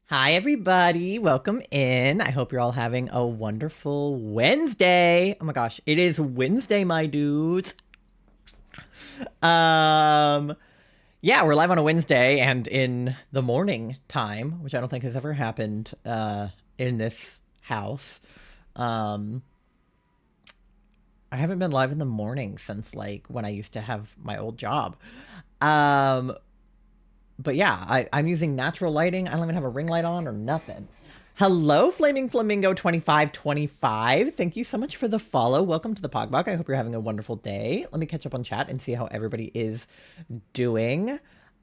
Hi, everybody. Welcome in. I hope you're all having a wonderful Wednesday. Oh my gosh, it is Wednesday, my dudes. Um, yeah, we're live on a Wednesday and in the morning time, which I don't think has ever happened in this house. Um, I haven't been live in the morning since like when I used to have my old job. Um, but yeah, I'm using natural lighting. I don't even have a ring light on or nothing. Hello, Flaming Flamingo 2525. Thank you so much for the follow. Welcome to the Pogbok. I hope you're having a wonderful day. Let me catch up on chat and see how everybody is doing.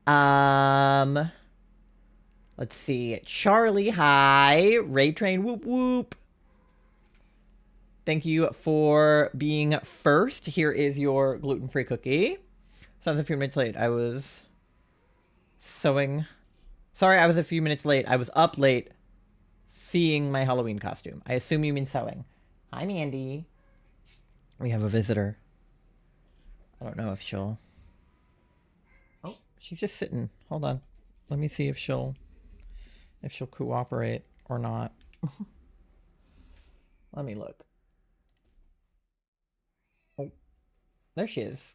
Um, let's see. Charlie, hi. Ray Train, whoop whoop. Thank you for being first. Here is your gluten-free cookie. So I was a few minutes late. I was sewing. Sorry, I was a few minutes late. I was up late seeing my Halloween costume. I assume you mean sewing. Hi, Mandy. We have a visitor. I don't know if she'll... Oh, she's just sitting. Hold on. Let me see if she'll cooperate or not. Let me look. Oh, there she is.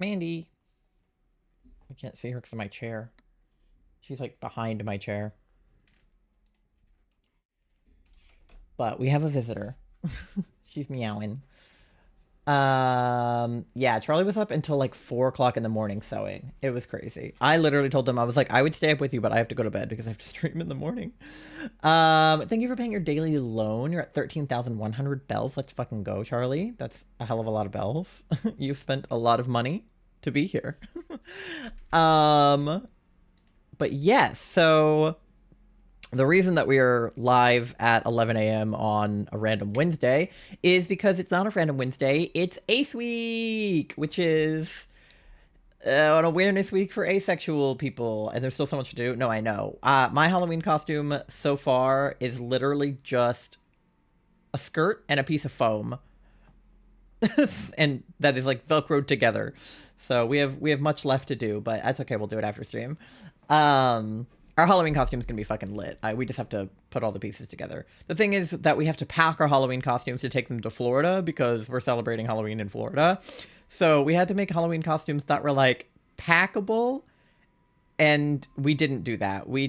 Mandy. I can't see her because of my chair. She's like behind my chair. But we have a visitor. She's meowing. Yeah, Charlie was up until like 4 o'clock in the morning sewing. It was crazy. I literally told him, I was like, I would stay up with you, but I have to go to bed because I have to stream in the morning. Thank you for paying your daily loan. You're at 13,100 bells. Let's fucking go, Charlie. That's a hell of a lot of bells. You've spent a lot of money to be here. um, but yes, so the reason that we are live at 11 a.m. on a random Wednesday is because it's not a random Wednesday. It's Ace Week, which is an awareness week for asexual people. And there's still so much to do. No, I know. My Halloween costume so far is literally just a skirt and a piece of foam. And that is like Velcroed together. So we have much left to do, but that's okay. We'll do it after stream. Our Halloween costume is gonna be fucking lit. We just have to put all the pieces together. The thing is that we have to pack our Halloween costumes to take them to Florida because we're celebrating Halloween in Florida. So we had to make Halloween costumes that were like packable, and we didn't do that. We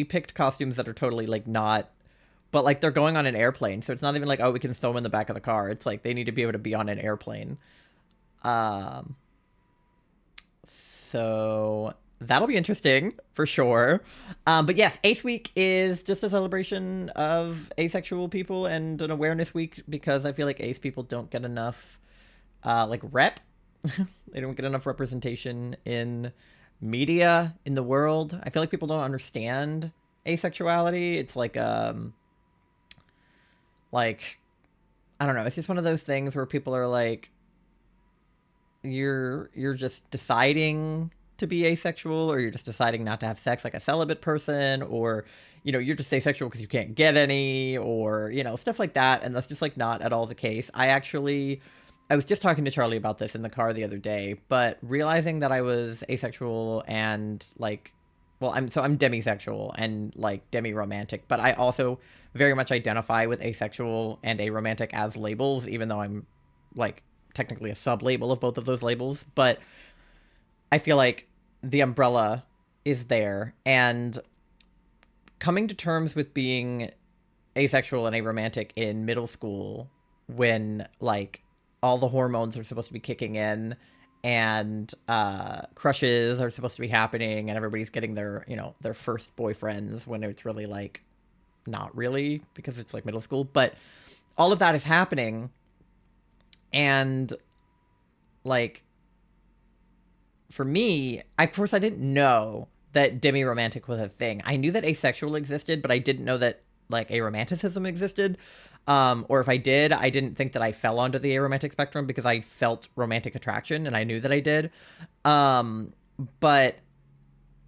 picked costumes that are totally like not, but like they're going on an airplane, so it's not even like, oh, we can sew them in the back of the car. It's like they need to be able to be on an airplane. Um, so that'll be interesting for sure. But yes, Ace Week is just a celebration of asexual people and an awareness week because I feel like ace people don't get enough like rep. They don't get enough representation in media in the world. I feel like people don't understand asexuality. It's like I don't know, it's just one of those things where people are like, you're just deciding to be asexual, or you're just deciding not to have sex like a celibate person, or you're just asexual because you can't get any, or stuff like that. And that's just like not at all the case. I was just talking to Charlie about this in the car the other day, but realizing that I was asexual and like, well, I'm demisexual and like demi-romantic, but I also very much identify with asexual and aromantic as labels, even though I'm like technically a sub-label of both of those labels. But I feel like the umbrella is there, and coming to terms with being asexual and aromantic in middle school when like all the hormones are supposed to be kicking in and crushes are supposed to be happening and everybody's getting their first boyfriends when it's really like not really, because it's like middle school, but all of that is happening. And like for me, I didn't know that demi-romantic was a thing. I knew that asexual existed, but I didn't know that like aromanticism existed. Or if I did, I didn't think that I fell onto the aromantic spectrum because I felt romantic attraction and I knew that I did. But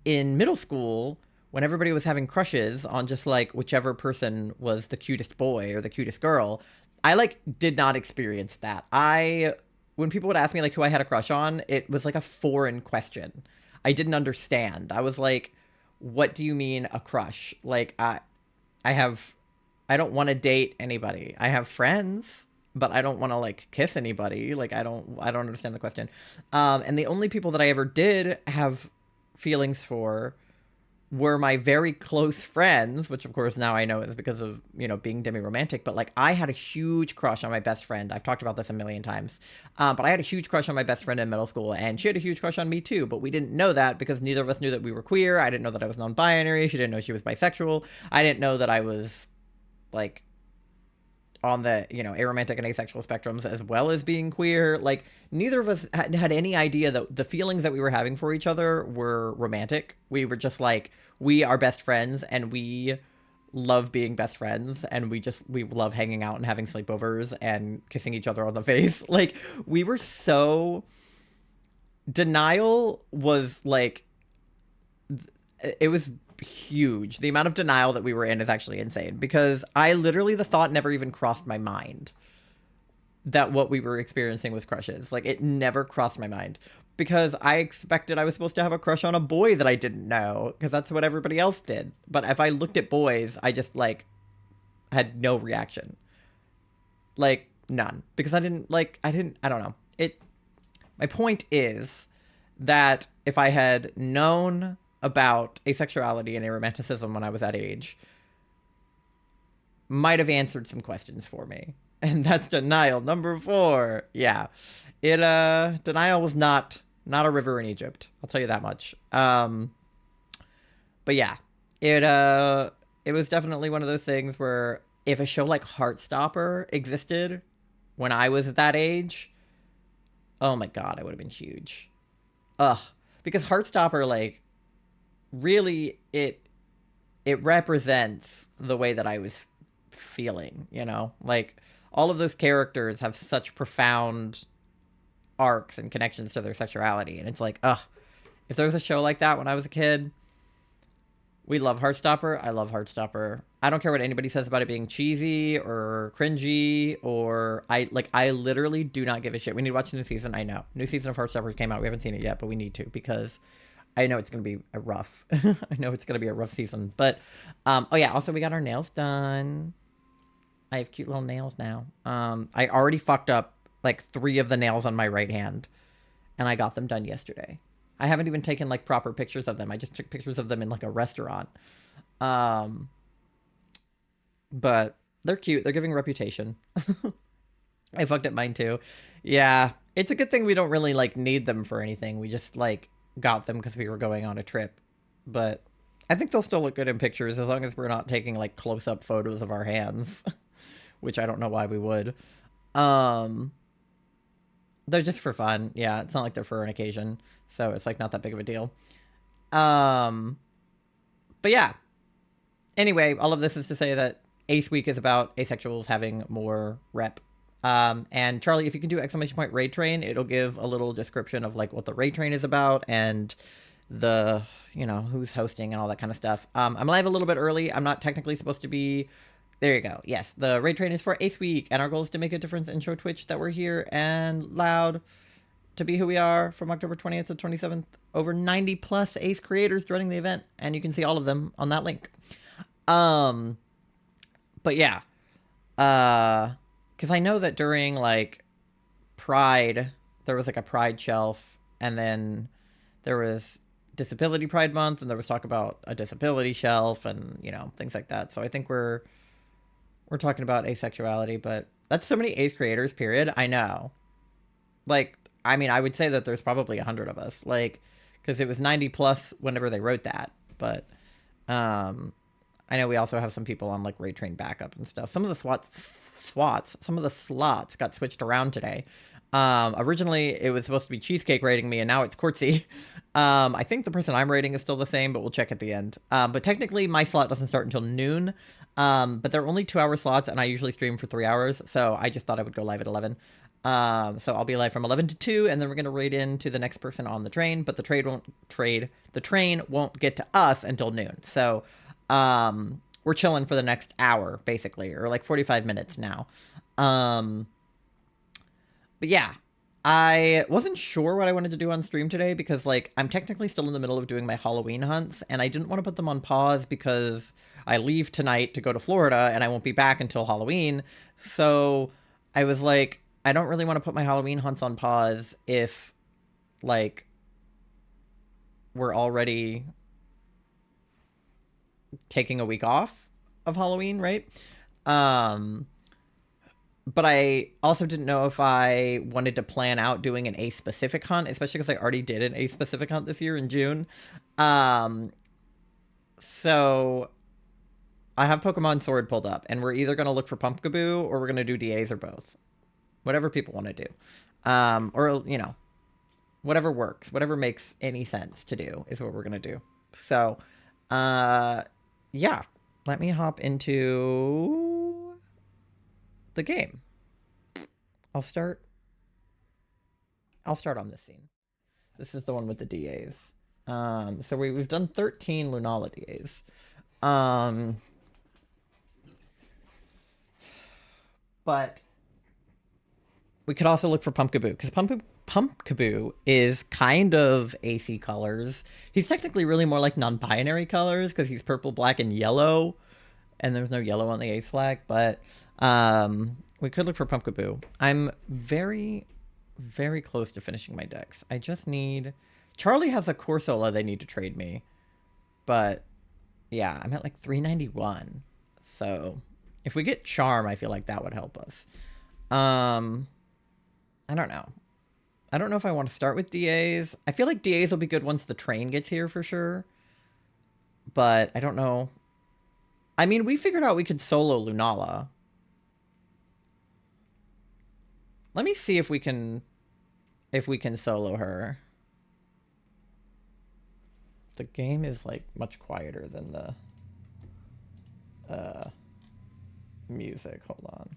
in middle school, when everybody was having crushes on just like whichever person was the cutest boy or the cutest girl, I like did not experience that. When people would ask me like who I had a crush on, it was like a foreign question. I didn't understand. I was like, what do you mean a crush? Like, I have, I don't want to date anybody. I have friends, but I don't want to like kiss anybody. Like, I don't understand the question. And the only people that I ever did have feelings for were my very close friends, which of course now I know is because of, being demi-romantic, but like I had a huge crush on my best friend. I've talked about this a million times. But I had a huge crush on my best friend in middle school, and she had a huge crush on me too, but we didn't know that because neither of us knew that we were queer. I didn't know that I was non-binary. She didn't know she was bisexual. I didn't know that I was like on the, aromantic and asexual spectrums as well as being queer. Like, neither of us had any idea that the feelings that we were having for each other were romantic. We were just like, we are best friends and we love being best friends, and we love hanging out and having sleepovers and kissing each other on the face. Like, we were so, denial was like, it was huge. The amount of denial that we were in is actually insane, because I literally, the thought never even crossed my mind that what we were experiencing was crushes. Like, it never crossed my mind, because I expected I was supposed to have a crush on a boy that I didn't know, because that's what everybody else did. But if I looked at boys, I just like had no reaction. Like, none. Because I don't know. My point is that if I had known about asexuality and aromanticism when I was that age, might have answered some questions for me. And that's denial number 4. Yeah. Denial was not a river in Egypt. I'll tell you that much. But yeah, it was definitely one of those things where if a show like Heartstopper existed when I was that age, oh my God, it would have been huge. Ugh. Because Heartstopper, like, really, it represents the way that I was feeling, Like, all of those characters have such profound arcs and connections to their sexuality, and it's like, ugh, if there was a show like that when I was a kid, we love Heartstopper. I love Heartstopper. I don't care what anybody says about it being cheesy or cringy, or I literally do not give a shit. We need to watch the new season. I know. New season of Heartstopper came out. We haven't seen it yet, but we need to, because I know it's going to be a rough. I know it's going to be a rough season. But, oh yeah, also we got our nails done. I have cute little nails now. I already fucked up like 3 of the nails on my right hand, and I got them done yesterday. I haven't even taken like proper pictures of them. I just took pictures of them in like a restaurant. But they're cute. They're giving reputation. I fucked up mine too. Yeah, it's a good thing we don't really like need them for anything. We just like got them because we were going on a trip. But I think they'll still look good in pictures as long as we're not taking like close-up photos of our hands, which I don't know why we would. They're just for fun. Yeah, it's not like they're for an occasion, so it's like not that big of a deal. But yeah. Anyway, all of this is to say that Ace Week is about asexuals having more rep. And Charlie, if you can do exclamation point raid train, it'll give a little description of like what the raid train is about and the, who's hosting and all that kind of stuff. I'm live a little bit early. I'm not technically supposed to be. There you go. Yes, the raid train is for Ace Week, and our goal is to make a difference and show Twitch that we're here and loud to be who we are from October 20th to 27th. Over 90 plus Ace creators joining the event, and you can see all of them on that link. But yeah, because I know that during like Pride, there was like a Pride shelf, and then there was Disability Pride Month, and there was talk about a disability shelf, and things like that. So I think we're talking about asexuality, but that's so many Ace creators, period. I know. Like, I mean, I would say that there's probably 100 of us, like, because it was 90 plus whenever they wrote that. But I know we also have some people on like raid train backup and stuff. Some of the some of the slots got switched around today. Originally it was supposed to be Cheesecake rating me, and now it's Quartzy. I think the person I'm rating is still the same, but we'll check at the end. But technically my slot doesn't start until noon. But they're only 2-hour slots, and I usually stream for 3 hours, so I just thought I would go live at 11. So I'll be live from 11 to 2, and then we're gonna raid into the next person on the train, but the train won't get to us until noon. So we're chilling for the next hour, basically, or like 45 minutes now. But yeah, I wasn't sure what I wanted to do on stream today because, like, I'm technically still in the middle of doing my Halloween hunts, and I didn't want to put them on pause because I leave tonight to go to Florida, and I won't be back until Halloween. So I was like, I don't really want to put my Halloween hunts on pause if, like, we're already taking a week off of Halloween, right? Um, but I also didn't know if I wanted to plan out doing an ace specific hunt, especially because I already did an ace specific hunt this year in June. Um, so I have Pokemon Sword pulled up, and we're either going to look for Pumpkaboo or we're going to do DAs or both. Whatever people want to do. Or, you know, whatever works, whatever makes any sense to do is what we're going to do. So, yeah, let me hop into the game. I'll start on this scene. This is the one with the DAs. So we've done 13 Lunala DAs. But we could also look for Pumpkaboo, because Pumpkaboo is kind of AC colors. He's technically really more like non-binary colors, because he's purple, black, and yellow. And there's no yellow on the ace flag, but we could look for Pumpkaboo. I'm very, very close to finishing my decks. I just need... Charlie has a Corsola they need to trade me. But, yeah, I'm at like 391. So, if we get Charm, I feel like that would help us. I don't know. I don't know if I want to start with DAs. I feel like DAs will be good once the train gets here for sure. But I don't know. I mean, we figured out we could solo Lunala. Let me see if we can solo her. The game is like much quieter than the music. Hold on.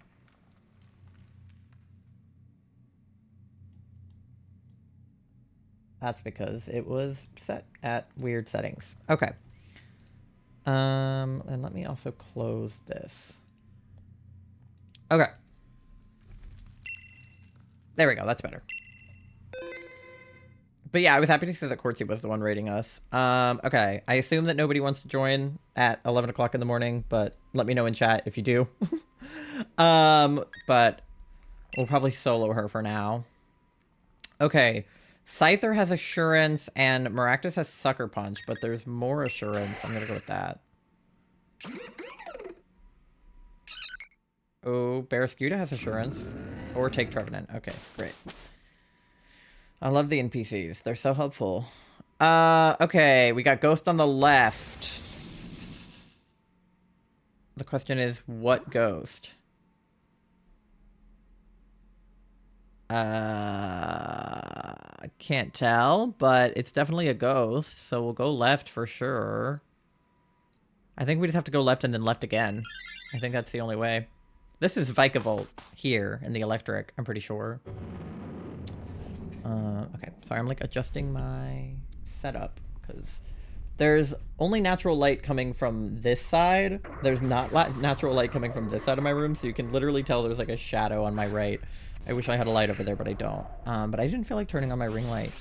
That's because it was set at weird settings. Okay. And let me also close this. Okay. There we go. That's better. But yeah, I was happy to see that Quartzy was the one rating us. Okay. I assume that nobody wants to join at 11 o'clock in the morning, but let me know in chat if you do. But we'll probably solo her for now. Okay. Scyther has Assurance and Maractus has Sucker Punch, but there's more Assurance. I'm gonna go with that. Oh, Barrascuda has Assurance. Or take Trevenant. Okay, great. I love the NPCs. They're so helpful. Okay, we got Ghost on the left. The question is, what ghost? I can't tell, but it's definitely a ghost, so we'll go left for sure. I think we just have to go left and then left again. I think that's the only way. This is Vikavolt here in the electric, I'm pretty sure. Okay, sorry, I'm like adjusting my setup because there's only natural light coming from this side. There's not natural light coming from this side of my room, so you can literally tell there's like a shadow on my right. I wish I had a light over there, but I don't. But I didn't feel like turning on my ring light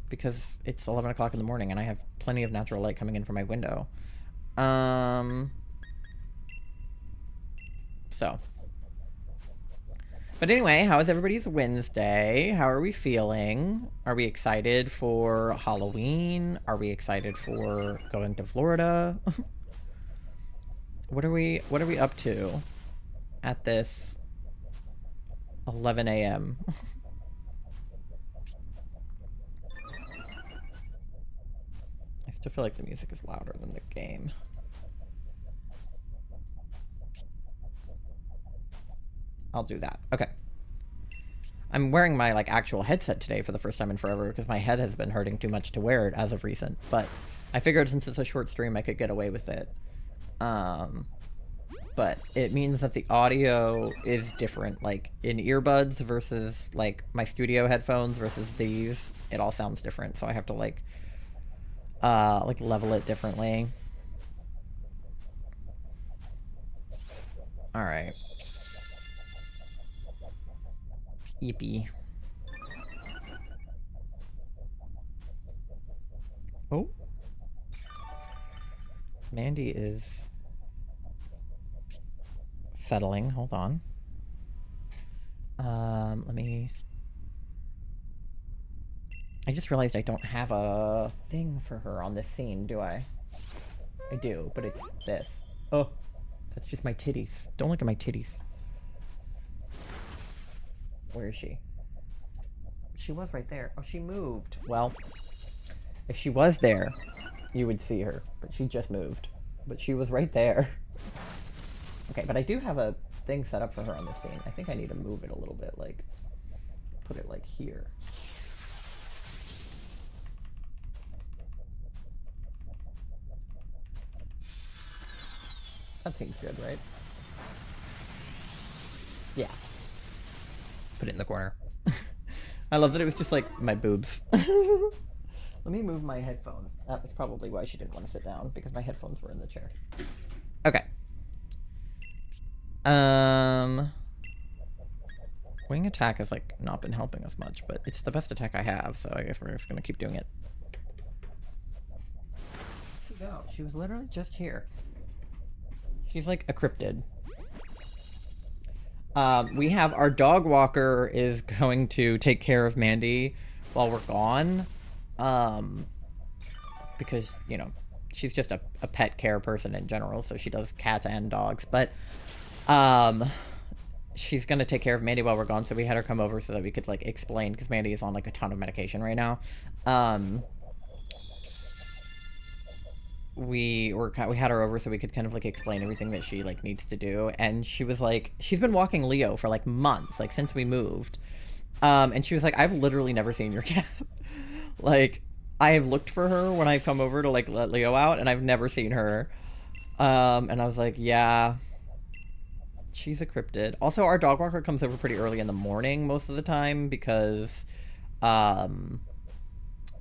because it's 11 o'clock in the morning and I have plenty of natural light coming in from my window. So. But anyway, how is everybody's Wednesday? How are we feeling? Are we excited for Halloween? Are we excited for going to Florida? What are we up to at this 11 a.m.? I still feel like the music is louder than the game. I'll do that. Okay. I'm wearing my like actual headset today for the first time in forever because my head has been hurting too much to wear it as of recent. But I figured since it's a short stream, I could get away with it. But it means that the audio is different. Like in earbuds versus like my studio headphones versus these, it all sounds different. So I have to like level it differently. All right. Yippee. Oh. Mandy is settling. Hold on. Let me... I just realized I don't have a thing for her on this scene, do I? I do, but it's this. Oh, that's just my titties. Don't look at my titties. Where is she? She was right there. Oh, she moved. Well, if she was there, you would see her, but she just moved. But she was right there. Okay, but I do have a thing set up for her on this scene. I think I need to move it a little bit, like, put it like here. That seems good, right? Yeah. Put it in the corner. I love that it was just like my boobs. Let me move my headphones. That was probably why she didn't want to sit down, because my headphones were in the chair. Okay. Wing attack has like not been helping us much, but it's the best attack I have, so I guess we're just gonna keep doing it. Where'd she go? She was literally just here. She's like a cryptid. We have our dog walker is going to take care of Mandy while we're gone. Because, you know, she's just a pet care person in general, so she does cats and dogs. But, she's going to take care of Mandy while we're gone, so we had her come over so that we could, like, explain, because Mandy is on, like, a ton of medication right now. We had her over so we could kind of like explain everything that she like needs to do, and she was like, she's been walking Leo for like months, like since we moved, and she was like, I've literally never seen your cat. Like, I have looked for her when I come over to like let Leo out, and I've never seen her. And I was like, yeah, she's a cryptid. Also, our dog walker comes over pretty early in the morning most of the time because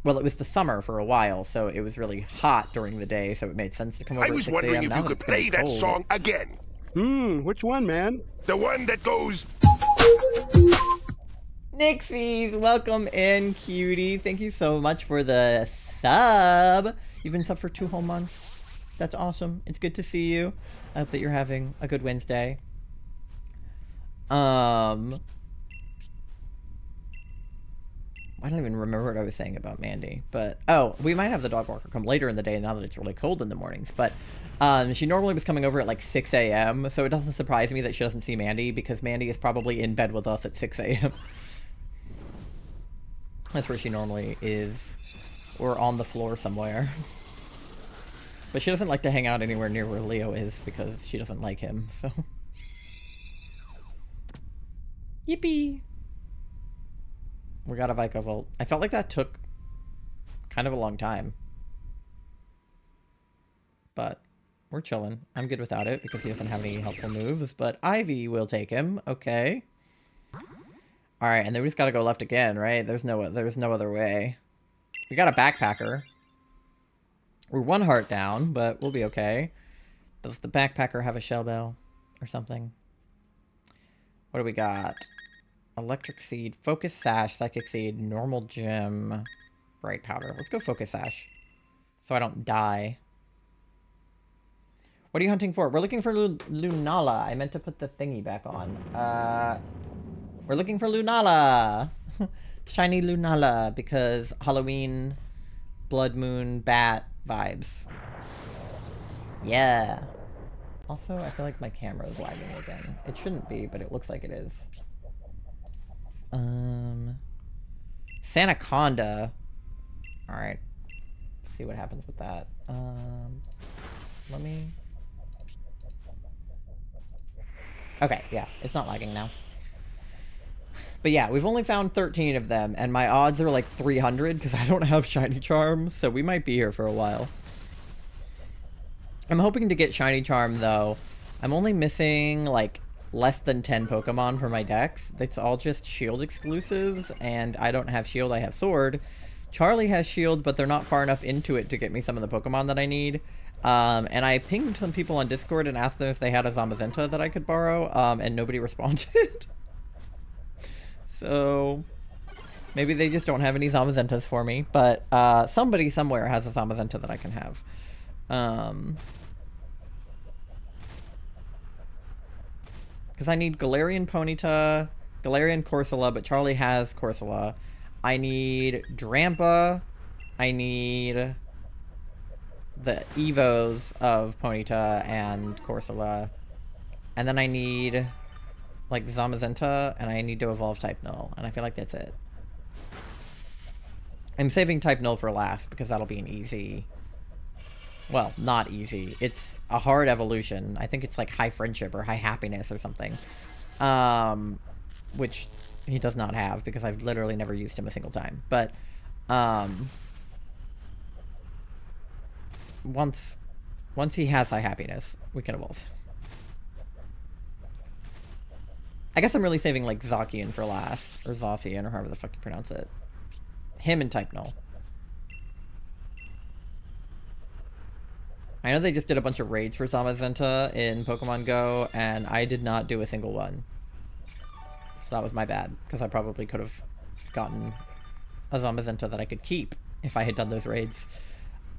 well, it was the summer for a while, so it was really hot during the day, so it made sense to come over at 6 a.m. I was wondering if you could play that song again. Which one, man? The one that goes... Nixies, welcome in, cutie. Thank you so much for the sub. You've been sub for 2 whole months. That's awesome. It's good to see you. I hope that you're having a good Wednesday. I don't even remember what I was saying about Mandy, but oh, we might have the dog walker come later in the day now that it's really cold in the mornings, but she normally was coming over at like 6 a.m., so it doesn't surprise me that she doesn't see Mandy, because Mandy is probably in bed with us at 6 a.m. That's where she normally is, or on the floor somewhere. But she doesn't like to hang out anywhere near where Leo is because she doesn't like him, so. Yippee! We got a Vico Volt. I felt like that took kind of a long time. But we're chilling. I'm good without it because he doesn't have any helpful moves, but Ivy will take him. Okay. Alright, and then we just gotta go left again, right? There's no other way. We got a backpacker. We're 1 heart down, but we'll be okay. Does the backpacker have a shell bell or something? What do we got? Electric Seed, Focus Sash, Psychic Seed, Normal Gem, Bright Powder. Let's go Focus Sash, so I don't die. What are you hunting for? We're looking for Lunala. I meant to put the thingy back on. We're looking for Lunala. Shiny Lunala, because Halloween, Blood Moon, Bat vibes. Yeah. Also, I feel like my camera is lagging again. It shouldn't be, but it looks like it is. Sanaconda. Alright. See what happens with that. Let me... Okay, yeah. It's not lagging now. But yeah, we've only found 13 of them, and my odds are like 300 because I don't have Shiny Charm, so we might be here for a while. I'm hoping to get Shiny Charm, though. I'm only missing, like, less than 10 Pokemon for my decks. It's all just Shield exclusives, and I don't have Shield, I have Sword. Charlie has Shield, but they're not far enough into it to get me some of the Pokemon that I need. And I pinged some people on Discord and asked them if they had a Zamazenta that I could borrow, and nobody responded. So, Maybe they just don't have any Zamazentas for me, but somebody somewhere has a Zamazenta that I can have. Because I need Galarian Ponyta, Galarian Corsola, but Charlie has Corsola. I need Drampa. I need the Evos of Ponyta and Corsola. And then I need, like, Zamazenta, and I need to evolve Type Null. And I feel like that's it. I'm saving Type Null for last, because that'll be an easy... Well, not easy. It's a hard evolution. I think it's like high friendship or high happiness or something. Which he does not have because I've literally never used him a single time. But once he has high happiness, we can evolve. I guess I'm really saving like Zacian for last. Or Zacian or however the fuck you pronounce it. Him and Type Null. I know they just did a bunch of raids for Zamazenta in Pokemon Go, and I did not do a single one. So that was my bad, because I probably could have gotten a Zamazenta that I could keep if I had done those raids.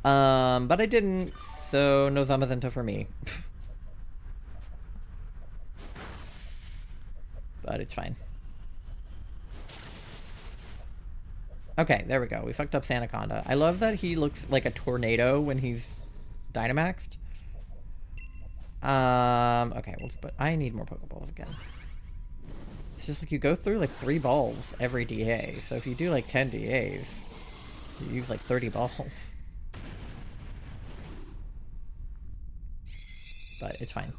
But I didn't, so no Zamazenta for me. But it's fine. Okay, there we go. We fucked up Sandaconda. I love that he looks like a tornado when he's Dynamaxed. Okay, but I need more Pokeballs again. It's just like you go through like 3 balls every DA. So if you do like 10 DAs, you use like 30 balls. But it's fine.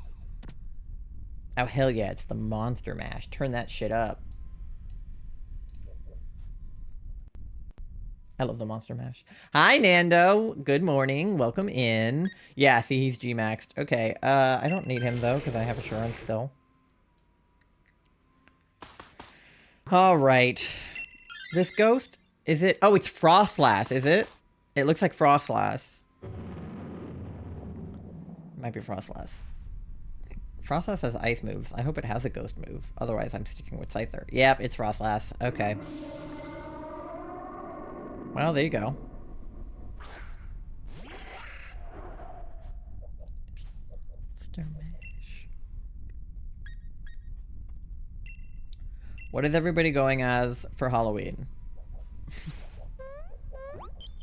Oh, hell yeah, it's the Monster Mash. Turn that shit up. I love the Monster Mash. Hi, Nando. Good morning. Welcome in. Yeah, see, he's G-maxed. Okay, I don't need him, though, because I have Assurance still. Alright. This ghost, is it? Oh, it's Frostlass, is it? It looks like Frostlass. Might be Frostlass. Frostlass has ice moves. I hope it has a ghost move. Otherwise, I'm sticking with Scyther. Yep, it's Frostlass. Okay. Well, there you go. What is everybody going as for Halloween?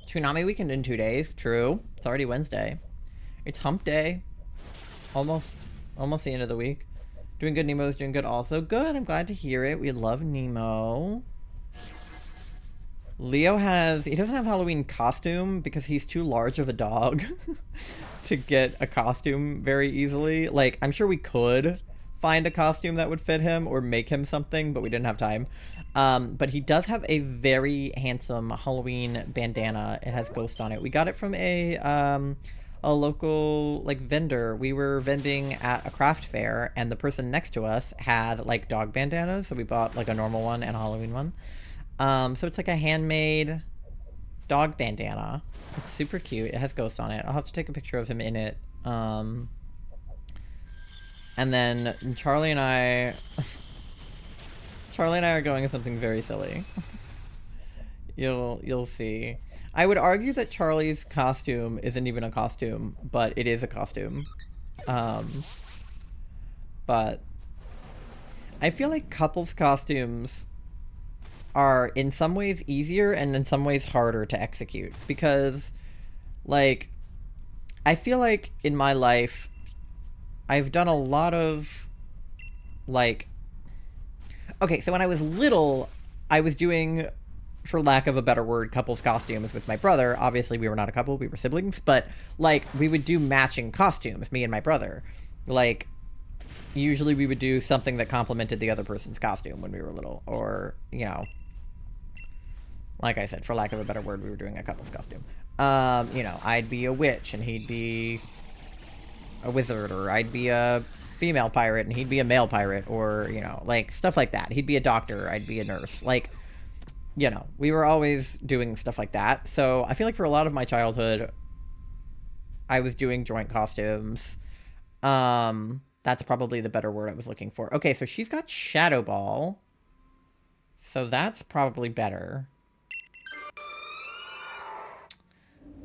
Tsunami weekend in 2 days. True. It's already Wednesday. It's hump day. Almost the end of the week. Doing good. Nemo's doing good also. Good. I'm glad to hear it. We love Nemo. Leo he doesn't have Halloween costume because he's too large of a dog to get a costume very easily. Like, I'm sure we could find a costume that would fit him or make him something, but we didn't have time. But he does have a very handsome Halloween bandana. It has ghosts on it. We got it from a local, like, vendor. We were vending at a craft fair, and the person next to us had, like, dog bandanas, so we bought, like, a normal one and a Halloween one. So it's like a handmade dog bandana. It's super cute. It has ghosts on it. I'll have to take a picture of him in it. And then Charlie and I are going with something very silly. You'll see. I would argue that Charlie's costume isn't even a costume, but it is a costume. But I feel like couples costumes are in some ways easier and in some ways harder to execute because, like, I feel like in my life I've done a lot of, like, okay, so when I was little I was doing, for lack of a better word, couples costumes with my brother. Obviously we were not a couple, we were siblings, but like we would do matching costumes, me and my brother. Like, usually we would do something that complemented the other person's costume when we were little, or, you know, like I said, for lack of a better word, we were doing a couple's costume. You know, I'd be a witch and he'd be a wizard, or I'd be a female pirate and he'd be a male pirate, or, you know, like, stuff like that. He'd be a doctor, I'd be a nurse. Like, you know, we were always doing stuff like that. So I feel like for a lot of my childhood, I was doing joint costumes. That's probably the better word I was looking for. Okay, so she's got Shadow Ball. So that's probably better.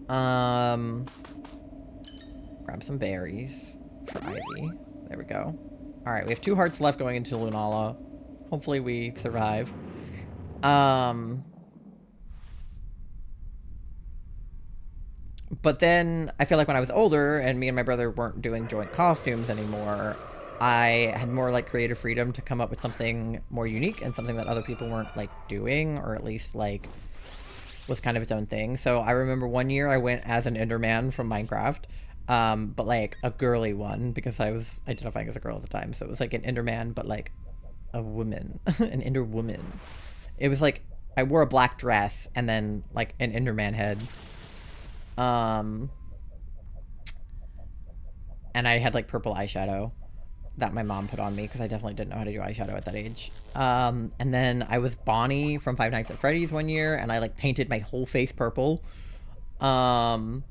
Grab some berries for Ivy. There we go. Alright, we have 2 hearts left going into Lunala. Hopefully we survive. But then I feel like when I was older and me and my brother weren't doing joint costumes anymore, I had more like creative freedom to come up with something more unique and something that other people weren't like doing, or at least like was kind of its own thing. So I remember one year I went as an Enderman from Minecraft, but like a girly one because I was identifying as a girl at the time. So it was like an Enderman, but like a woman, an Ender woman. It was like I wore a black dress and then like an Enderman head. And I had like purple eyeshadow that my mom put on me because I definitely didn't know how to do eyeshadow at that age. And then I was Bonnie from Five Nights at Freddy's one year, and I like painted my whole face purple. One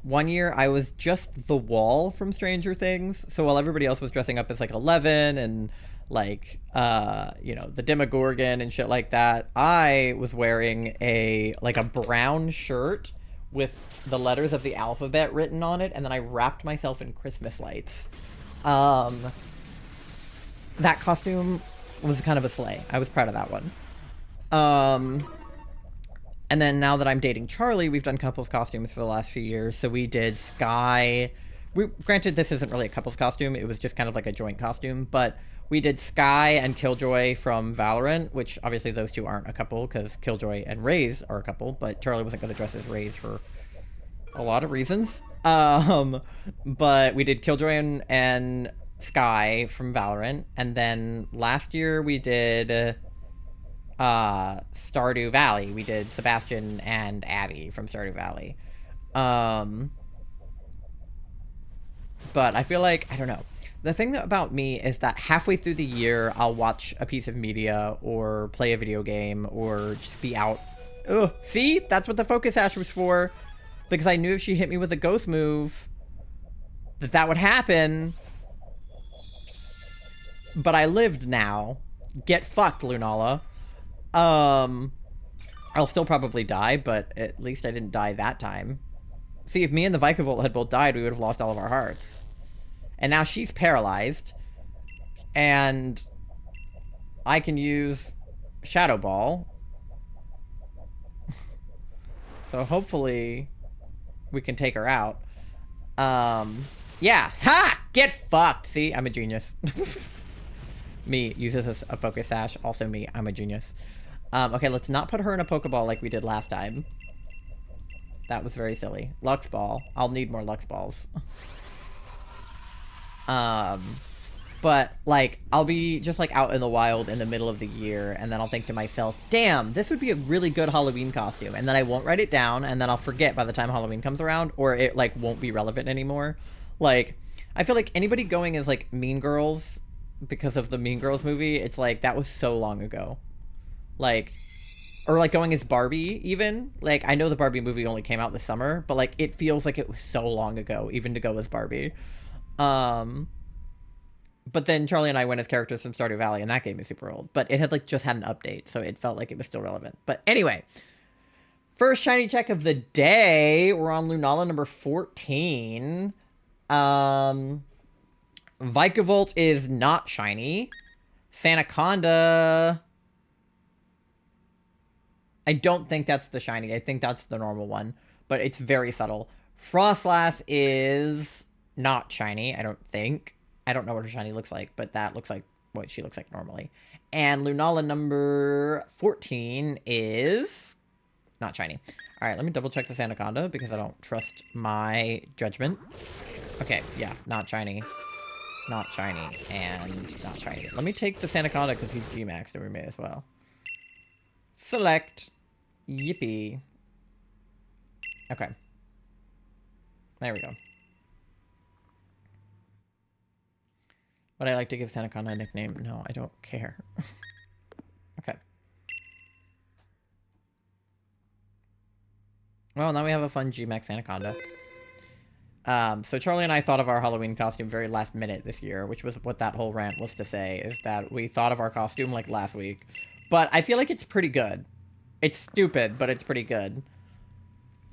year I was just the Wall from Stranger Things. So while everybody else was dressing up as like Eleven and like you know, the Demogorgon and shit like that, I was wearing a brown shirt with the letters of the alphabet written on it, and then I wrapped myself in Christmas lights. That costume was kind of a slay. I was proud of that one. And then now that I'm dating Charlie, we've done couples costumes for the last few years. So we did Sky. Granted, this isn't really a couples costume. It was just kind of like a joint costume. But we did Sky and Killjoy from Valorant, which obviously those two aren't a couple because Killjoy and Raze are a couple. But Charlie wasn't going to dress as Raze for a lot of reasons. But we did Killjoy and Sky from Valorant. And then last year we did Stardew Valley. We did Sebastian and Abby from Stardew Valley. But I feel like, I don't know. The thing about me is that halfway through the year, I'll watch a piece of media or play a video game or just be out. Ugh, see? That's what the focus ash was for. Because I knew if she hit me with a ghost move, that would happen. But I lived now. Get fucked, Lunala. I'll still probably die, but at least I didn't die that time. See, if me and the Vikavolt had both died, we would have lost all of our hearts. And now she's paralyzed. And I can use Shadow Ball. So hopefully we can take her out. Yeah. Ha! Get fucked! See, I'm a genius. Me uses a focus sash. Also me, I'm a genius. Okay, let's not put her in a Pokeball like we did last time. That was very silly. Lux Ball. I'll need more Lux Balls. But, like, I'll be just, like, out in the wild in the middle of the year, and then I'll think to myself, damn, this would be a really good Halloween costume. And then I won't write it down, and then I'll forget by the time Halloween comes around, or it, like, won't be relevant anymore. Like, I feel like anybody going as, like, Mean Girls because of the Mean Girls movie, it's like, that was so long ago. Like, or like going as Barbie even. Like, I know the Barbie movie only came out this summer, but like it feels like it was so long ago even to go as Barbie. But then Charlie and I went as characters from Stardew Valley, and that game is super old. But it had like just had an update, so it felt like it was still relevant. But anyway, first shiny check of the day. We're on Lunala number 14. Vikavolt is not shiny. Sandaconda, I don't think that's the shiny. I think that's the normal one, but it's very subtle. Frostlass is not shiny, I don't think. I don't know what her shiny looks like, but that looks like what she looks like normally. And Lunala number 14 is not shiny. All right, let me double check the Sandaconda because I don't trust my judgment. Okay, yeah, not shiny. Not shiny, and not shiny. Let me take the Sandaconda because he's G-Maxed and we may as well. Select. Yippee. Okay. There we go. Would I like to give Sandaconda a nickname? No, I don't care. Okay. Well, now we have a fun G-Max Sandaconda. So Charlie and I thought of our Halloween costume very last minute this year, which was what that whole rant was to say, is that we thought of our costume like last week. But I feel like it's pretty good. It's stupid, but it's pretty good.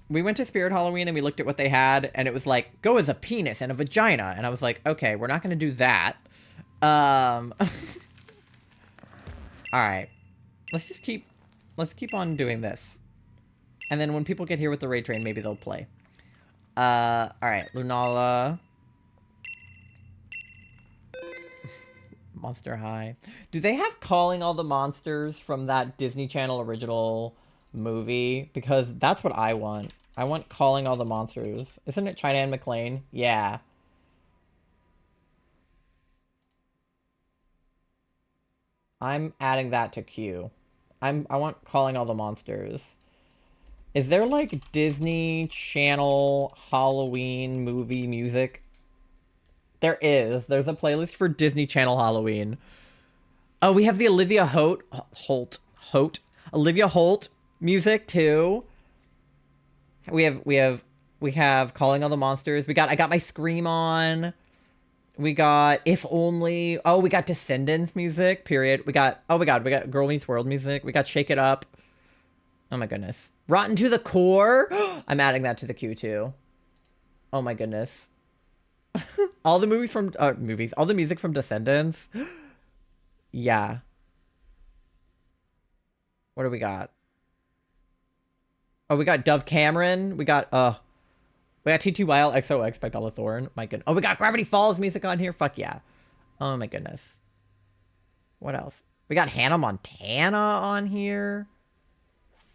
We went to Spirit Halloween and we looked at what they had, and it was like, go as a penis and a vagina. And I was like, okay, we're not going to do that. All right. Let's keep on doing this. And then when people get here with the raid train, maybe they'll play. All right, Lunala. Monster High. Do they have Calling All the Monsters from that Disney Channel original movie? Because that's what I want. I want Calling All the Monsters. Isn't it China Anne McClain? Yeah. I'm adding that to queue. I want Calling All the Monsters. Is there like Disney Channel Halloween movie music? There is. There's a playlist for Disney Channel Halloween. Oh, we have the Olivia Holt Olivia Holt music too. We have Calling All the Monsters. I got my Scream on. We got If Only. Oh, we got Descendants music, period. We got Girl Meets World music. We got Shake It Up. Oh my goodness. Rotten to the Core. I'm adding that to the queue too. Oh my goodness. All the all the music from Descendants. Yeah. What do we got? Oh, we got Dove Cameron. We got T2Wild XOX by Bella Thorne. My goodness. Oh, we got Gravity Falls music on here. Fuck yeah. Oh my goodness. What else? We got Hannah Montana on here.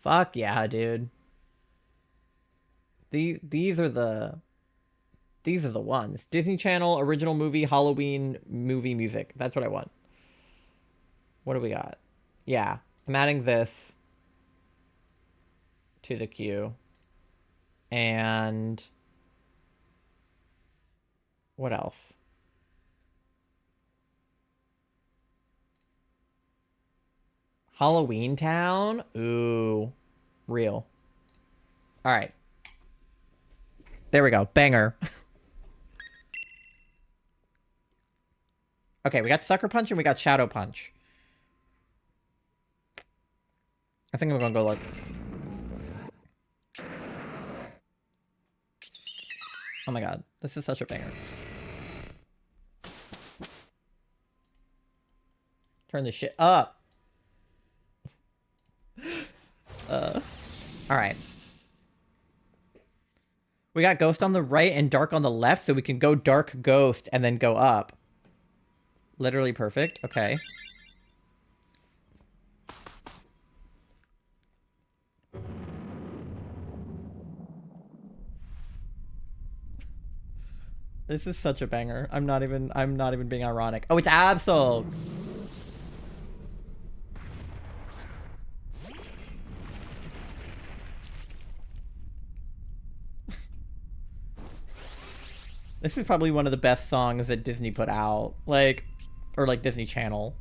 Fuck yeah, dude. These are the ones. Disney Channel original movie Halloween movie music. That's what I want. What do we got? Yeah, I'm adding this to the queue. And what else? Halloween Town? Ooh, real. All right. There we go. Banger. Okay, we got Sucker Punch and we got Shadow Punch. I think I'm gonna go look. Oh my god, this is such a banger. Turn this shit up. Alright. We got Ghost on the right and Dark on the left, so we can go Dark Ghost and then go up. Literally perfect. Okay. This is such a banger. I'm not even being ironic. Oh, it's Absol. This is probably one of the best songs that Disney put out. Like, or like Disney Channel.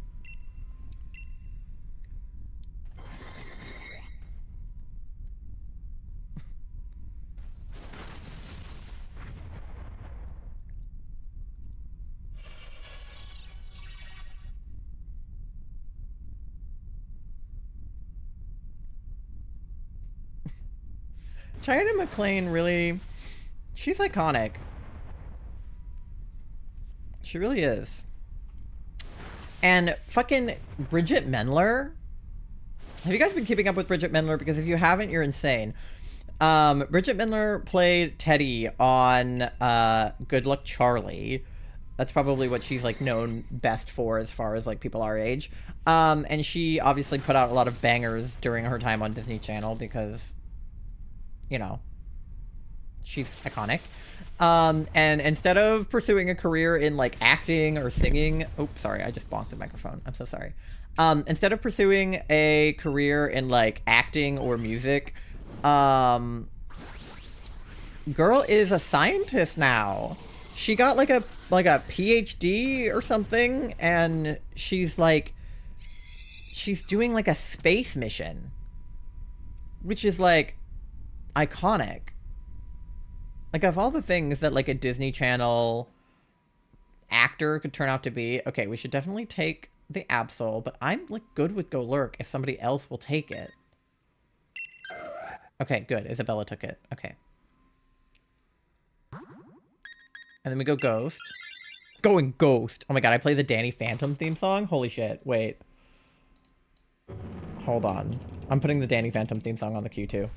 China McClain really... She's iconic. She really is. And fucking Bridget Mendler. Have you guys been keeping up with Bridget Mendler? Because if you haven't, you're insane. Bridget Mendler played Teddy on Good Luck Charlie. That's probably what she's like known best for as far as like people our age. And she obviously put out a lot of bangers during her time on Disney Channel because, you know, she's iconic. And instead of pursuing a career in like acting or singing, oops, sorry, I just bonked the microphone. I'm so sorry. Instead of pursuing a career in like acting or music, girl is a scientist now. She got like a PhD or something, and she's doing like a space mission, which is like iconic. Like, of all the things that, like, a Disney Channel actor could turn out to be, okay, we should definitely take the Absol, but I'm, like, good with Go Lurk if somebody else will take it. Okay, good. Isabella took it. Okay. And then we go Ghost. Going Ghost. Oh my god, I play the Danny Phantom theme song? Holy shit. Wait. Hold on. I'm putting the Danny Phantom theme song on the queue, too.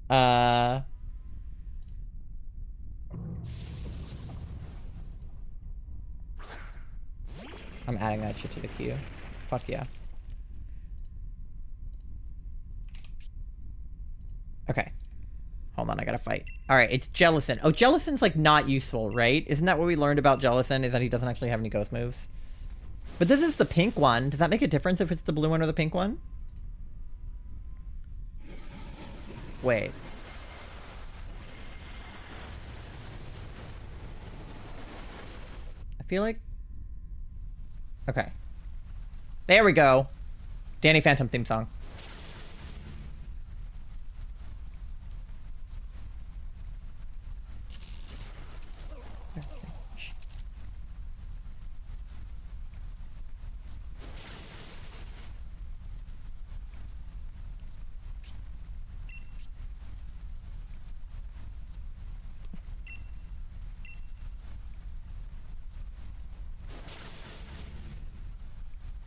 I'm adding that shit to the queue. Fuck yeah. Okay. Hold on, I gotta fight. Alright, it's Jellison. Oh, Jellison's, like, not useful, right? Isn't that what we learned about Jellison? Is that he doesn't actually have any ghost moves? But this is the pink one. Does that make a difference if it's the blue one or the pink one? Wait. I feel like... Okay. There we go. Danny Phantom theme song.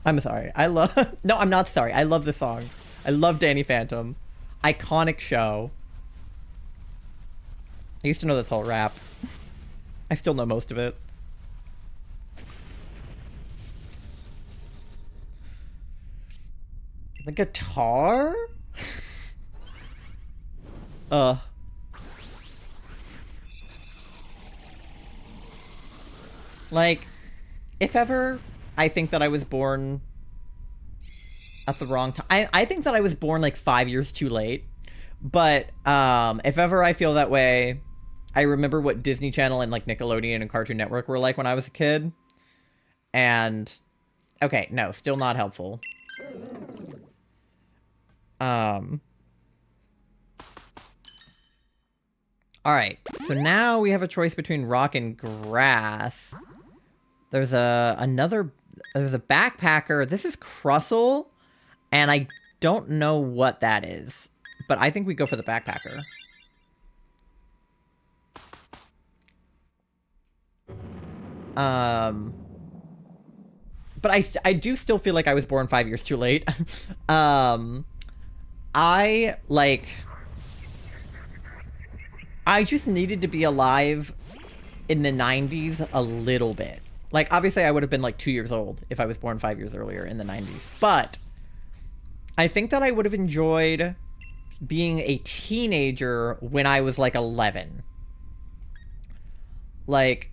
I'm sorry. I love... No, I'm not sorry. I love the song. I love Danny Phantom. Iconic show. I used to know this whole rap. I still know most of it. The guitar? Like, if ever I think that I was born at the wrong time. I think that I was born like 5 years too late. But if ever I feel that way, I remember what Disney Channel and like Nickelodeon and Cartoon Network were like when I was a kid. And okay, no, still not helpful. All right, so now we have a choice between rock and grass. There's there's a backpacker. This is Crustle, and I don't know what that is, but I think we go for the backpacker. But I do still feel like I was born 5 years too late. I just needed to be alive in the 90s a little bit. Like, obviously I would have been like 2 years old if I was born 5 years earlier in the 90s. But I think that I would have enjoyed being a teenager when I was like 11. Like,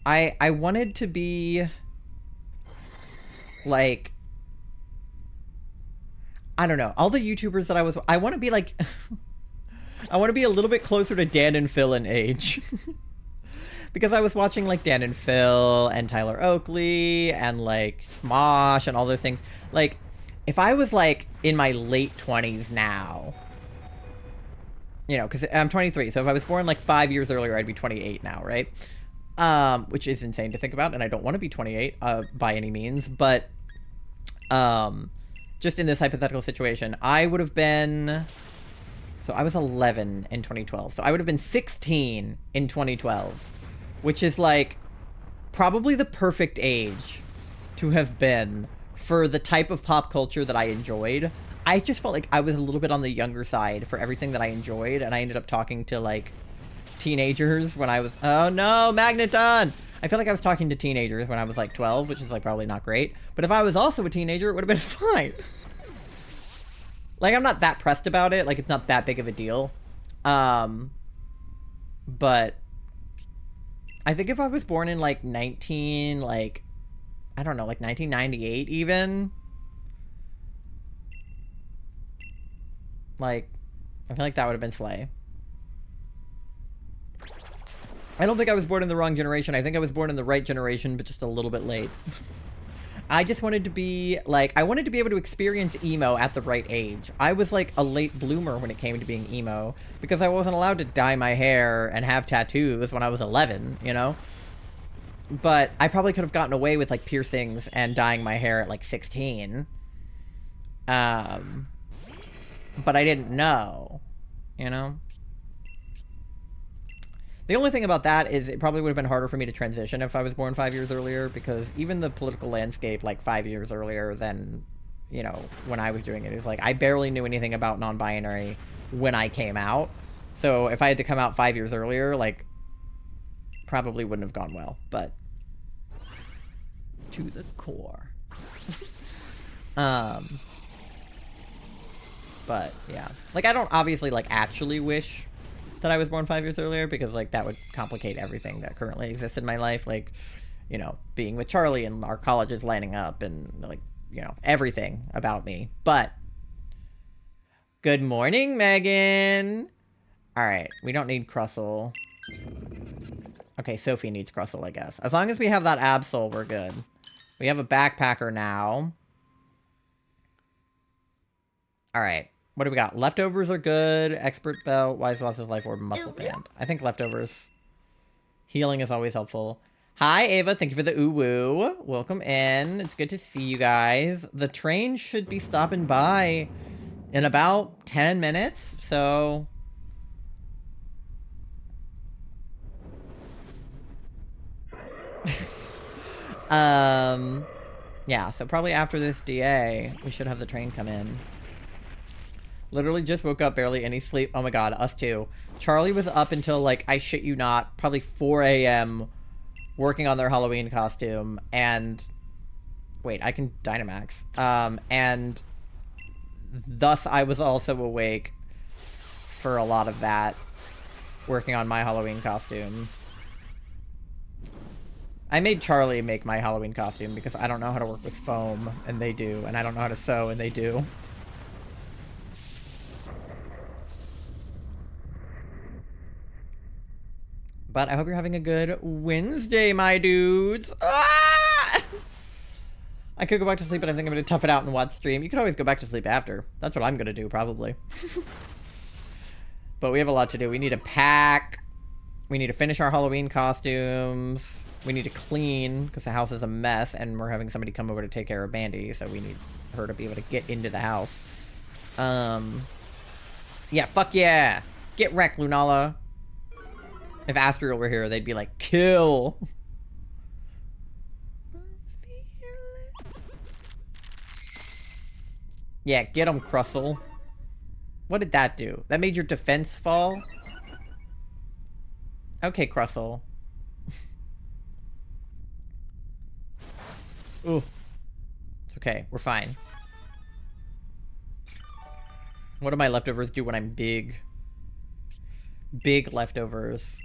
I wanted to be like, I don't know, all the YouTubers that I want to be like I want to be a little bit closer to Dan and Phil in age. Because I was watching like Dan and Phil and Tyler Oakley and like Smosh and all those things. Like, if I was like in my late 20s now, you know, because I'm 23, so if I was born like 5 years earlier, I'd be 28 now, right? Which is insane to think about, and I don't want to be 28 by any means, but just in this hypothetical situation, I would have been... So I was 11 in 2012, so I would have been 16 in 2012, which is like probably the perfect age to have been for the type of pop culture that I enjoyed. I just felt like I was a little bit on the younger side for everything that I enjoyed, and I ended up talking to like teenagers when I was... Oh no, Magneton! I feel like I was talking to teenagers when I was like 12, which is like probably not great, but if I was also a teenager, it would have been fine. Like, I'm not that pressed about it. Like, it's not that big of a deal. But I think if I was born in, like, I don't know, like 1998 even. Like, I feel like that would have been slay. I don't think I was born in the wrong generation. I think I was born in the right generation, but just a little bit late. I just wanted to be, like, I wanted to be able to experience emo at the right age. I was, like, a late bloomer when it came to being emo, because I wasn't allowed to dye my hair and have tattoos when I was 11, you know? But I probably could have gotten away with, like, piercings and dyeing my hair at, like, 16. But I didn't know, you know? The only thing about that is it probably would have been harder for me to transition if I was born 5 years earlier, because even the political landscape, like, 5 years earlier than, you know, when I was doing it, is like, I barely knew anything about non-binary when I came out. So if I had to come out 5 years earlier, like, probably wouldn't have gone well, but to the core. But yeah, like, I don't obviously, like, actually wish that I was born 5 years earlier, because, like, that would complicate everything that currently exists in my life, like, you know, being with Charlie and our colleges lining up and, like, you know, everything about me. But good morning, Megan. All right, we don't need Crustle. Okay, Sophie needs Crustle, I guess. As long as we have that Absol, we're good. We have a backpacker now. All right. What do we got? Leftovers are good. Expert belt. Wise Loss's life orb. Muscle band. I think leftovers. Healing is always helpful. Hi, Ava. Thank you for the ooh-woo. Welcome in. It's good to see you guys. The train should be stopping by in about 10 minutes. So... yeah, so probably after this DA, we should have the train come in. Literally just woke up, barely any sleep. Oh my god, us too. Charlie was up until, like, I shit you not, probably 4 a.m. working on their Halloween costume, and... Wait, I can Dynamax. And thus I was also awake for a lot of that, working on my Halloween costume. I made Charlie make my Halloween costume because I don't know how to work with foam, and they do, and I don't know how to sew, and they do. But I hope you're having a good Wednesday, my dudes. Ah! I could go back to sleep, but I think I'm going to tough it out and watch stream. You could always go back to sleep after. That's what I'm going to do, probably. But we have a lot to do. We need to pack. We need to finish our Halloween costumes. We need to clean, because the house is a mess, and we're having somebody come over to take care of Bandy, so we need her to be able to get into the house. Yeah, fuck yeah. Get wrecked, Lunala. If Astral were here, they'd be like, kill. Yeah, get him, Crustle. What did that do? That made your defense fall? Okay, Crustle. Ooh. It's okay, we're fine. What do my leftovers do when I'm big? Big leftovers.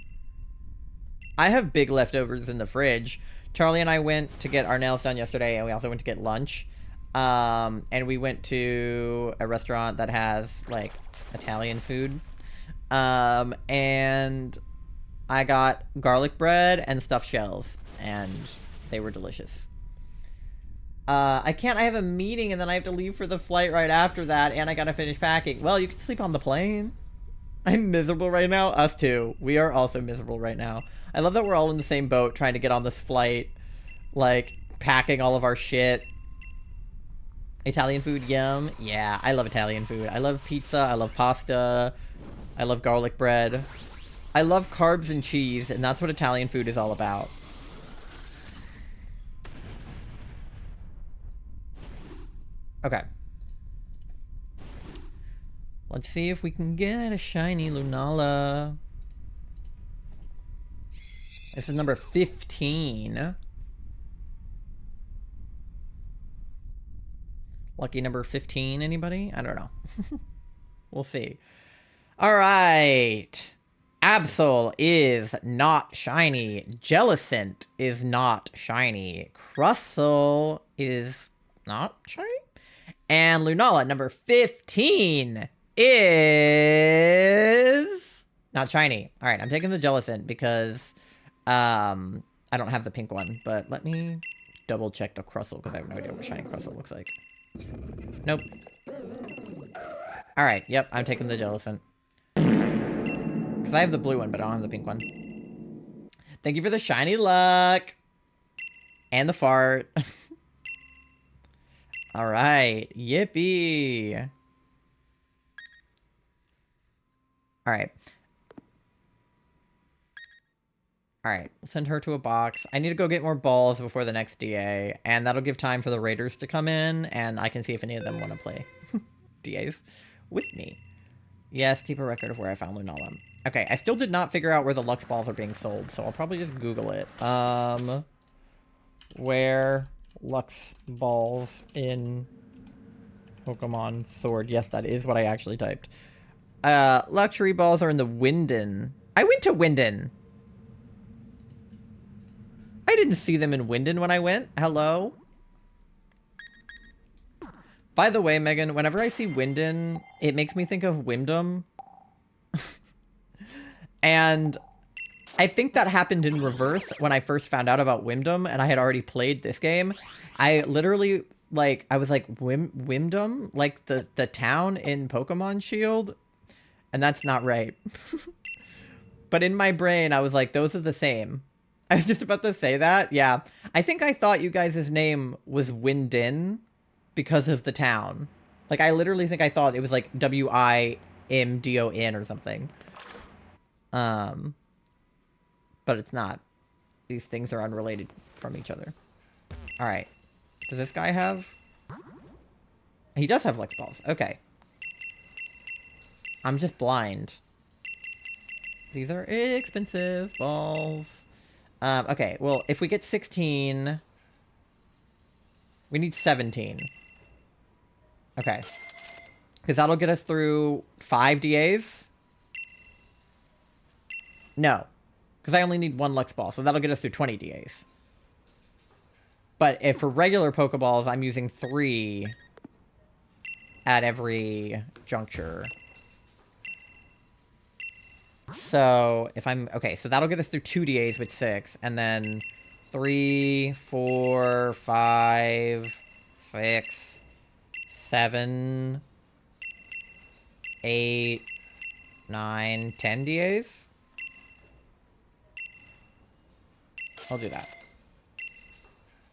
I have big leftovers in the fridge. Charlie and I went to get our nails done yesterday, and we also went to get lunch. And we went to a restaurant that has, like, Italian food. And I got garlic bread and stuffed shells, and they were delicious. I have a meeting, and then I have to leave for the flight right after that, and I gotta finish packing. Well, you can sleep on the plane. I'm miserable right now. Us too. We are also miserable right now. I love that we're all in the same boat trying to get on this flight, like, packing all of our shit. Italian food, yum. Yeah, I love Italian food. I love pizza. I love pasta. I love garlic bread. I love carbs and cheese, and that's what Italian food is all about. Okay. Let's see if we can get a shiny Lunala. This is number 15. Lucky number 15, anybody? I don't know. We'll see. All right. Absol is not shiny. Jellicent is not shiny. Crustle is not shiny. And Lunala, number 15, is not shiny. All right, I'm taking the Jellicent because I don't have the pink one, but let me double check the crustle because I have no idea what shiny crustle looks like. Nope. All right. Yep. I'm taking the Jellicent. Because I have the blue one, but I don't have the pink one. Thank you for the shiny luck. And the fart. All right. Yippee. All right. All right. We'll send her to a box. I need to go get more balls before the next DA. And that'll give time for the raiders to come in. And I can see if any of them want to play DAs with me. Yes, keep a record of where I found Lunala. Okay, I still did not figure out where the Lux balls are being sold, so I'll probably just Google it. Where Lux balls in Pokemon Sword. Yes, that is what I actually typed. Luxury balls are in the Winden. I went to Winden. I didn't see them in Winden when I went. Hello? By the way, Megan, whenever I see Winden, it makes me think of Wyndham. And I think that happened in reverse when I first found out about Wyndham and I had already played this game. I literally, like, I was like, Wyndham? Like the town in Pokemon Shield? And that's not right. But in my brain, I was like, those are the same. I was just about to say that. Yeah. I think I thought you guys' name was Wyndin because of the town. Like, I literally think I thought it was like W-I-M-D-O-N or something. But it's not. These things are unrelated from each other. All right. Does this guy have... He does have Lex balls. Okay. I'm just blind. These are expensive balls. Okay, well, if we get 16... We need 17. Okay. Because that'll get us through 5 DAs. No. Because I only need 1 Lux Ball, so that'll get us through 20 DAs. But if for regular Pokeballs, I'm using 3 at every juncture. So, if I'm... Okay, so that'll get us through 2 DAs with 6, and then 3, 4, 5, 6, 7, 8, 9, 10 DAs? I'll do that.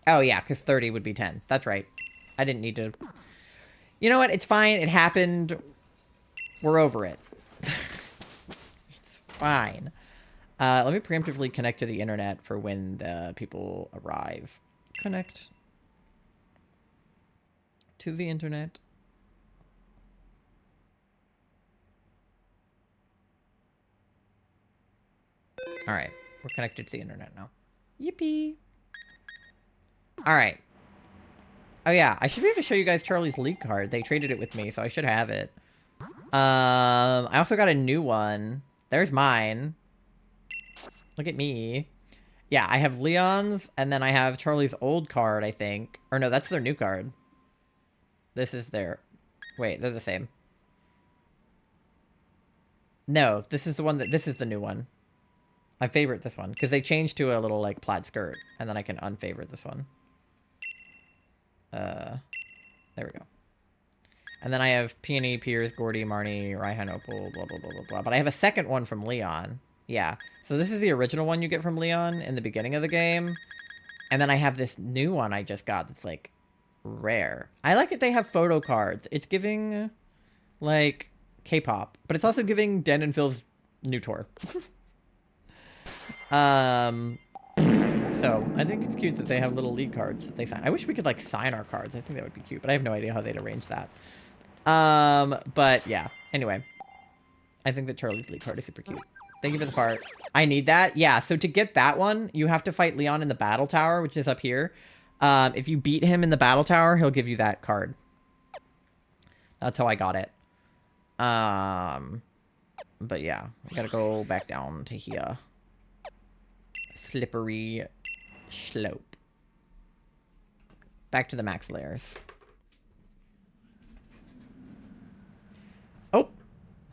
Oh, yeah, because 30 would be 10. That's right. I didn't need to... You know what? It's fine. It happened. We're over it. It's fine. Let me preemptively connect to the internet for when the people arrive. Connect to the internet. All right. We're connected to the internet now. Yippee. All right. Oh, yeah. I should be able to show you guys Charlie's League card. They traded it with me, so I should have it. I also got a new one. There's mine. Look at me. Yeah, I have Leon's, and then I have Charlie's old card, I think. Or no, that's their new card. This is their... Wait, they're the same. No, this is the one that... This is the new one. I favorite this one, because they changed to a little, like, plaid skirt, and then I can unfavorite this one. There we go. And then I have Peony, Piers, Gordy, Marnie, Raihan, Opal, blah, blah, blah, blah, blah. But I have a second one from Leon. Yeah. So this is the original one you get from Leon in the beginning of the game. And then I have this new one I just got that's, like, rare. I like that they have photo cards. It's giving, like, K-pop. But it's also giving Den and Phil's new tour. So, I think it's cute that they have little league cards that they sign. I wish we could, like, sign our cards. I think that would be cute, but I have no idea how they'd arrange that. But, yeah. Anyway. I think that Charlie's league card is super cute. Thank you for the fart. I need that? Yeah, so to get that one, you have to fight Leon in the battle tower, which is up here. If you beat him in the battle tower, he'll give you that card. That's how I got it. But, yeah. We gotta go back down to here. Slippery slope. Back to the max layers. Oh!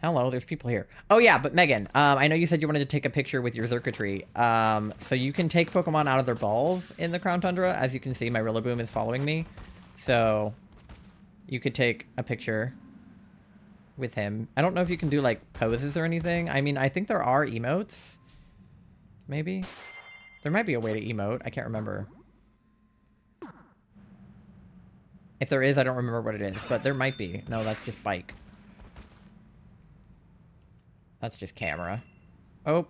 Hello, there's people here. Oh yeah, but Megan, I know you said you wanted to take a picture with your Xurkitree. So you can take Pokemon out of their balls in the Crown Tundra. As you can see, my Rillaboom is following me. So you could take a picture with him. I don't know if you can do like poses or anything. I mean, I think there are emotes. Maybe. There might be a way to emote. I can't remember. If there is, I don't remember what it is, but there might be. No, that's just bike. That's just camera. Oh.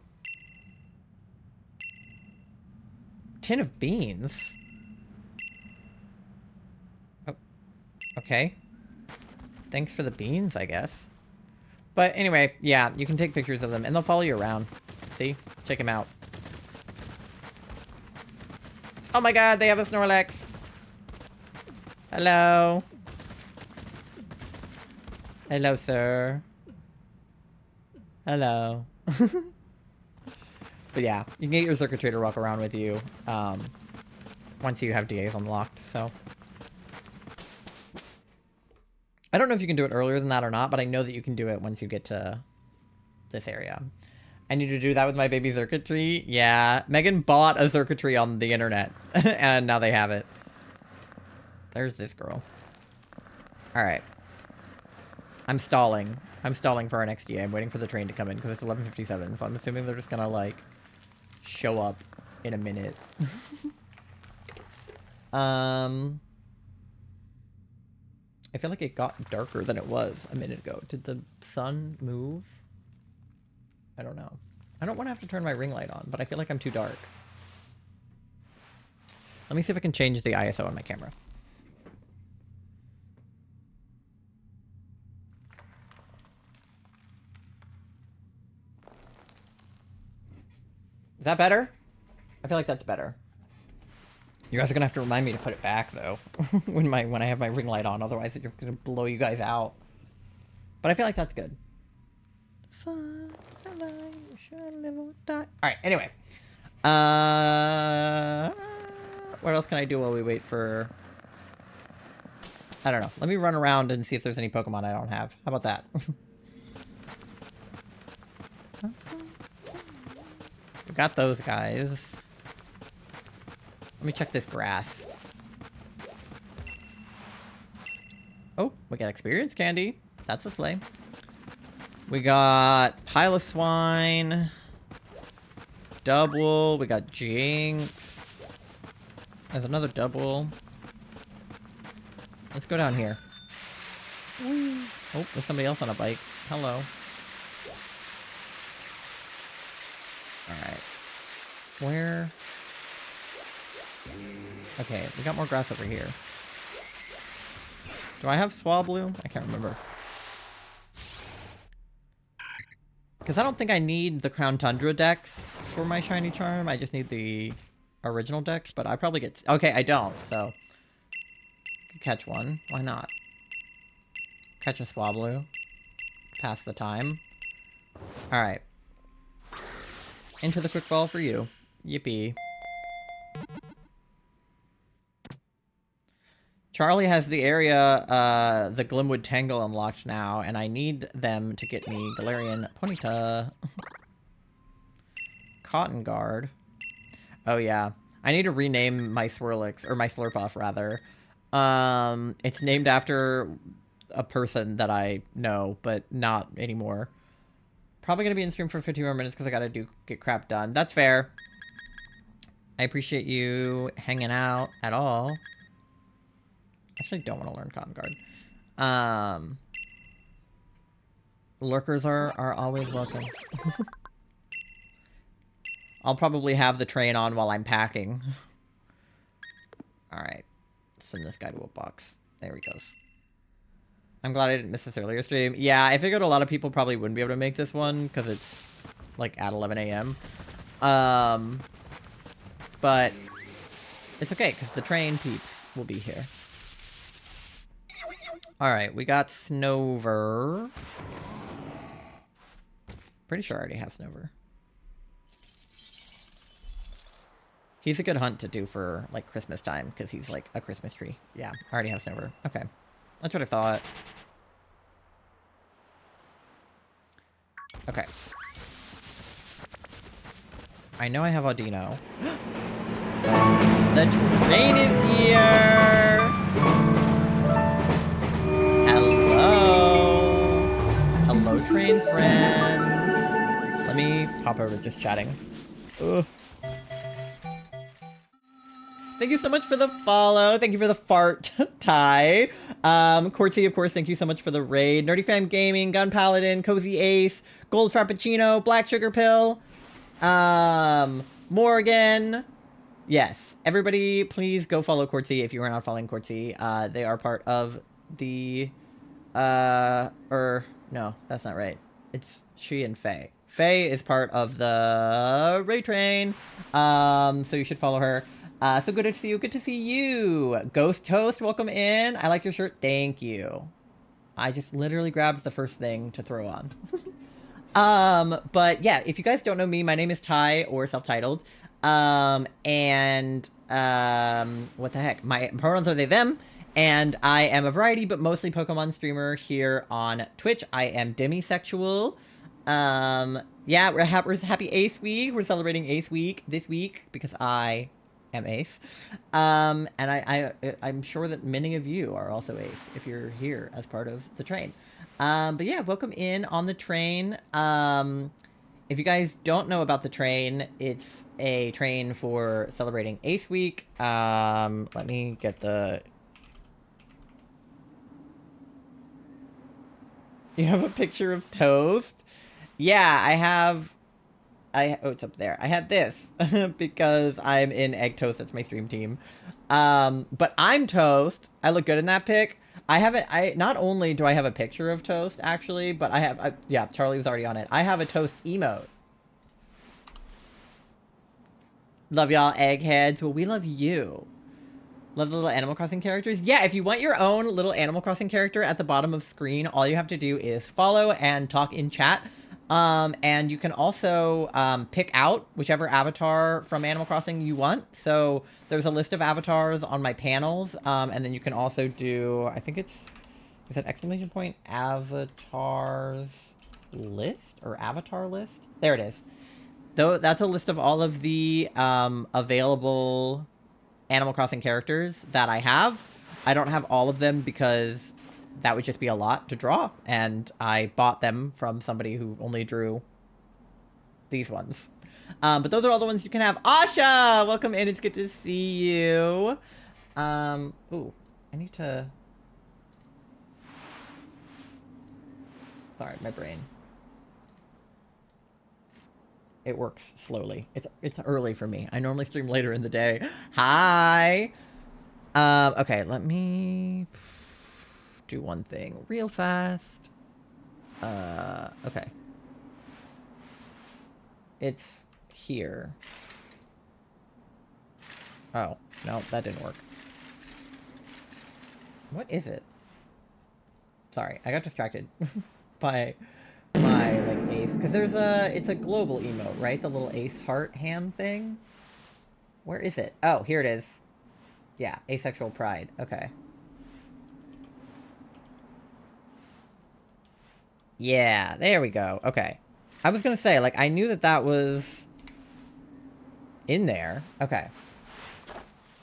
Tin of beans? Oh. Okay. Thanks for the beans, I guess. But anyway, yeah, you can take pictures of them, and they'll follow you around. See? Check them out. Oh my god, they have a Snorlax! Hello? Hello, sir. Hello. But yeah, you can get your Xurkitree to walk around with you once you have DAs unlocked, so. I don't know if you can do it earlier than that or not, but I know that you can do it once you get to this area. I need to do that with my baby Xurkitree. Yeah, Megan bought a Xurkitree on the internet, and now they have it. There's this girl. Alright. I'm stalling. I'm stalling for our next DA. I'm waiting for the train to come in because it's 11:57, so I'm assuming they're just gonna, like, show up in a minute. I feel like it got darker than it was a minute ago. Did the sun move? I don't know. I don't want to have to turn my ring light on, but I feel like I'm too dark. Let me see if I can change the ISO on my camera. Is that better? I feel like that's better. You guys are gonna have to remind me to put it back though, when I have my ring light on. Otherwise, it's gonna blow you guys out. But I feel like that's good. All right. Anyway, what else can I do while we wait for? I don't know. Let me run around and see if there's any Pokemon I don't have. How about that? We got those guys. Let me check this grass. Oh, we got experience candy. That's a sleigh. We got Piloswine. Double. We got Jinx. There's another double. Let's go down here. Oh, there's somebody else on a bike. Hello. Alright. Where? Okay, we got more grass over here. Do I have Swablu? I can't remember. Because I don't think I need the Crown Tundra dex for my Shiny Charm. I just need the original dex, but I probably get... Okay, I don't, so... Catch one. Why not? Catch a Swablu. Pass the time. Alright. Into the quick ball for you. Yippee. Charlie has the area, the Glimwood Tangle unlocked now, and I need them to get me Galarian Ponyta. Cotton Guard. Oh, yeah. I need to rename my Swirlix, or my Slurpuff, rather. It's named after a person that I know, but not anymore. Probably gonna be in stream for 50 more minutes because I gotta get crap done. That's fair. I appreciate you hanging out at all. Actually don't want to learn Cotton Guard. Lurkers are always welcome. I'll probably have the train on while I'm packing. Alright. Send this guy to a box. There he goes. I'm glad I didn't miss this earlier stream. Yeah, I figured a lot of people probably wouldn't be able to make this one because it's like at 11 a.m. But it's okay because the train peeps will be here. Alright, we got Snover. Pretty sure I already have Snover. He's a good hunt to do for, like, Christmas time, because he's, like, a Christmas tree. Yeah, I already have Snover. Okay. That's what I thought. Okay. I know I have Audino. The train is here! Hello! Hello, train friends. Let me pop over just chatting. Ugh. Thank you so much for the follow. Thank you for the fart, Ty. Corty, of course, thank you so much for the raid. Nerdy Fam Gaming, Gun Paladin, Cozy Ace, Gold Frappuccino, Black Sugar Pill, Morgan. Yes, everybody, please go follow Corty if you are not following Corty. They are part of the, no, that's not right. It's she and Faye. Faye is part of the raid train, so you should follow her. So good to see you. Good to see you. Ghost Toast, welcome in. I like your shirt. Thank you. I just literally grabbed the first thing to throw on. But yeah, if you guys don't know me, my name is Ty, or self-titled. What the heck? My pronouns are they, them. And I am a variety, but mostly Pokemon streamer here on Twitch. I am demisexual. Yeah, we're happy Ace Week. We're celebrating Ace Week this week because I am Ace. And I'm sure that many of you are also Ace if you're here as part of the train. But yeah, welcome in on the train. If you guys don't know about the train, it's a train for celebrating Ace Week. Let me get the... You have a picture of Toast? Yeah, I have... oh, it's up there. I have this because I'm in Egg Toast. That's my stream team. But I'm Toast. I look good in that pic. Not only do I have a picture of Toast, actually, but yeah, Charlie was already on it. I have a Toast emote. Love y'all, eggheads. Well, we love you. Love the little Animal Crossing characters. Yeah, if you want your own little Animal Crossing character at the bottom of screen, all you have to do is follow and talk in chat. And you can also pick out whichever avatar from Animal Crossing you want. So there's a list of avatars on my panels. And then you can also do, I think is that exclamation point avatars list or avatar list? There it is. Though that's a list of all of the available Animal Crossing characters that I have. I don't have all of them because that would just be a lot to draw, and I bought them from somebody who only drew these ones. But those are all the ones you can have. Asha! Welcome in, it's good to see you. Ooh, I need to... Sorry, my brain. It works slowly. It's early for me. I normally stream later in the day. Hi! Okay, let me do one thing real fast. Okay. It's here. Oh, no, that didn't work. What is it? Sorry, I got distracted by my, like, ace. Because it's a global emote, right? The little ace heart hand thing. Where is it? Oh, here it is. Yeah, asexual pride. Okay. Yeah, there we go. Okay. I was gonna say, like, I knew that was in there. Okay.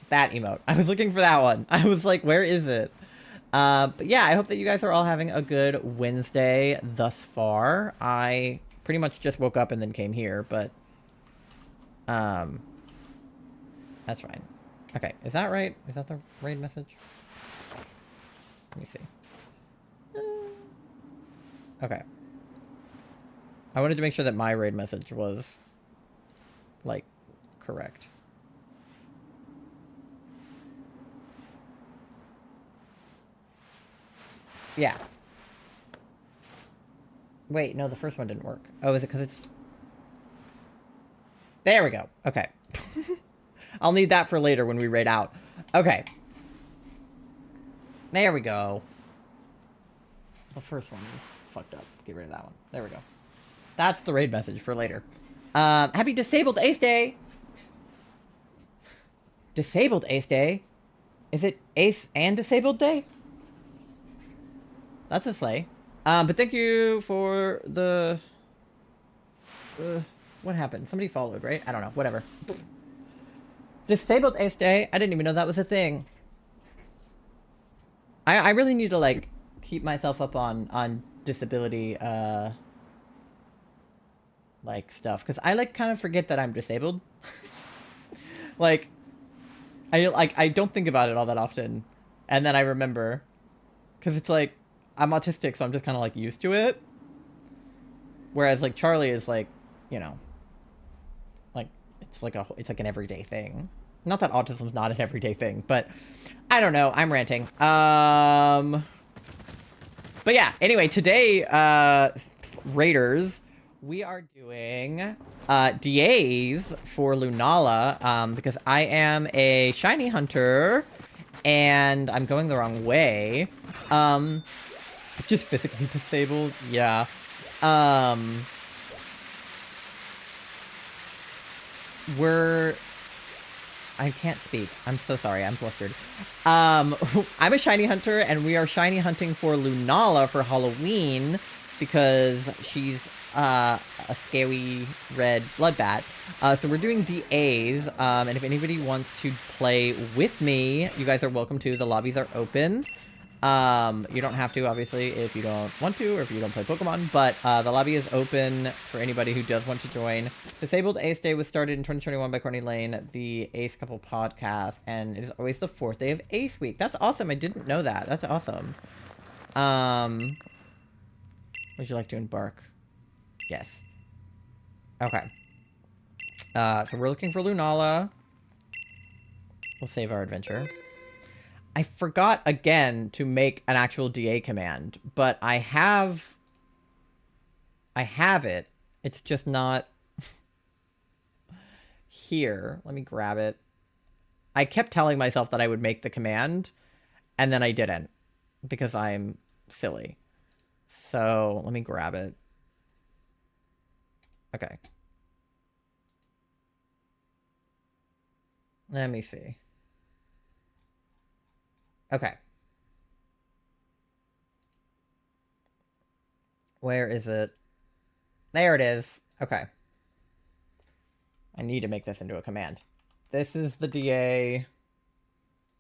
That emote. I was looking for that one. I was like, where is it? But yeah, I hope that you guys are all having a good Wednesday thus far. I pretty much just woke up and then came here, but... that's fine. Okay, is that right? Is that the raid message? Let me see. Okay. I wanted to make sure that my raid message was, like, correct. Yeah. Wait, no, the first one didn't work. Oh, is it because it's... There we go. Okay. I'll need that for later when we raid out. Okay. There we go. The first one was fucked up. Get rid of that one. There we go. That's the raid message for later. Happy Disabled Ace Day! Disabled Ace Day? Is it Ace and Disabled Day? That's a sleigh. But thank you for the What happened? Somebody followed, right? I don't know. Whatever. Disabled ace day? I didn't even know that was a thing. I really need to, like, keep myself up on disability, like, stuff. Because I, like, kind of forget that I'm disabled. Like, I don't think about it all that often. And then I remember. Because it's like, I'm autistic, so I'm just kind of, like, used to it. Whereas, like, Charlie is, like, you know, like, it's like an everyday thing. Not that autism's not an everyday thing, but I don't know. I'm ranting. But yeah, anyway, today, Raiders, we are doing DAs for Lunala, because I am a shiny hunter, and I'm going the wrong way. Just physically disabled, yeah. I can't speak. I'm so sorry. I'm flustered. I'm a shiny hunter, and we are shiny hunting for Lunala for Halloween because she's a scary red bloodbat. So we're doing DAs, and if anybody wants to play with me, you guys are welcome to. The lobbies are open. You don't have to, obviously, if you don't want to, or if you don't play Pokemon, but the lobby is open for anybody who does want to join. Disabled Ace Day was started in 2021 by Courtney Lane, the Ace Couple podcast, and it is always the 4th day of Ace Week. That's awesome. I didn't know that. That's awesome. Would you like to embark? Yes. Okay. So we're looking for Lunala. We'll save our adventure. I forgot again to make an actual DA command, but I have it. It's just not here. Let me grab it. I kept telling myself that I would make the command, and then I didn't because I'm silly. So let me grab it. Okay. Let me see. Okay. Where is it? There it is. Okay. I need to make this into a command. This is the DA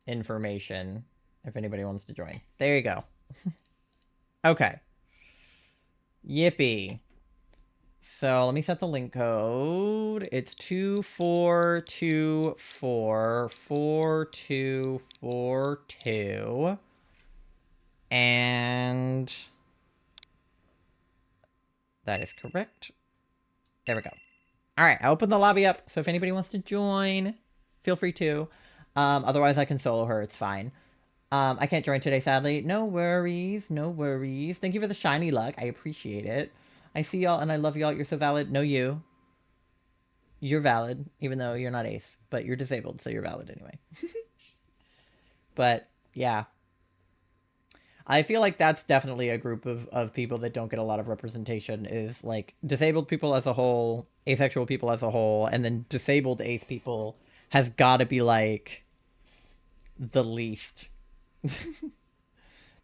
information, if anybody wants to join. There you go. Okay. Yippee. So let me set the link code. It's 24244242. And that is correct. There we go. All right, I opened the lobby up, so if anybody wants to join, feel free to. Otherwise, I can solo her. It's fine. I can't join today, sadly. No worries. No worries. Thank you for the shiny luck. I appreciate it. I see y'all, and I love y'all. You're so valid. No, you. You're valid, even though you're not Ace. But you're disabled, so you're valid anyway. But, yeah. I feel like that's definitely a group of people that don't get a lot of representation, is, like, disabled people as a whole, asexual people as a whole, and then disabled ace people has got to be, like, the least.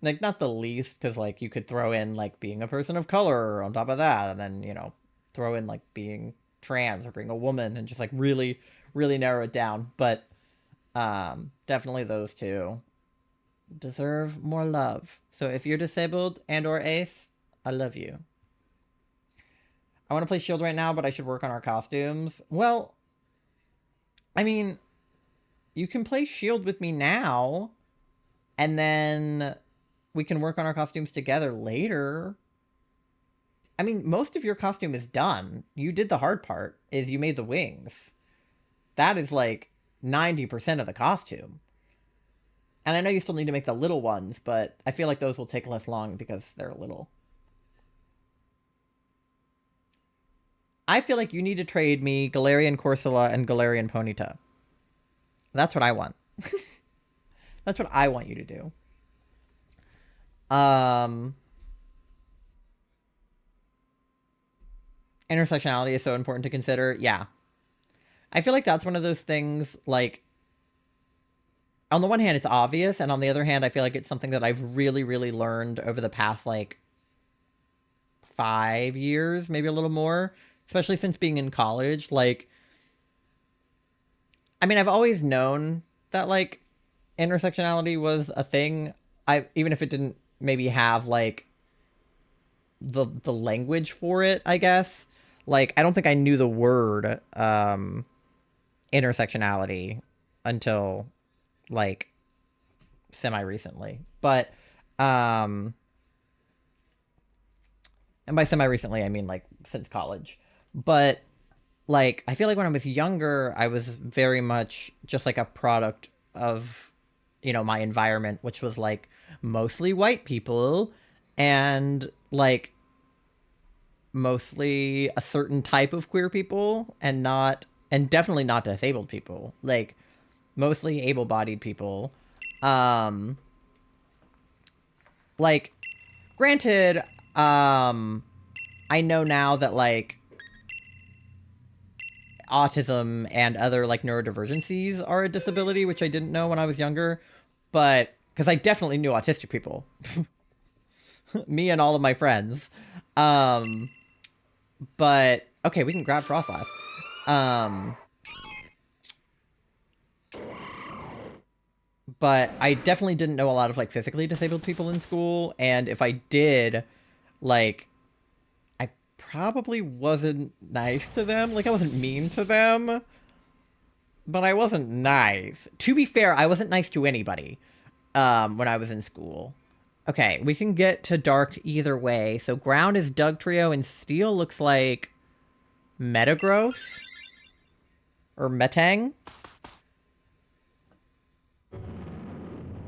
Like, not the least, because, like, you could throw in, like, being a person of color on top of that, and then, you know, throw in, like, being trans or being a woman, and just, like, really, really narrow it down. But, definitely those two deserve more love. So if you're disabled and or ace, I love you. I want to play Shield right now, but I should work on our costumes. Well, I mean, you can play Shield with me now, and then we can work on our costumes together later. I mean, most of your costume is done. You did the hard part, is you made the wings. That is like 90% of the costume. And I know you still need to make the little ones, but I feel like those will take less long because they're little. I feel like you need to trade me Galarian Corsola and Galarian Ponyta. That's what I want. That's what I want you to do. Intersectionality is so important to consider. Yeah. I feel like that's one of those things, like, on the one hand, it's obvious, and on the other hand, I feel like it's something that I've really, really learned over the past, like, 5 years, maybe a little more, especially since being in college. Like, I mean, I've always known that like intersectionality was a thing. I even if it didn't maybe have like the language for it, I guess. Like, I don't think I knew the word intersectionality until like semi recently. But and by semi recently I mean like since college. But like I feel like when I was younger, I was very much just like a product of my environment, which was like mostly white people and like mostly a certain type of queer people and definitely not disabled people. Like mostly able-bodied people. Um like granted, I know now that like autism and other like neurodivergencies are a disability, which I didn't know when I was younger, but because I definitely knew autistic people. Me and all of my friends. But okay, we can grab Frostlass. But I definitely didn't know a lot of like physically disabled people in school, and if I did, like I probably wasn't nice to them. Like I wasn't mean to them, but I wasn't nice. To be fair, I wasn't nice to anybody when I was in school. Okay, we can get to dark either way. So ground is Dugtrio and steel looks like Metagross or Metang.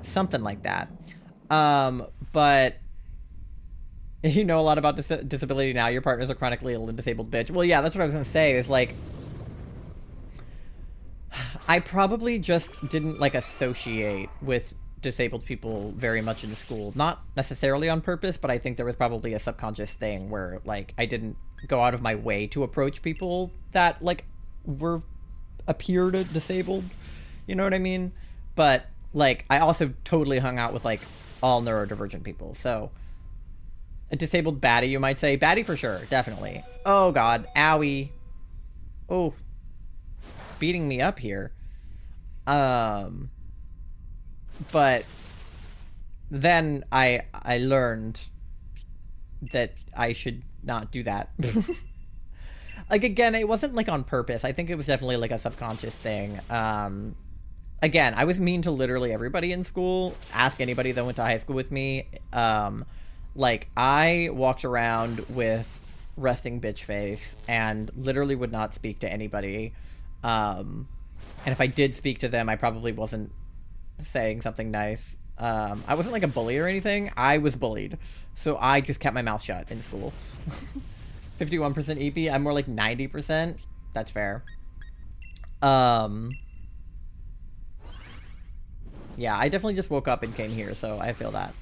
Something like that. But you know a lot about disability now. Your partner's a chronically ill and disabled bitch. Well, yeah, that's what I was gonna say. Is like, I probably just didn't like associate with disabled people very much in school. Not necessarily on purpose, but I think there was probably a subconscious thing where like I didn't go out of my way to approach people that like appeared disabled. You know what I mean? But like I also totally hung out with like all neurodivergent people. So a disabled baddie, you might say. Baddie for sure, definitely. Oh god, owie. Oh, beating me up here. But then I learned that I should not do that. Like again, it wasn't like on purpose. I think it was definitely like a subconscious thing. Again, I was mean to literally everybody in school. Ask anybody that went to high school with me. Like I walked around with resting bitch face and literally would not speak to anybody. And if I did speak to them, I probably wasn't saying something nice. I wasn't like a bully or anything. I was bullied. So I just kept my mouth shut in school. 51% EP. I'm more like 90%. That's fair. Yeah, I definitely just woke up and came here, so I feel that.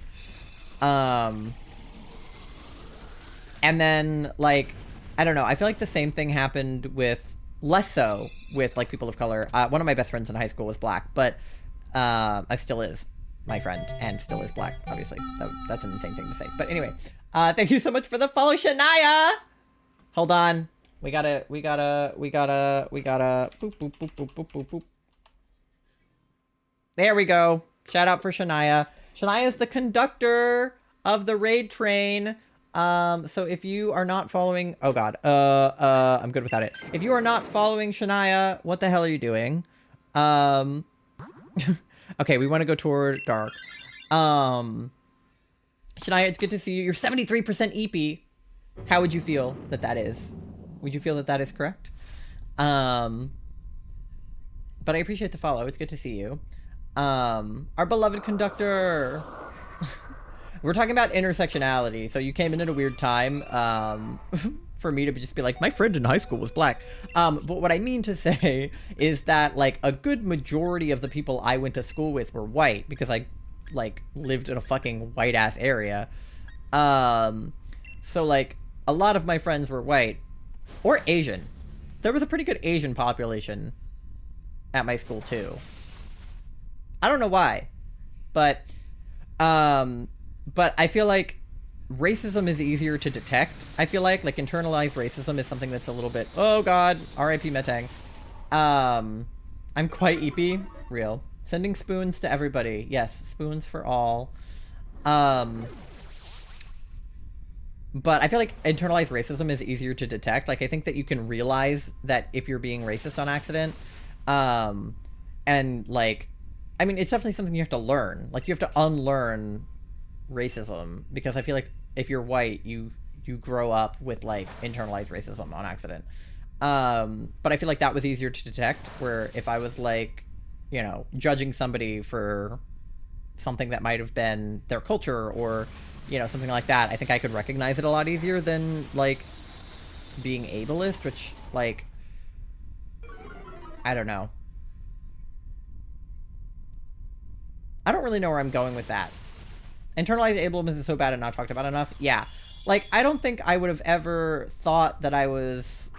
And then, like, I don't know. I feel like the same thing happened with, less so with, like, people of color. One of my best friends in high school was black, but I still is my friend and still is black, obviously. That's an insane thing to say. But anyway, thank you so much for the follow, Shania! Hold on. We gotta, boop, boop, boop, boop, boop, boop, boop. There we go. Shout out for Shania. Shania is the conductor of the raid train. So if you are not following, oh god, I'm good without it. If you are not following Shania, what the hell are you doing? Okay, we want to go toward dark. Shania, it's good to see you. You're 73% EP. How would you feel that that is? Would you feel that that is correct? But I appreciate the follow. It's good to see you. Our beloved conductor. We're talking about intersectionality, so you came in at a weird time, for me to just be like, my friend in high school was black. But what I mean to say is that, like, a good majority of the people I went to school with were white, because I, like, lived in a fucking white-ass area. So, like, a lot of my friends were white. Or Asian. There was a pretty good Asian population at my school, too. I don't know why. But I feel like racism is easier to detect, I feel like internalized racism is something that's a little bit, oh god, RIP Metang. I'm quite eepy, real. Sending spoons to everybody. Yes, spoons for all. But I feel like internalized racism is easier to detect. Like, I think that you can realize that if you're being racist on accident. And, like, I mean, it's definitely something you have to learn. Like, you have to unlearn racism. Because I feel like if you're white, you grow up with, like, internalized racism on accident. But I feel like that was easier to detect, where if I was, like, you know, judging somebody for something that might have been their culture or, you know, something like that, I think I could recognize it a lot easier than, like, being ableist, which, like, I don't know. I don't really know where I'm going with that. Internalized ableism is so bad and not talked about enough. Yeah. Like, I don't think I would have ever thought that I was,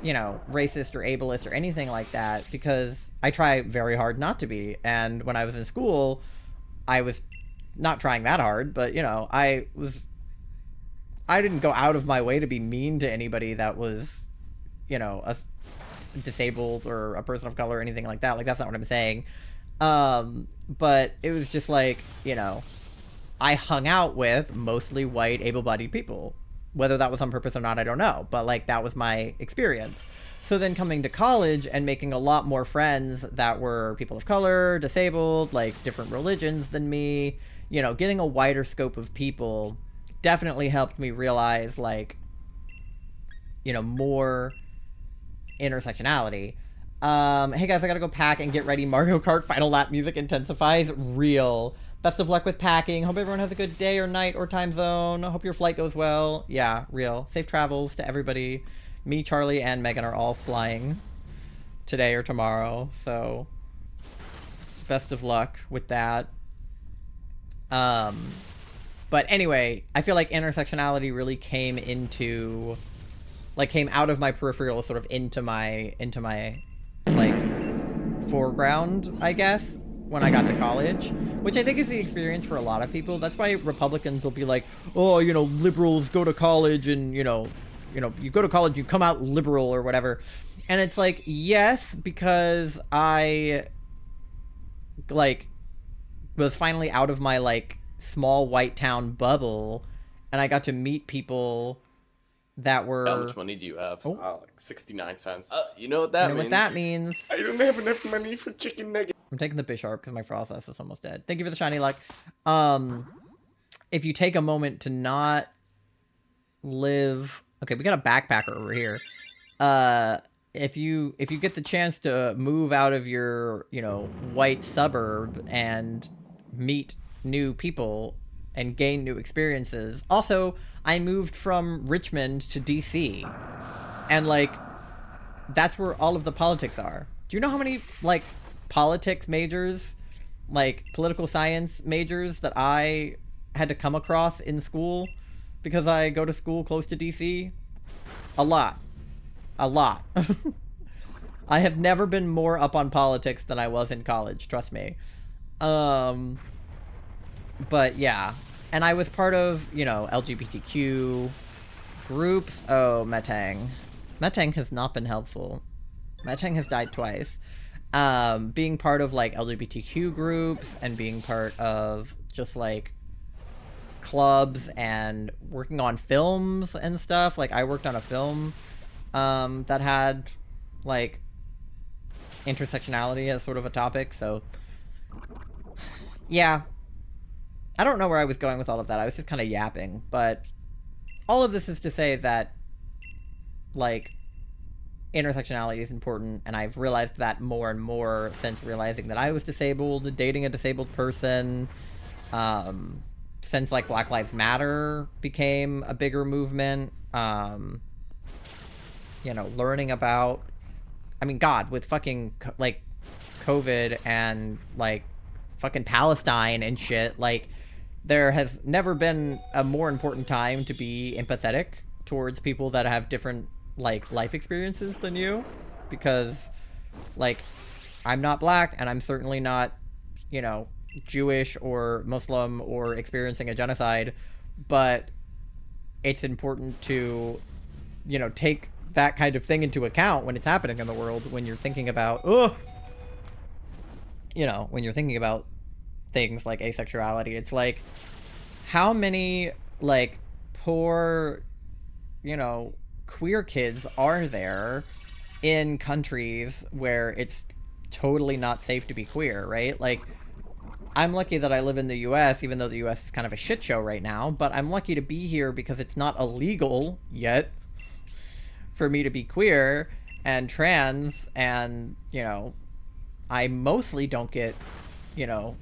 you know, racist or ableist or anything like that, because I try very hard not to be. And when I was in school, I was not trying that hard, but, you know, I didn't go out of my way to be mean to anybody that was, you know, a disabled or a person of color or anything like that. Like, that's not what I'm saying. But it was just like, you know, I hung out with mostly white, able-bodied people. Whether that was on purpose or not, I don't know. But, like, that was my experience. So then coming to college and making a lot more friends that were people of color, disabled, like, different religions than me, you know, getting a wider scope of people definitely helped me realize, like, you know, more intersectionality. Hey guys, I gotta go pack and get ready. Mario Kart Final Lap music intensifies. Real. Best of luck with packing. Hope everyone has a good day or night or time zone. Hope your flight goes well. Yeah, real. Safe travels to everybody. Me, Charlie, and Megan are all flying today or tomorrow, so best of luck with that. But anyway, I feel like intersectionality really came into, like, came out of my peripheral sort of into my like, foreground, I guess, when I got to college, which I think is the experience for a lot of people. That's why Republicans will be like, oh, you know, liberals go to college and, you know, you go to college, you come out liberal or whatever. And it's like, yes, because I, like, was finally out of my, like, small white town bubble, and I got to meet people that were... How much money do you have? Oh. Like 69 cents. You know what that means? What that means. I don't have enough money for chicken nuggets. I'm taking the Bisharp because my process is almost dead. Thank you for the shiny luck. If you take a moment to not live... Okay, we got a backpacker over here. If you get the chance to move out of your, you know, white suburb and meet new people and gain new experiences. Also, I moved from Richmond to DC. And, like, that's where all of the politics are. Do you know how many, like, politics majors, like, political science majors that I had to come across in school because I go to school close to DC? A lot. A lot. I have never been more up on politics than I was in college, trust me. But yeah. And I was part of, you know, LGBTQ groups. Oh, Metang. Metang has not been helpful. Metang has died twice. Being part of, like, LGBTQ groups and being part of just, like, clubs and working on films and stuff. Like, I worked on a film that had, like, intersectionality as sort of a topic, so yeah. I don't know where I was going with all of that. I was just kind of yapping, but all of this is to say that, like, intersectionality is important, and I've realized that more and more since realizing that I was disabled, dating a disabled person, since, like, Black Lives Matter became a bigger movement, you know, learning about, I mean, God, with fucking, like, COVID and, like, fucking Palestine and shit, like, there has never been a more important time to be empathetic towards people that have different, like, life experiences than you, because, like, I'm not black, and I'm certainly not, you know, Jewish or Muslim or experiencing a genocide, but it's important to, you know, take that kind of thing into account when it's happening in the world, when you're thinking about, you know, when you're thinking about things like asexuality. It's like, how many, like, poor, you know, queer kids are there in countries where it's totally not safe to be queer, right? Like, I'm lucky that I live in the US, even though the US is kind of a shit show right now, but I'm lucky to be here because it's not illegal yet for me to be queer and trans, and, you know, I mostly don't get, you know,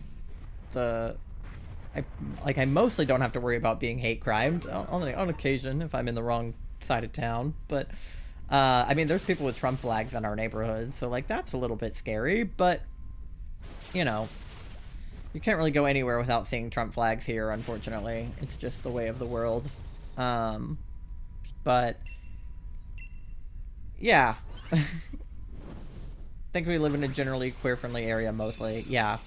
I mostly don't have to worry about being hate crimed on occasion if I'm in the wrong side of town, but I mean, there's people with Trump flags in our neighborhood, so, like, that's a little bit scary, but, you know, you can't really go anywhere without seeing Trump flags here, unfortunately. It's just the way of the world. But yeah. I think we live in a generally queer-friendly area, mostly. Yeah.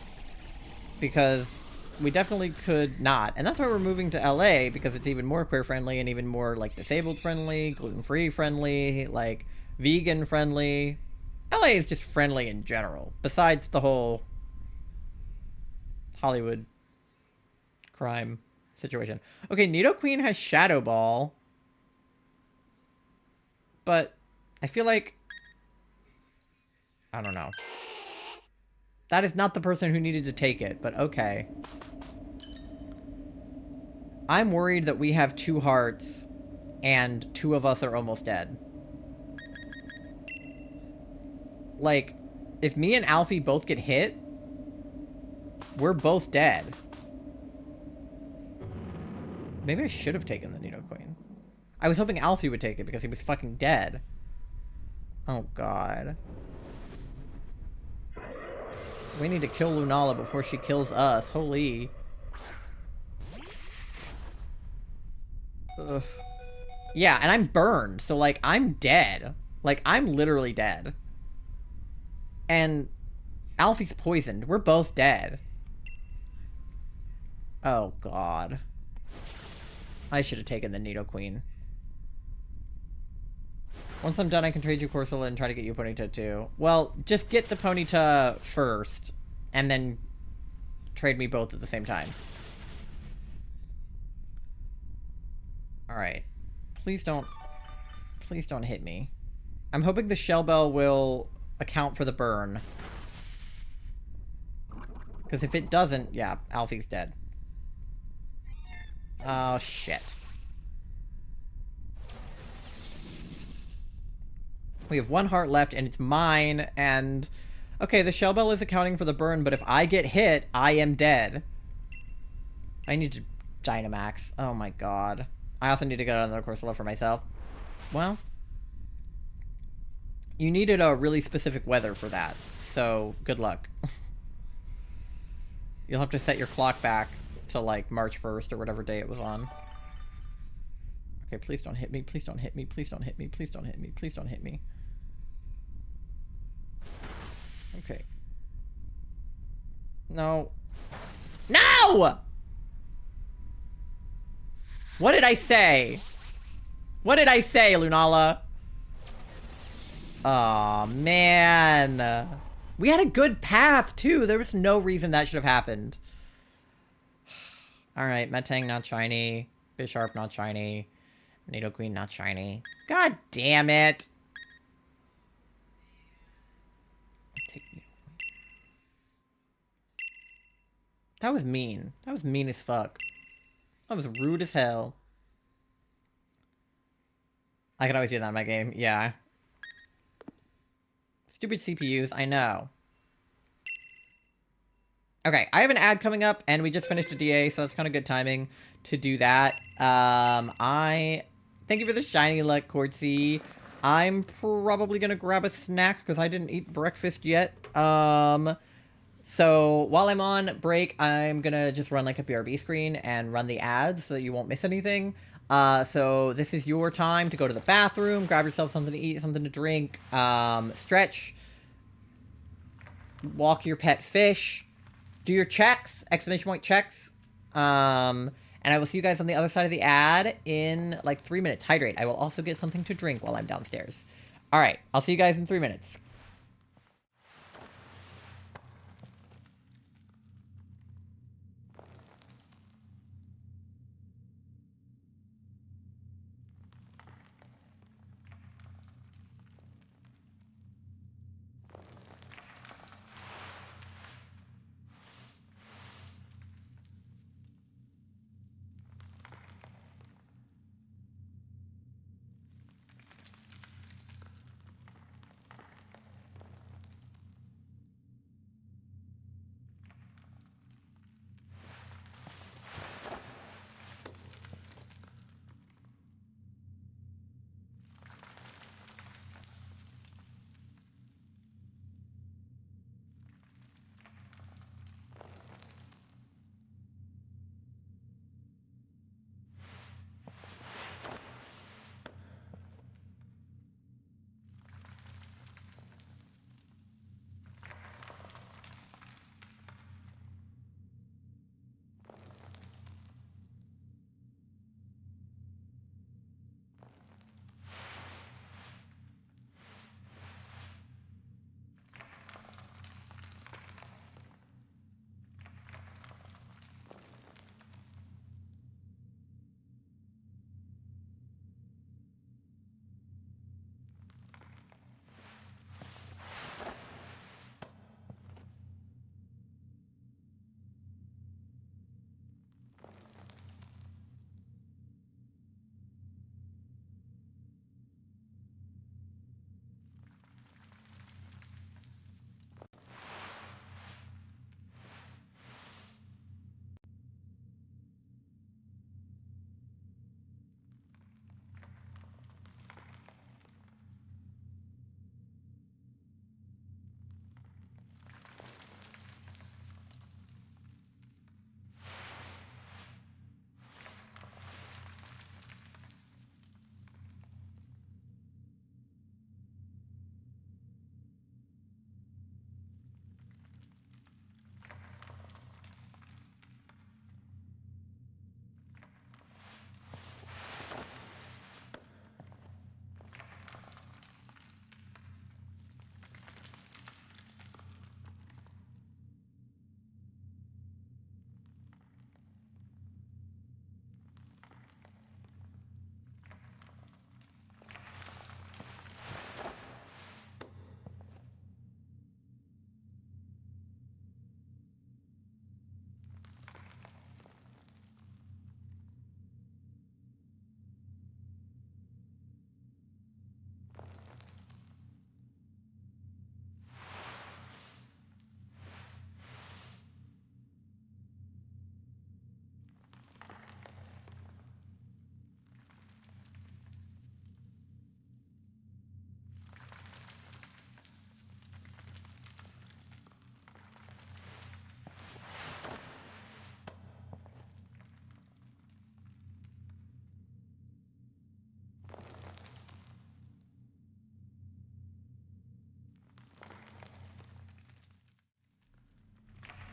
Because we definitely could not. And that's why we're moving to LA, because it's even more queer-friendly and even more, like, disabled-friendly, gluten-free friendly, like, vegan-friendly. LA is just friendly in general, besides the whole Hollywood crime situation. Okay, Nidoqueen has Shadow Ball. But I feel like, I don't know. That is not the person who needed to take it, but okay. I'm worried that we have 2 hearts and 2 of us are almost dead. Like, if me and Alfie both get hit, we're both dead. Maybe I should have taken the Nidoqueen. I was hoping Alfie would take it because he was fucking dead. Oh, God. We need to kill Lunala before she kills us. Holy. Ugh. Yeah, and I'm burned, so, like, I'm dead. Like, I'm literally dead. And Alfie's poisoned. We're both dead. Oh, God. I should have taken the Nidoqueen. Once I'm done, I can trade you Corsola and try to get you Ponyta too. Well, just get the Ponyta first, and then trade me both at the same time. Alright. Please don't hit me. I'm hoping the Shell Bell will account for the burn. Because if it doesn't, yeah, Alfie's dead. Oh, shit. We have 1 heart left, and it's mine, and... Okay, the Shell Bell is accounting for the burn, but if I get hit, I am dead. I need to Dynamax. Oh my god. I also need to get another Corsola for myself. Well... You needed a really specific weather for that, so good luck. You'll have to set your clock back to, like, March 1st or whatever day it was on. Okay, please don't hit me, please don't hit me, please don't hit me, please don't hit me, please don't hit me. Okay. No. No! What did I say? What did I say, Lunala? Aw, man. We had a good path, too. There was no reason that should have happened. Alright, Metang not shiny. Bisharp not shiny. Nidoqueen not shiny. God damn it. That was mean. That was mean as fuck. That was rude as hell. I can always do that in my game. Yeah. Stupid CPUs, I know. Okay, I have an ad coming up, and we just finished a DA, so that's kind of good timing to do that. Thank you for the shiny luck, Quartzy. I'm probably gonna grab a snack, because I didn't eat breakfast yet. So, while I'm on break, I'm gonna just run, like, a BRB screen and run the ads so that you won't miss anything. So this is your time to go to the bathroom, grab yourself something to eat, something to drink, stretch, walk your pet fish, do your checks, exclamation point checks. And I will see you guys on the other side of the ad in like 3 minutes. Hydrate. I will also get something to drink while I'm downstairs. All right, I'll see you guys in 3 minutes.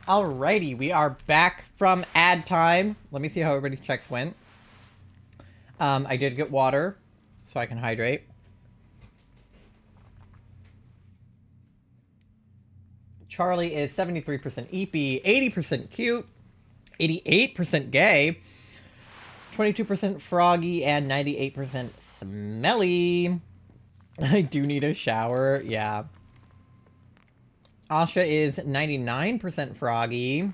Alrighty, we are back from ad time. Let me see how everybody's checks went. I did get water, so I can hydrate. Charlie is 73% eepy, 80% cute, 88% gay, 22% froggy, and 98% smelly. I do need a shower, yeah. Asha is 99% froggy.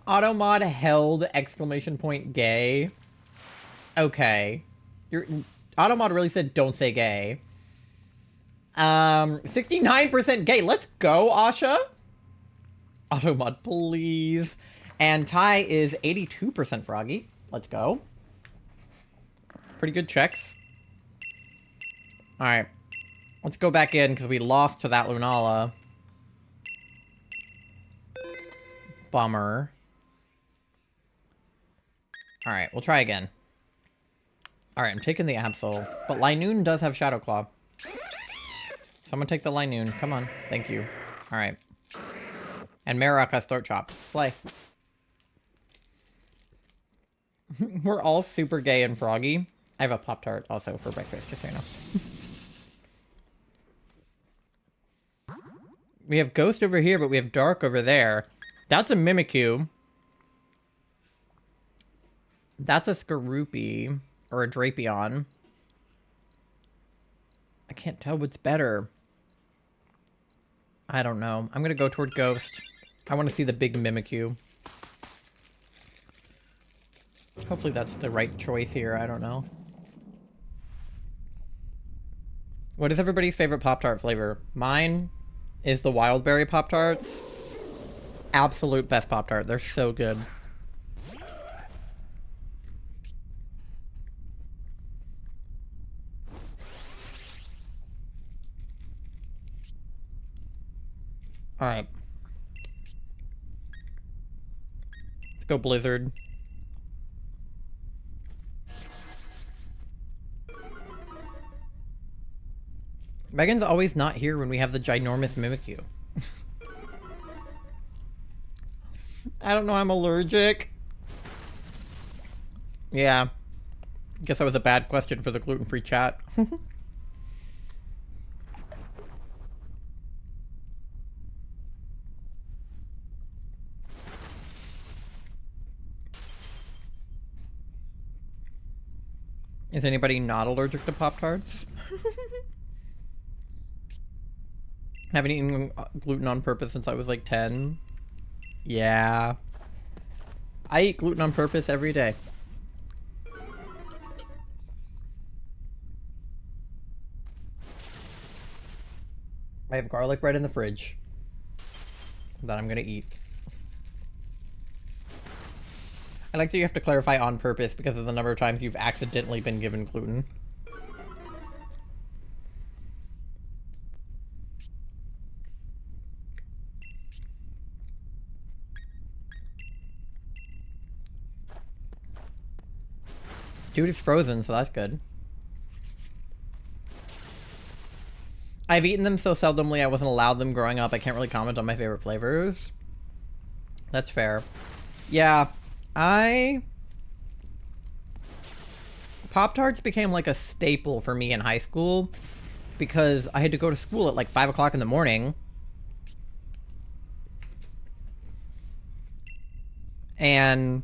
Automod held exclamation point gay. Okay. Automod really said don't say gay. 69% gay. Let's go, Asha. Automod, please. And Ty is 82% froggy. Let's go. Pretty good checks. Alright. Let's go back in, because we lost to that Lunala. Bummer. Alright, we'll try again. Alright, I'm taking the Absol. But Linoon does have Shadow Claw. Someone take the Linoon. Come on. Thank you. Alright. And Marok has throat chop. Slay. We're all super gay and froggy. I have a Pop-Tart also for breakfast, just so you know. We have Ghost over here, but we have Dark over there. That's a Mimikyu. That's a Skorupi. Or a Drapion. I can't tell what's better. I don't know. I'm gonna go toward Ghost. I want to see the big Mimikyu. Hopefully that's the right choice here. I don't know. What is everybody's favorite Pop-Tart flavor? Mine is the Wild Berry Pop-Tarts. Absolute best Pop-Tart. They're so good. Alright. Let's go Blizzard. Megan's always not here when we have the ginormous Mimikyu. I don't know, I'm allergic. Yeah. Guess that was a bad question for the gluten-free chat. Is anybody not allergic to Pop-Tarts? Haven't eaten gluten on purpose since I was like 10. Yeah. I eat gluten on purpose every day. I have garlic bread in the fridge that I'm gonna eat. I like that you have to clarify on purpose because of the number of times you've accidentally been given gluten. Dude, it's frozen, so that's good. I've eaten them so seldomly I wasn't allowed them growing up. I can't really comment on my favorite flavors. That's fair. Yeah, Pop-Tarts became like a staple for me in high school because I had to go to school at like 5 o'clock in the morning. And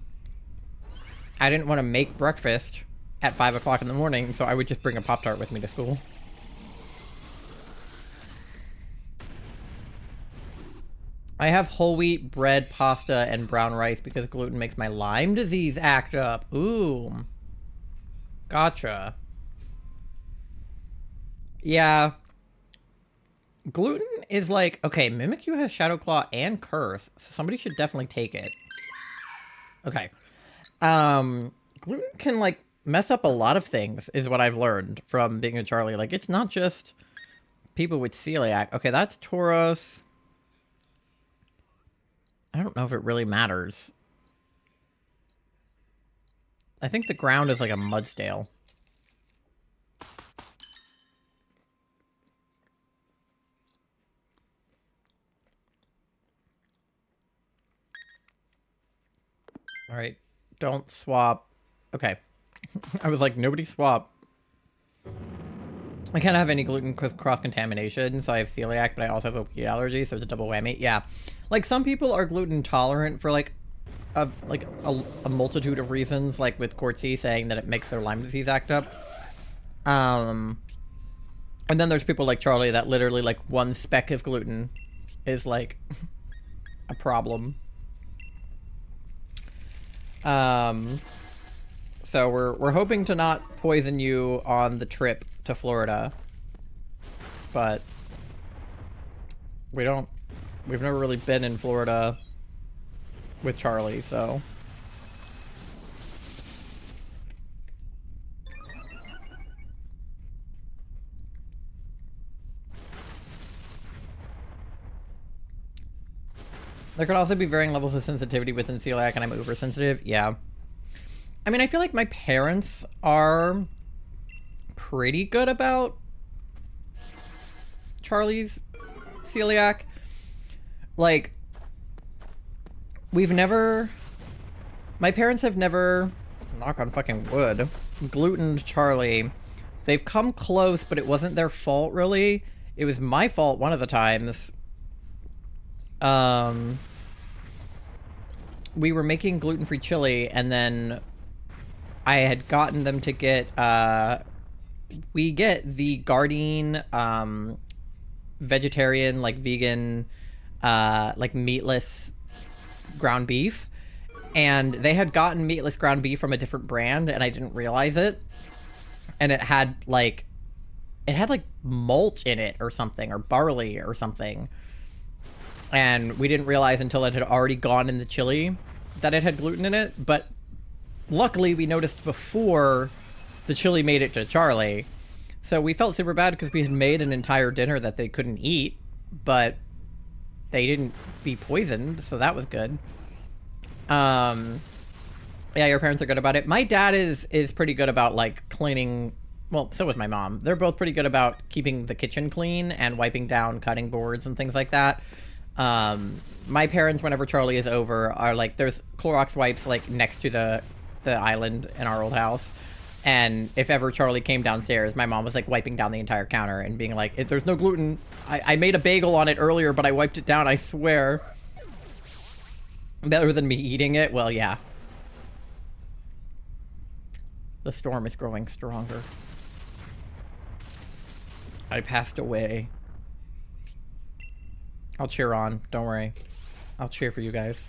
I didn't want to make breakfast at 5 o'clock in the morning, so I would just bring a Pop-Tart with me to school. I have whole wheat bread, pasta, and brown rice because gluten makes my Lyme disease act up. Ooh. Gotcha. Yeah. Gluten is like, okay, Mimikyu has Shadow Claw and Curse, so somebody should definitely take it. Okay. Gluten can, like, mess up a lot of things, is what I've learned from being a Charlie. Like, it's not just people with celiac. Okay, that's Tauros. I don't know if it really matters. I think the ground is like a Mudsdale. Alright, don't swap. Okay. I was like, nobody swap. I can't have any gluten with cross-contamination, so I have celiac, but I also have a wheat allergy, so it's a double whammy. Yeah. Like, some people are gluten tolerant for, like a multitude of reasons, like with Quartzy saying that it makes their Lyme disease act up. And then there's people like Charlie that literally, like, one speck of gluten is, like, a problem. So we're hoping to not poison you on the trip to Florida, but we've never really been in Florida with Charlie, so. There could also be varying levels of sensitivity within celiac, and I'm oversensitive. Yeah. I mean, I feel like my parents are pretty good about Charlie's celiac. like, my parents have never, knock on fucking wood, glutened Charlie. They've come close, but it wasn't their fault, really. It was my fault one of the times. We were making gluten-free chili, and then I had gotten them to get, we get the Gardein, vegetarian, like, vegan, like, meatless ground beef. And they had gotten meatless ground beef from a different brand, and I didn't realize it. And it had, like, malt in it or something, or barley or something. And we didn't realize until it had already gone in the chili that it had gluten in it. But luckily, we noticed before the chili made it to Charlie. So we felt super bad because we had made an entire dinner that they couldn't eat, but they didn't be poisoned, so that was good. Yeah, your parents are good about it. My dad is pretty good about, like, cleaning. Well, so was my mom. They're both pretty good about keeping the kitchen clean and wiping down cutting boards and things like that. My parents, whenever Charlie is over, are like, there's Clorox wipes, like, next to the island in our old house. And if ever Charlie came downstairs, my mom was, like, wiping down the entire counter and being like, there's no gluten. I made a bagel on it earlier, but I wiped it down, I swear. Better than me eating it? Well, yeah. The storm is growing stronger. I passed away. I'll cheer on. Don't worry. I'll cheer for you guys.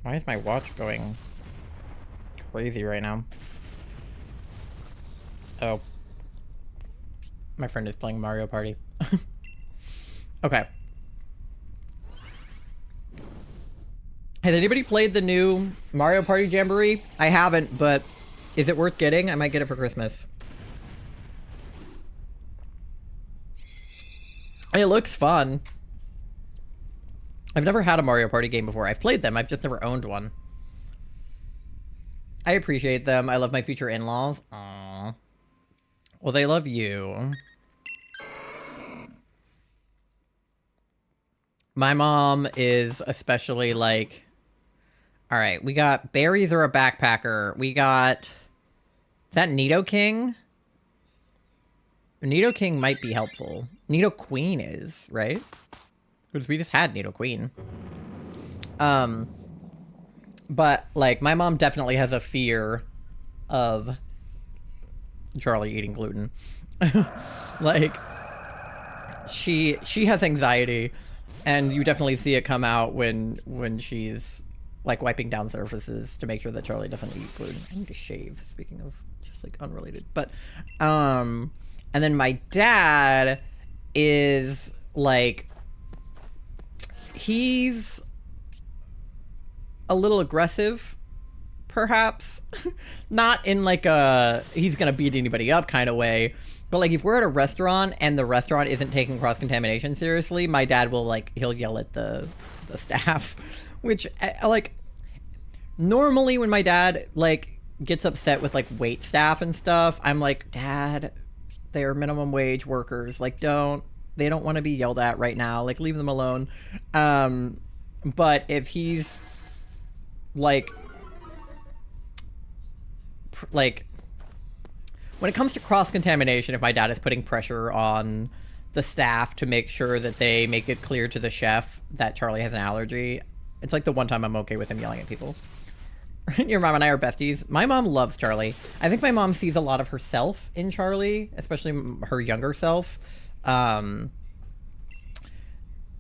Why is my watch going crazy right now? Oh. My friend is playing Mario Party. Okay. Has anybody played the new Mario Party Jamboree? I haven't, but is it worth getting? I might get it for Christmas. It looks fun. I've never had a Mario Party game before. I've played them, I've just never owned one. I appreciate them. I love my future in-laws. Aww. Well, they love you. My mom is especially like, all right, we got berries or a backpacker. We got, is that Nidoking? Nidoking might be helpful. Nidoqueen is, right? Because we just had Nidoqueen. But, like, my mom definitely has a fear of Charlie eating gluten. Like, she has anxiety, and you definitely see it come out when she's, like, wiping down surfaces to make sure that Charlie doesn't eat gluten. I need to shave, speaking of just, like, unrelated. But, and then my dad is, like, he's a little aggressive, perhaps. Not in, like, a he's gonna beat anybody up kind of way. But, like, if we're at a restaurant and the restaurant isn't taking cross-contamination seriously, my dad will, like, he'll yell at the staff. Which, like, normally when my dad, like, gets upset with, like, wait staff and stuff, I'm like, Dad, they're minimum wage workers. Like, they don't want to be yelled at right now. Like, leave them alone. But if he's, like, when it comes to cross-contamination, if my dad is putting pressure on the staff to make sure that they make it clear to the chef that Charlie has an allergy, it's like the one time I'm okay with him yelling at people. Your mom and I are besties. My mom loves Charlie. I think my mom sees a lot of herself in Charlie, especially her younger self.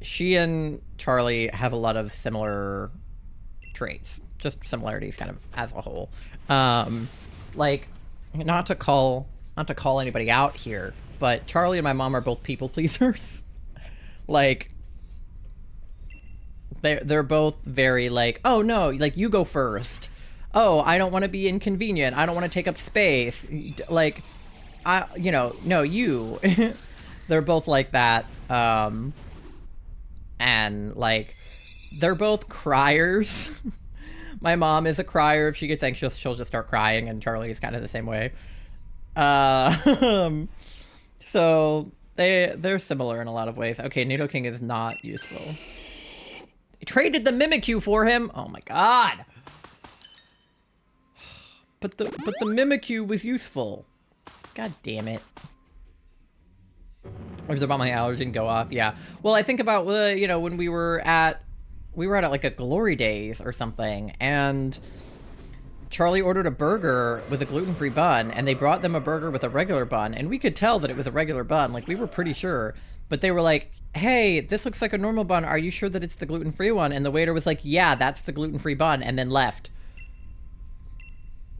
She and Charlie have a lot of similar traits, just similarities kind of as a whole. Like, not to call anybody out here, but Charlie and my mom are both people pleasers. Like, they're both very like, oh no, like, you go first. Oh, I don't want to be inconvenient. I don't want to take up space. Like, no, you. They're both like that. And, like, they're both criers. My mom is a crier. If she gets anxious, she'll just start crying, and Charlie is kind of the same way. So, They're similar in a lot of ways. Okay, Nidoking is not useful. I traded the Mimikyu for him. Oh my god. But the Mimikyu was useful. God damn it. I was about my allergy and go off. Yeah. Well, I think about you know, when we were at like a Glory Days or something, and Charlie ordered a burger with a gluten-free bun, and they brought them a burger with a regular bun, and we could tell that it was a regular bun. Like, we were pretty sure. But they were like, hey, this looks like a normal bun. Are you sure that it's the gluten-free one? And the waiter was like, yeah, that's the gluten-free bun, and then left.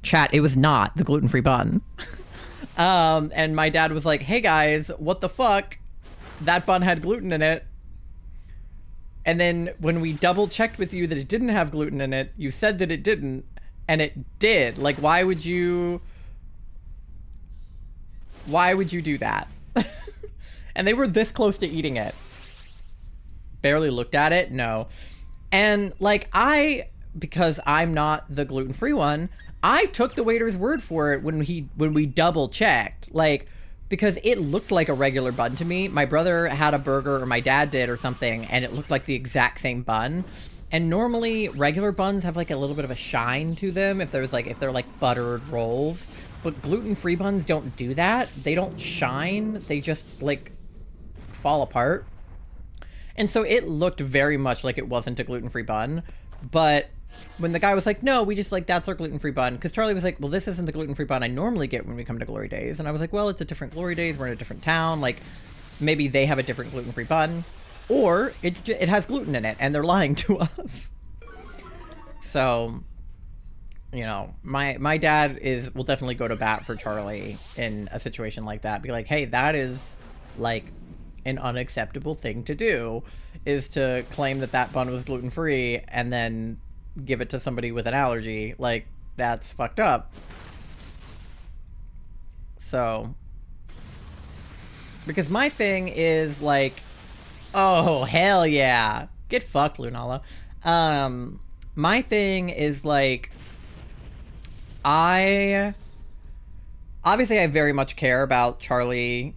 Chat, it was not the gluten-free bun. And my dad was like, hey guys, what the fuck? That bun had gluten in it. And then when we double checked with you that it didn't have gluten in it, you said that it didn't, and it did. Like, why would you do that? And they were this close to eating it. Barely looked at it, no. And like, because I'm not the gluten-free one, I took the waiter's word for it when we double checked, like, because it looked like a regular bun to me. My brother had a burger, or my dad did or something, and it looked like the exact same bun. And normally regular buns have like a little bit of a shine to them if they're like buttered rolls, but gluten-free buns don't do that. They don't shine. They just like fall apart. And so it looked very much like it wasn't a gluten-free bun, but when the guy was like, no, we just like, that's our gluten-free bun, because Charlie was like, well, this isn't the gluten-free bun I normally get when we come to Glory Days. And I was like, well, it's a different Glory Days, we're in a different town, like maybe they have a different gluten-free bun, or it has gluten in it and they're lying to us. So, you know, my dad will definitely go to bat for Charlie in a situation like that. Be like, hey, that is like an unacceptable thing to do, is to claim that bun was gluten-free and then give it to somebody with an allergy. Like, that's fucked up. So, because my thing is like, oh, hell yeah. Get fucked, Lunala. My thing is like, obviously I very much care about Charlie,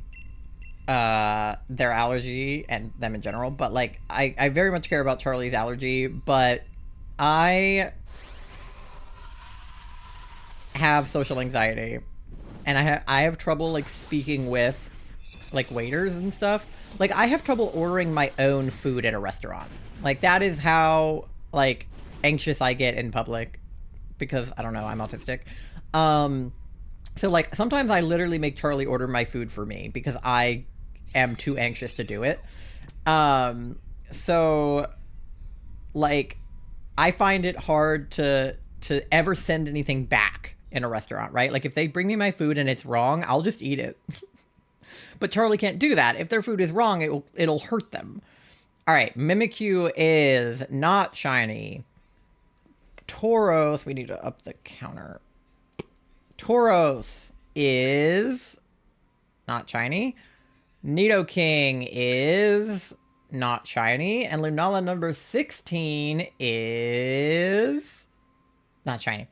their allergy and them in general, but like, I very much care about Charlie's allergy, but I have social anxiety, and I have trouble like speaking with like waiters and stuff. Like, I have trouble ordering my own food at a restaurant. Like, that is how like anxious I get in public, because I don't know, I'm autistic. So like sometimes I literally make Charlie order my food for me because I am too anxious to do it. So like, I find it hard to ever send anything back in a restaurant, right? Like, if they bring me my food and it's wrong, I'll just eat it. But Charlie can't do that. If their food is wrong, it'll hurt them. All right, Mimikyu is not shiny. Tauros, we need to up the counter. Tauros is not shiny. Nidoking is not shiny, and Lunala number 16 is not shiny.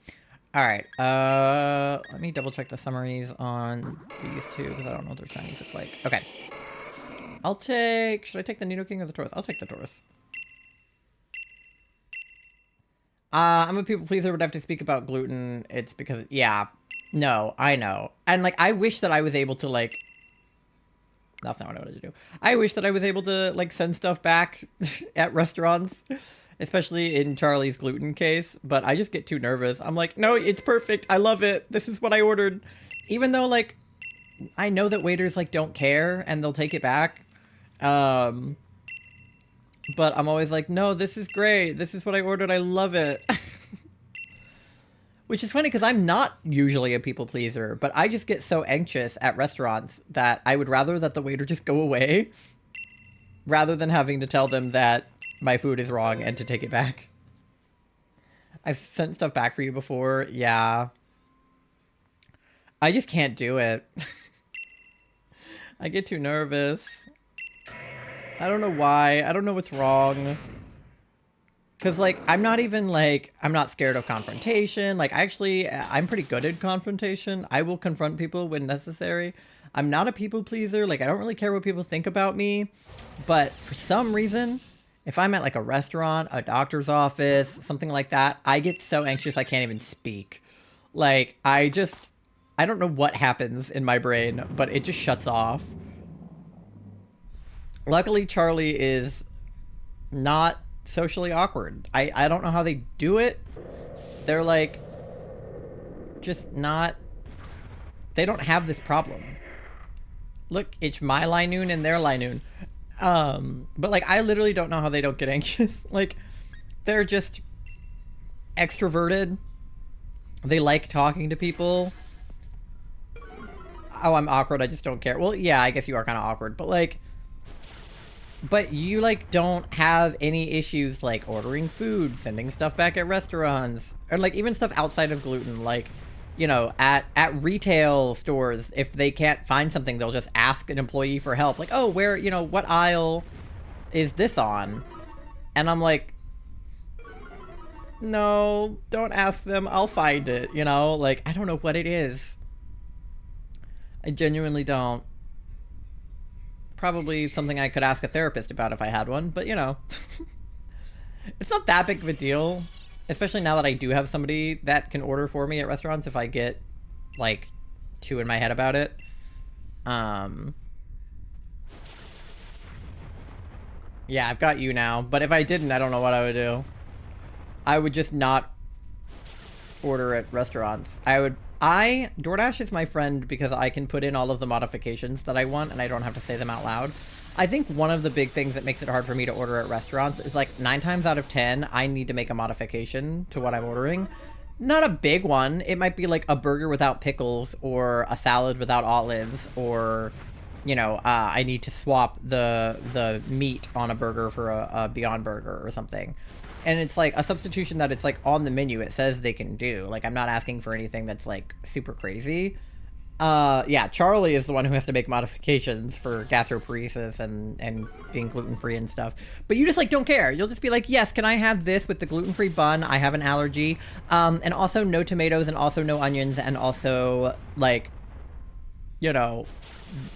All right, let me double check the summaries on these two, because I don't know what their shinies look like. Okay, should I take the Nidoking or the Tauros? I'll take the Tauros. I'm a people pleaser, but I have to speak about gluten. It's because, yeah, no, I know. And like, I wish that I was able to like, that's not what I wanted to do. I wish that I was able to like send stuff back at restaurants, especially in Charlie's gluten case, but I just get too nervous. I'm like, no, it's perfect. I love it. This is what I ordered. Even though like, I know that waiters like don't care and they'll take it back. But I'm always like, no, this is great. This is what I ordered. I love it. Which is funny because I'm not usually a people pleaser, but I just get so anxious at restaurants that I would rather that the waiter just go away rather than having to tell them that my food is wrong and to take it back. I've sent stuff back for you before. Yeah. I just can't do it. I get too nervous. I don't know why. I don't know what's wrong. Because, like, I'm not scared of confrontation. Like, actually, I'm pretty good at confrontation. I will confront people when necessary. I'm not a people pleaser. Like, I don't really care what people think about me. But for some reason, if I'm at like a restaurant, a doctor's office, something like that, I get so anxious I can't even speak. Like, I don't know what happens in my brain, but it just shuts off. Luckily, Charlie is not socially awkward. I don't know how they do it. They're like, just not, they don't have this problem. Look, it's my Linoon and their Linoon. But like, I literally don't know how they don't get anxious. Like, they're just extroverted. They like talking to people. Oh, I'm awkward, I just don't care. Well, yeah, I guess you are kind of awkward, but like, but you like don't have any issues like ordering food, sending stuff back at restaurants, or like even stuff outside of gluten, like, you know, at retail stores, if they can't find something, they'll just ask an employee for help. Like, oh, where, you know, what aisle is this on? And I'm like, no, don't ask them. I'll find it, you know? Like, I don't know what it is. I genuinely don't. Probably something I could ask a therapist about if I had one, but you know. It's not that big of a deal. Especially now that I do have somebody that can order for me at restaurants if I get, like, too in my head about it. Yeah, I've got you now. But if I didn't, I don't know what I would do. I would just not order at restaurants. DoorDash is my friend because I can put in all of the modifications that I want and I don't have to say them out loud. I think one of the big things that makes it hard for me to order at restaurants is like 9 times out of 10, I need to make a modification to what I'm ordering. Not a big one. It might be like a burger without pickles or a salad without olives, or, you know, I need to swap the meat on a burger for a Beyond Burger or something. And it's like a substitution that it's like on the menu, it says they can do. Like, I'm not asking for anything that's like super crazy. Yeah, Charlie is the one who has to make modifications for gastroparesis and being gluten-free and stuff. But you just, like, don't care. You'll just be like, yes, can I have this with the gluten-free bun? I have an allergy. And also no tomatoes and also no onions and also, like, you know,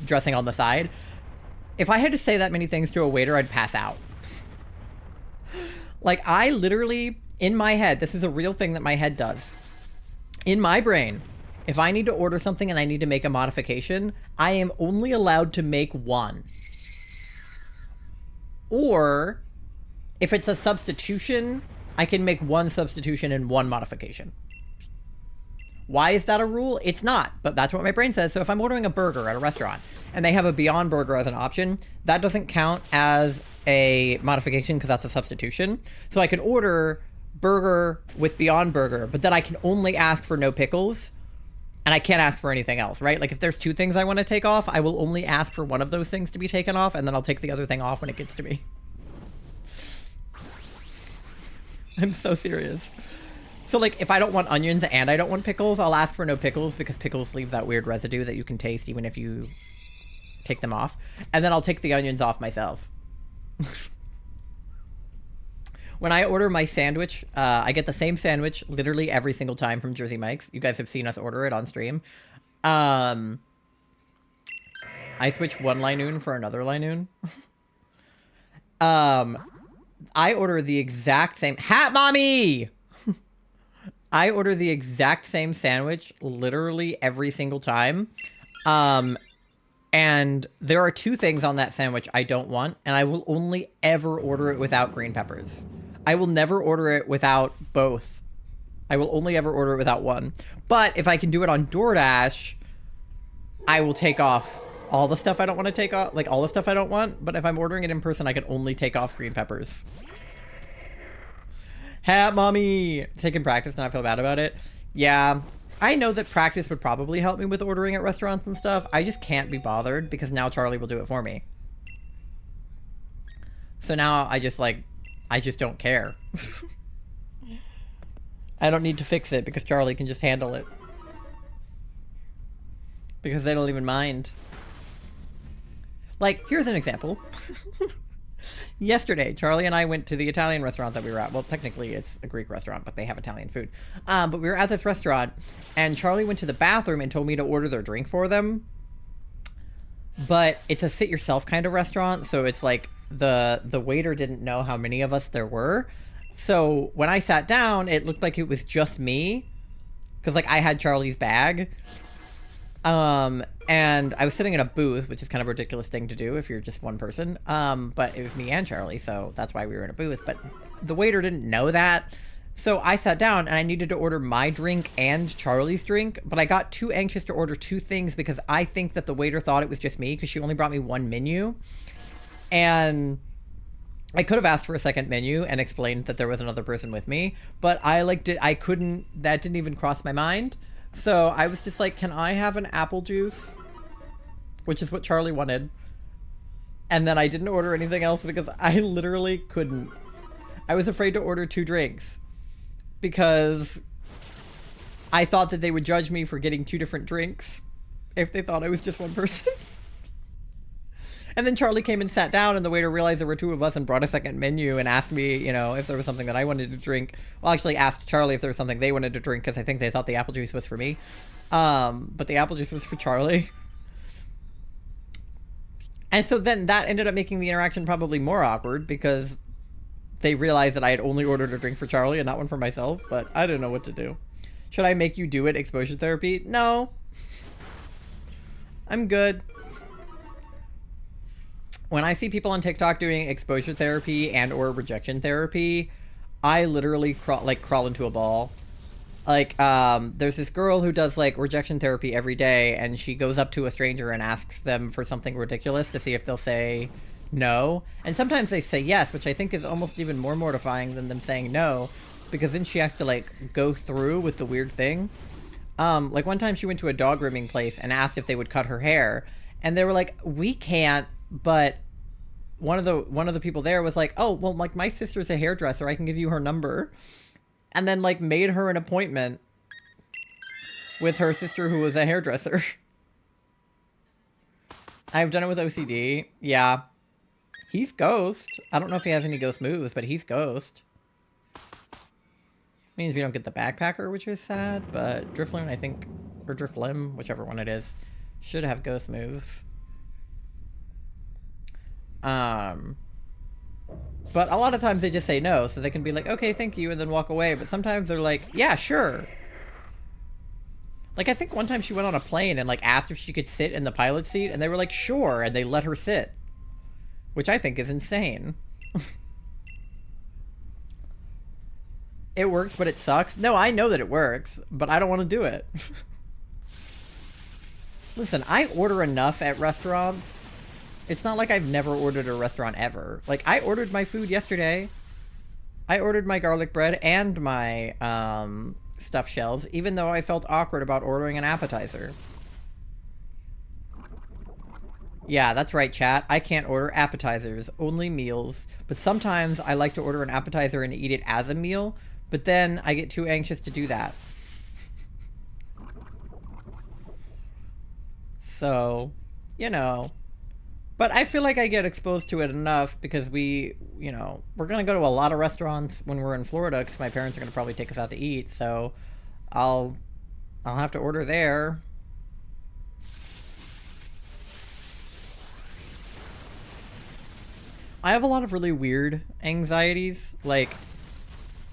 dressing on the side. If I had to say that many things to a waiter, I'd pass out. Like, I literally, in my head, this is a real thing that my head does. In my brain, if I need to order something and I need to make a modification, I am only allowed to make one. Or, if it's a substitution, I can make one substitution and one modification. Why is that a rule? It's not, but that's what my brain says. So if I'm ordering a burger at a restaurant and they have a Beyond Burger as an option, that doesn't count as a modification because that's a substitution. So I can order burger with Beyond Burger, but then I can only ask for no pickles and I can't ask for anything else, right? Like if there's 2 things I want to take off, I will only ask for one of those things to be taken off and then I'll take the other thing off when it gets to me. I'm so serious. So, like, if I don't want onions and I don't want pickles, I'll ask for no pickles because pickles leave that weird residue that you can taste even if you take them off. And then I'll take the onions off myself. When I order my sandwich, I get the same sandwich literally every single time from Jersey Mike's. You guys have seen us order it on stream. I switch one Linoon for another Linoon. I order the exact same... Hat Mommy! I order the exact same sandwich literally every single time. And there are 2 things on that sandwich I don't want, and I will only ever order it without green peppers. I will never order it without both. I will only ever order it without one. But if I can do it on DoorDash, I will take off all the stuff I don't want to take off, like all the stuff I don't want. But if I'm ordering it in person, I can only take off green peppers. Hat Mommy! Taking practice, now I feel bad about it. Yeah, I know that practice would probably help me with ordering at restaurants and stuff. I just can't be bothered because now Charlie will do it for me. So now I just don't care. I don't need to fix it because Charlie can just handle it. Because they don't even mind. Like, here's an example. Yesterday, Charlie and I went to the Italian restaurant that we were at. Well, technically, it's a Greek restaurant, but they have Italian food. But we were at this restaurant, and Charlie went to the bathroom and told me to order their drink for them. but it's a sit yourself kind of restaurant, so it's like the waiter didn't know how many of us there were. So when I sat down, it looked like it was just me, because like I had Charlie's bag. And I was sitting in a booth, which is kind of a ridiculous thing to do if you're just one person. But it was me and Charlie, so that's why we were in a booth. But the waiter didn't know that. So I sat down and I needed to order my drink and Charlie's drink, but I got too anxious to order two things because I think that the waiter thought it was just me because she only brought me one menu. And I could have asked for a second menu and explained that there was another person with me, but I couldn't, that didn't even cross my mind. So I was just like, can I have an apple juice? Which is what Charlie wanted. And then I didn't order anything else because I literally couldn't. I was afraid to order two drinks because I thought that they would judge me for getting two different drinks if they thought I was just one person. And then Charlie came and sat down, and the waiter realized there were two of us and brought a second menu and asked me, you know, if there was something that I wanted to drink. Well, actually asked Charlie if there was something they wanted to drink because I think they thought the apple juice was for me. But the apple juice was for Charlie. And so then that ended up making the interaction probably more awkward because they realized that I had only ordered a drink for Charlie and not one for myself, but I didn't know what to do. Should I make you do it, exposure therapy? No. I'm good. When I see people on TikTok doing exposure therapy and or rejection therapy, I literally crawl into a ball. Like, there's this girl who does, like, rejection therapy every day, and she goes up to a stranger and asks them for something ridiculous to see if they'll say no. And sometimes they say yes, which I think is almost even more mortifying than them saying no, because then she has to, like, go through with the weird thing. Like, one time she went to a dog grooming place and asked if they would cut her hair, and they were like, we can't, but one of the people there was like, oh, well, like, my sister's a hairdresser, I can give you her number. And then, like, made her an appointment with her sister who was a hairdresser. I've done it with OCD. Yeah. He's Ghost. I don't know if he has any Ghost moves, but he's Ghost. Means we don't get the Backpacker, which is sad, but Drifloon, I think, or Driflim, whichever one it is, should have Ghost moves. But a lot of times they just say no, so they can be like, okay, thank you, and then walk away. But sometimes they're like, yeah, sure. Like, I think one time she went on a plane and, like, asked if she could sit in the pilot seat, and they were like, sure, and they let her sit. Which I think is insane. It works, but it sucks. No, I know that it works, but I don't want to do it. Listen, I order enough at restaurants. It's not like I've never ordered a restaurant ever. Like, I ordered my food yesterday. I ordered my garlic bread and my stuffed shells, even though I felt awkward about ordering an appetizer. Yeah, that's right, chat. I can't order appetizers, only meals. But sometimes I like to order an appetizer and eat it as a meal, but then I get too anxious to do that. So, you know. But I feel like I get exposed to it enough because we're going to go to a lot of restaurants when we're in Florida because my parents are going to probably take us out to eat. So I'll have to order there. I have a lot of really weird anxieties, like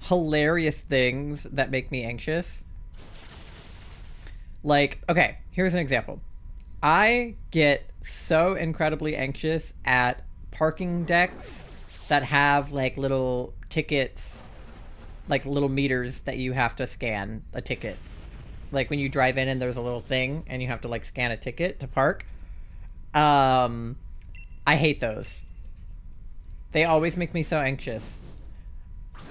hilarious things that make me anxious. Like, okay, here's an example. I get so incredibly anxious at parking decks that have, like, little tickets, like little meters that you have to scan a ticket. Like when you drive in and there's a little thing and you have to, like, scan a ticket to park. I hate those. They always make me so anxious.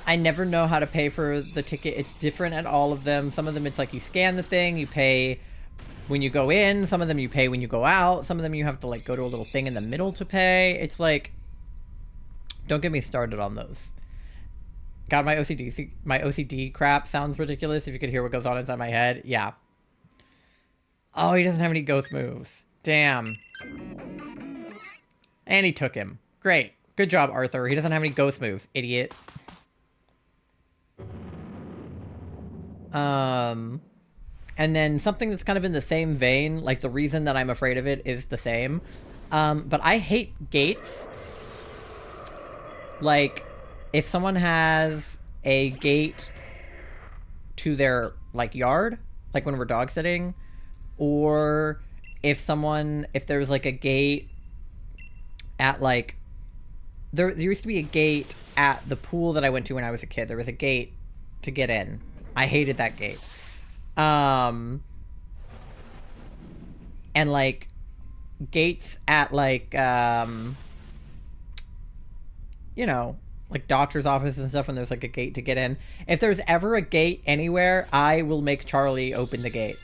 I never know how to pay for the ticket. It's different at all of them. Some of them it's like you scan the thing, you pay when you go in, some of them you pay when you go out, some of them you have to, like, go to a little thing in the middle to pay. It's like, don't get me started on those. God, my OCD crap sounds ridiculous if you could hear what goes on inside my head. Yeah. Oh, he doesn't have any ghost moves. Damn. And he took him. Great. Good job, Arthur. He doesn't have any ghost moves, idiot. And then something that's kind of in the same vein, like the reason that I'm afraid of it is the same. But I hate gates. Like, if someone has a gate to their, like, yard, like when we're dog sitting, or if there's, like, a gate at, like, there used to be a gate at the pool that I went to when I was a kid. There was a gate to get in. I hated that gate. And, like, gates at, like, you know, like doctor's office and stuff when there's, like, a gate to get in. If there's ever a gate anywhere, I will make Charlie open the gate.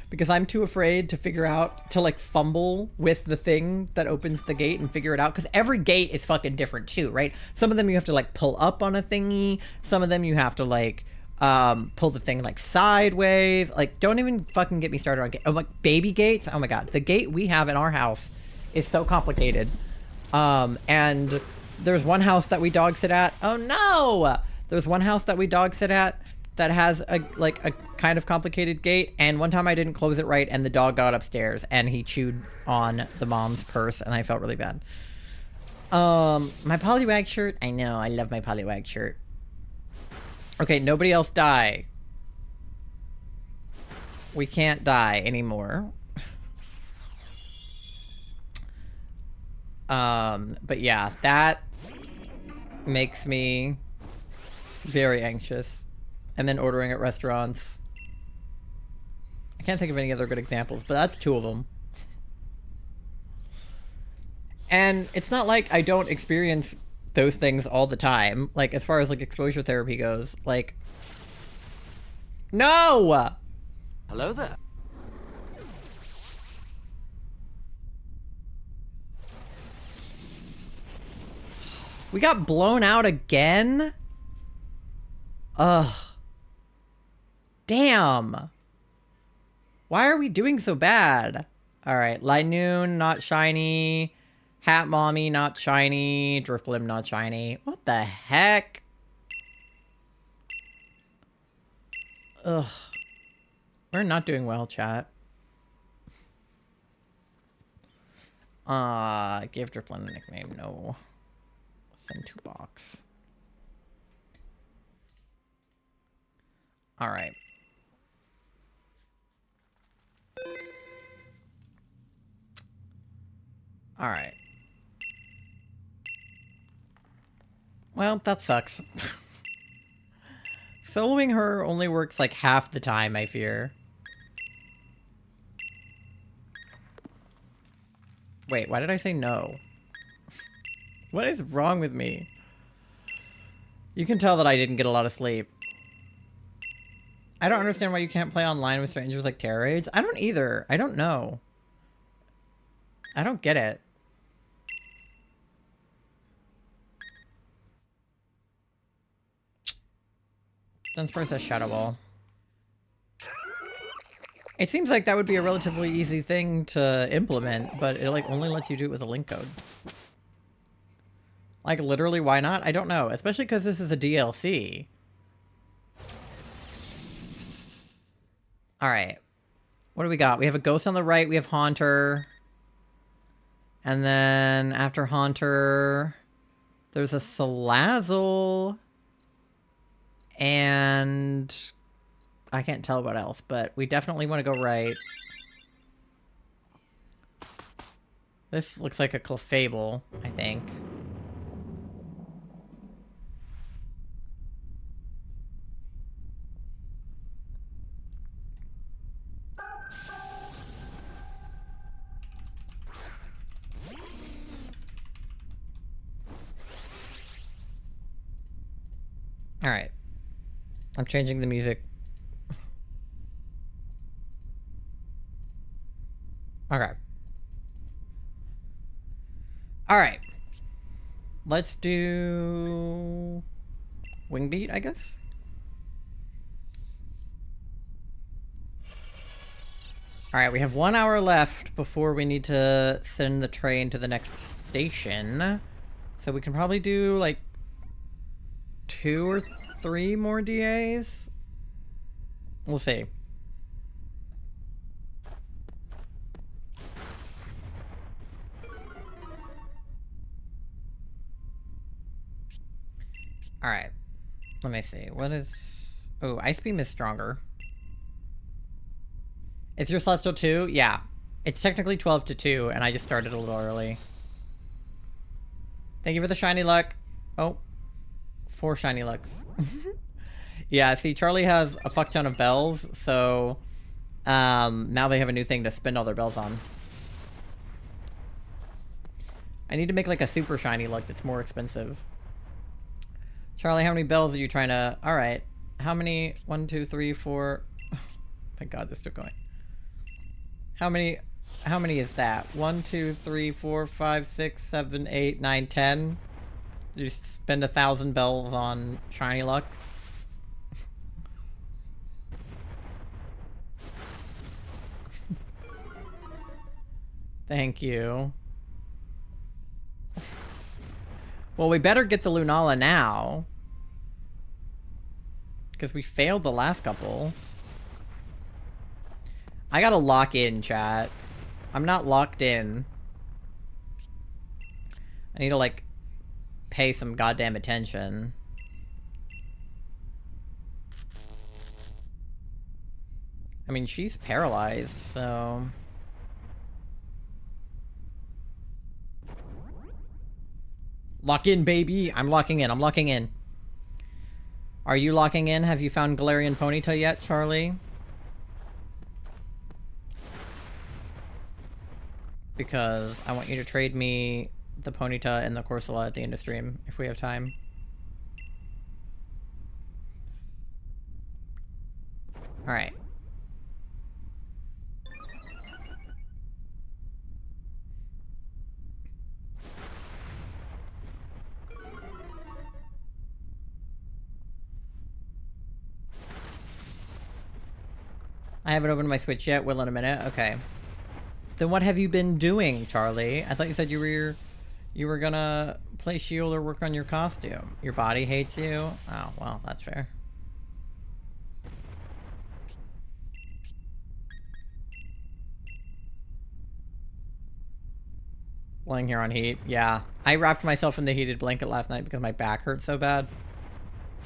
Because I'm too afraid to figure out, to, like, fumble with the thing that opens the gate and figure it out. Because every gate is fucking different, too, right? Some of them you have to, like, pull up on a thingy. Some of them you have to, like, pull the thing, like, sideways. Like, don't even fucking get me started on gate. Oh, like, baby gates? Oh, my God. The gate we have in our house is so complicated. And there's one house that we dog sit at. Oh, no! There's one house that we dog sit at that has a kind of complicated gate, and one time I didn't close it right and the dog got upstairs and he chewed on the mom's purse and I felt really bad. My Poliwag shirt. I know, I love my Poliwag shirt. Okay, nobody else die. We can't die anymore. But yeah, that makes me very anxious. And then ordering at restaurants. I can't think of any other good examples, but that's two of them. And it's not like I don't experience those things all the time. Like, as far as, like, exposure therapy goes. Like... No! Hello there. We got blown out again? Ugh. Damn. Why are we doing so bad? Alright, Linoon, not shiny. Hat Mommy, not shiny. Drifblim, not shiny. What the heck? Ugh. We're not doing well, chat. Give Drifblim a nickname. No. Send to box. Alright. Alright. Well, that sucks. Soloing her only works like half the time, I fear. Wait, why did I say no? What is wrong with me? You can tell that I didn't get a lot of sleep. I don't understand why you can't play online with strangers like terror raids. I don't either. I don't know. I don't get it. Dunsparce says Shadow Ball. It seems like that would be a relatively easy thing to implement, but it like only lets you do it with a link code. Like literally, why not? I don't know. Especially because this is a DLC. Alright. What do we got? We have a ghost on the right. We have Haunter. And then after Haunter, there's a Salazzle. And I can't tell what else, but we definitely want to go right. This looks like a Clefable, I think. Alright. I'm changing the music. Okay. Alright. Let's do... Wingbeat, I guess? Alright, we have 1 hour left before we need to send the train to the next station. So we can probably do, like, 2 or 3 more DAs? We'll see. Alright. Let me see. What is... Oh, Ice Beam is stronger. Is your Celestial 2? Yeah. It's technically 12 to 2, and I just started a little early. Thank you for the shiny luck. Oh. 4 shiny lucks. Yeah, see, Charlie has a fuck ton of bells, so... now they have a new thing to spend all their bells on. I need to make, like, a super shiny luck that's more expensive. Charlie, how many bells are you trying to... Alright. How many? 1, 2, 3, 4... Oh my god, they're still going. How many is that? 1, 2, 3, 4, 5, 6, 7, 8, 9, 10? You spend 1,000 bells on shiny luck? Thank you. Well, we better get the Lunala now. Because we failed the last couple. I gotta lock in, chat. I'm not locked in. I need to, like, pay some goddamn attention. I mean, she's paralyzed, so... Lock in, baby! I'm locking in, I'm locking in. Are you locking in? Have you found Galarian Ponyta yet, Charlie? Because I want you to trade me the Ponyta and the Corsola at the end of stream, if we have time. Alright. I haven't opened my Switch yet. Will in a minute. Okay. Then what have you been doing, Charlie? I thought you said you were gonna play Shield or work on your costume. Your body hates you? Oh, well, that's fair. Laying here on heat. Yeah. I wrapped myself in the heated blanket last night because my back hurt so bad.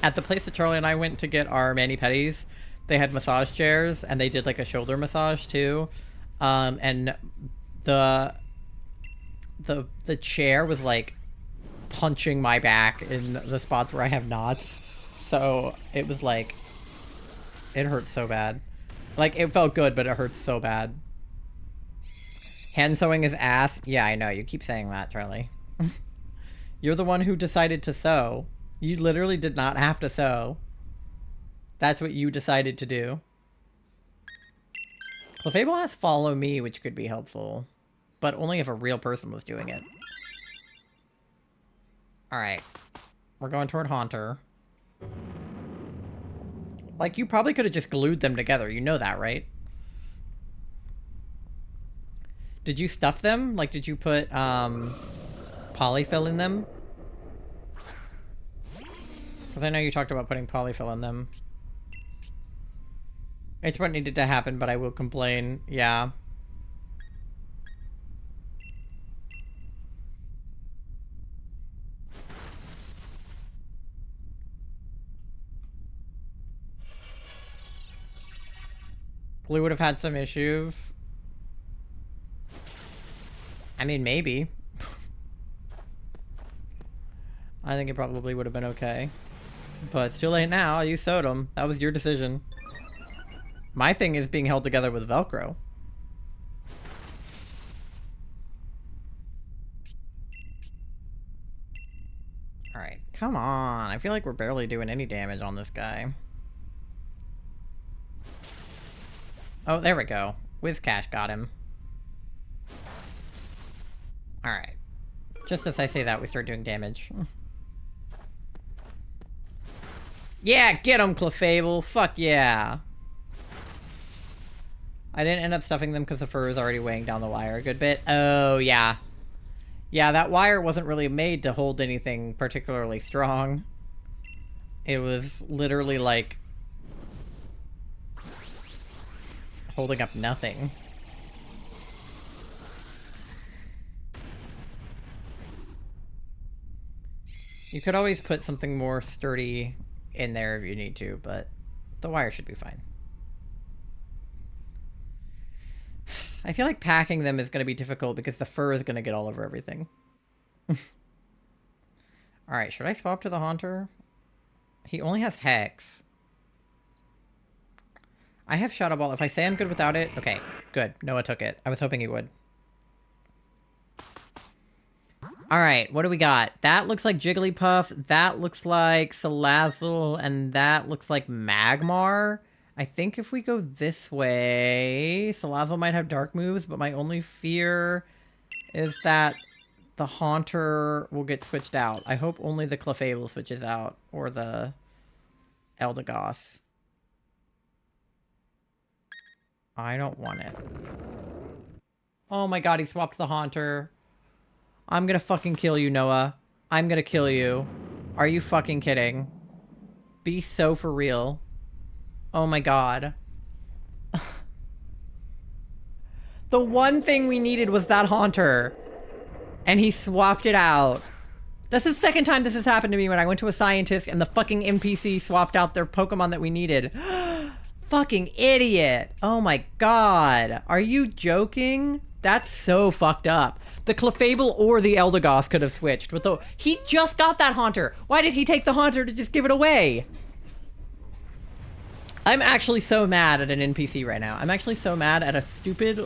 At the place that Charlie and I went to get our mani-pedis, they had massage chairs, and they did, like, a shoulder massage, too. And the chair was, like, punching my back in the spots where I have knots. So, it was, like... It hurt so bad. Like, it felt good, but it hurts so bad. Hand sewing is ass? Yeah, I know. You keep saying that, Charlie. You're the one who decided to sew. You literally did not have to sew. That's what you decided to do. Clefable has follow me, which could be helpful. But only if a real person was doing it. Alright. We're going toward Haunter. Like, you probably could have just glued them together. You know that, right? Did you stuff them? Like, did you put, polyfill in them? Because I know you talked about putting polyfill in them. It's what needed to happen, but I will complain. Yeah. Glue would have had some issues. I mean, maybe. I think it probably would have been okay. But it's too late now. You sewed them. That was your decision. My thing is being held together with Velcro. Alright, come on. I feel like we're barely doing any damage on this guy. Oh, there we go. Wizcash got him. Alright. Just as I say that, we start doing damage. Yeah, get him, Clefable! Fuck yeah! I didn't end up stuffing them because the fur is already weighing down the wire a good bit. Oh, yeah. Yeah, that wire wasn't really made to hold anything particularly strong. It was literally, like... holding up nothing. You could always put something more sturdy in there if you need to, but the wire should be fine. I feel like packing them is going to be difficult because the fur is going to get all over everything. Alright, should I swap to the Haunter? He only has Hex. I have Shadow Ball. If I say I'm good without it... Okay, good. Noah took it. I was hoping he would. Alright, what do we got? That looks like Jigglypuff. That looks like Salazzle. And that looks like Magmar. I think if we go this way... Salazzle might have dark moves, but my only fear is that the Haunter will get switched out. I hope only the Clefable switches out. Or the Eldegoss. I don't want it. Oh my god, he swapped the Haunter. I'm gonna fucking kill you, Noah. I'm gonna kill you. Are you fucking kidding? Be so for real. Oh my god. The one thing we needed was that Haunter. And he swapped it out. That's the second time this has happened to me when I went to a scientist and the fucking NPC swapped out their Pokemon that we needed. Fucking idiot. Oh my god. Are you joking? That's so fucked up. The Clefable or the Eldegoss could have switched. But he just got that Haunter. Why did he take the Haunter to just give it away? I'm actually so mad at an NPC right now. I'm actually so mad at a stupid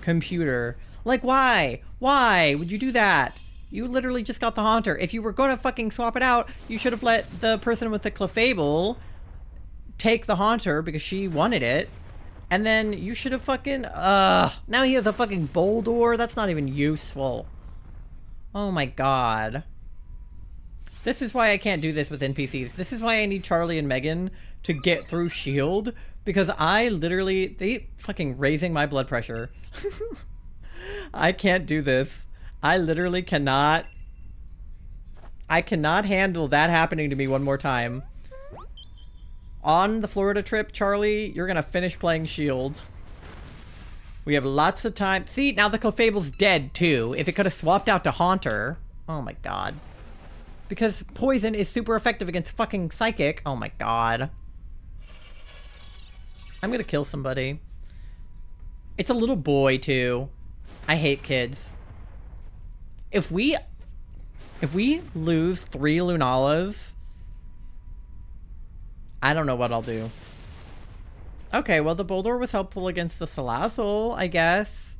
computer. Like, why? Why would you do that? You literally just got the Haunter. If you were going to fucking swap it out, you should have let the person with the Clefable take the Haunter because she wanted it. And then you should have fucking... now he has a fucking Boldore? That's not even useful. Oh my god. This is why I can't do this with NPCs. This is why I need Charlie and Megan to get through S.H.I.E.L.D. Because I literally... They fucking raising my blood pressure. I can't do this. I literally cannot... I cannot handle that happening to me one more time. On the Florida trip, Charlie, you're gonna finish playing S.H.I.E.L.D. We have lots of time. See, now the Clefable's dead, too. If it could have swapped out to Haunter. Oh my god. Because Poison is super effective against fucking Psychic. Oh my god. I'm gonna kill somebody. It's a little boy, too. I hate kids. If we lose 3 Lunalas... I don't know what I'll do. Okay, well, the Boldore was helpful against the Salazzle, I guess.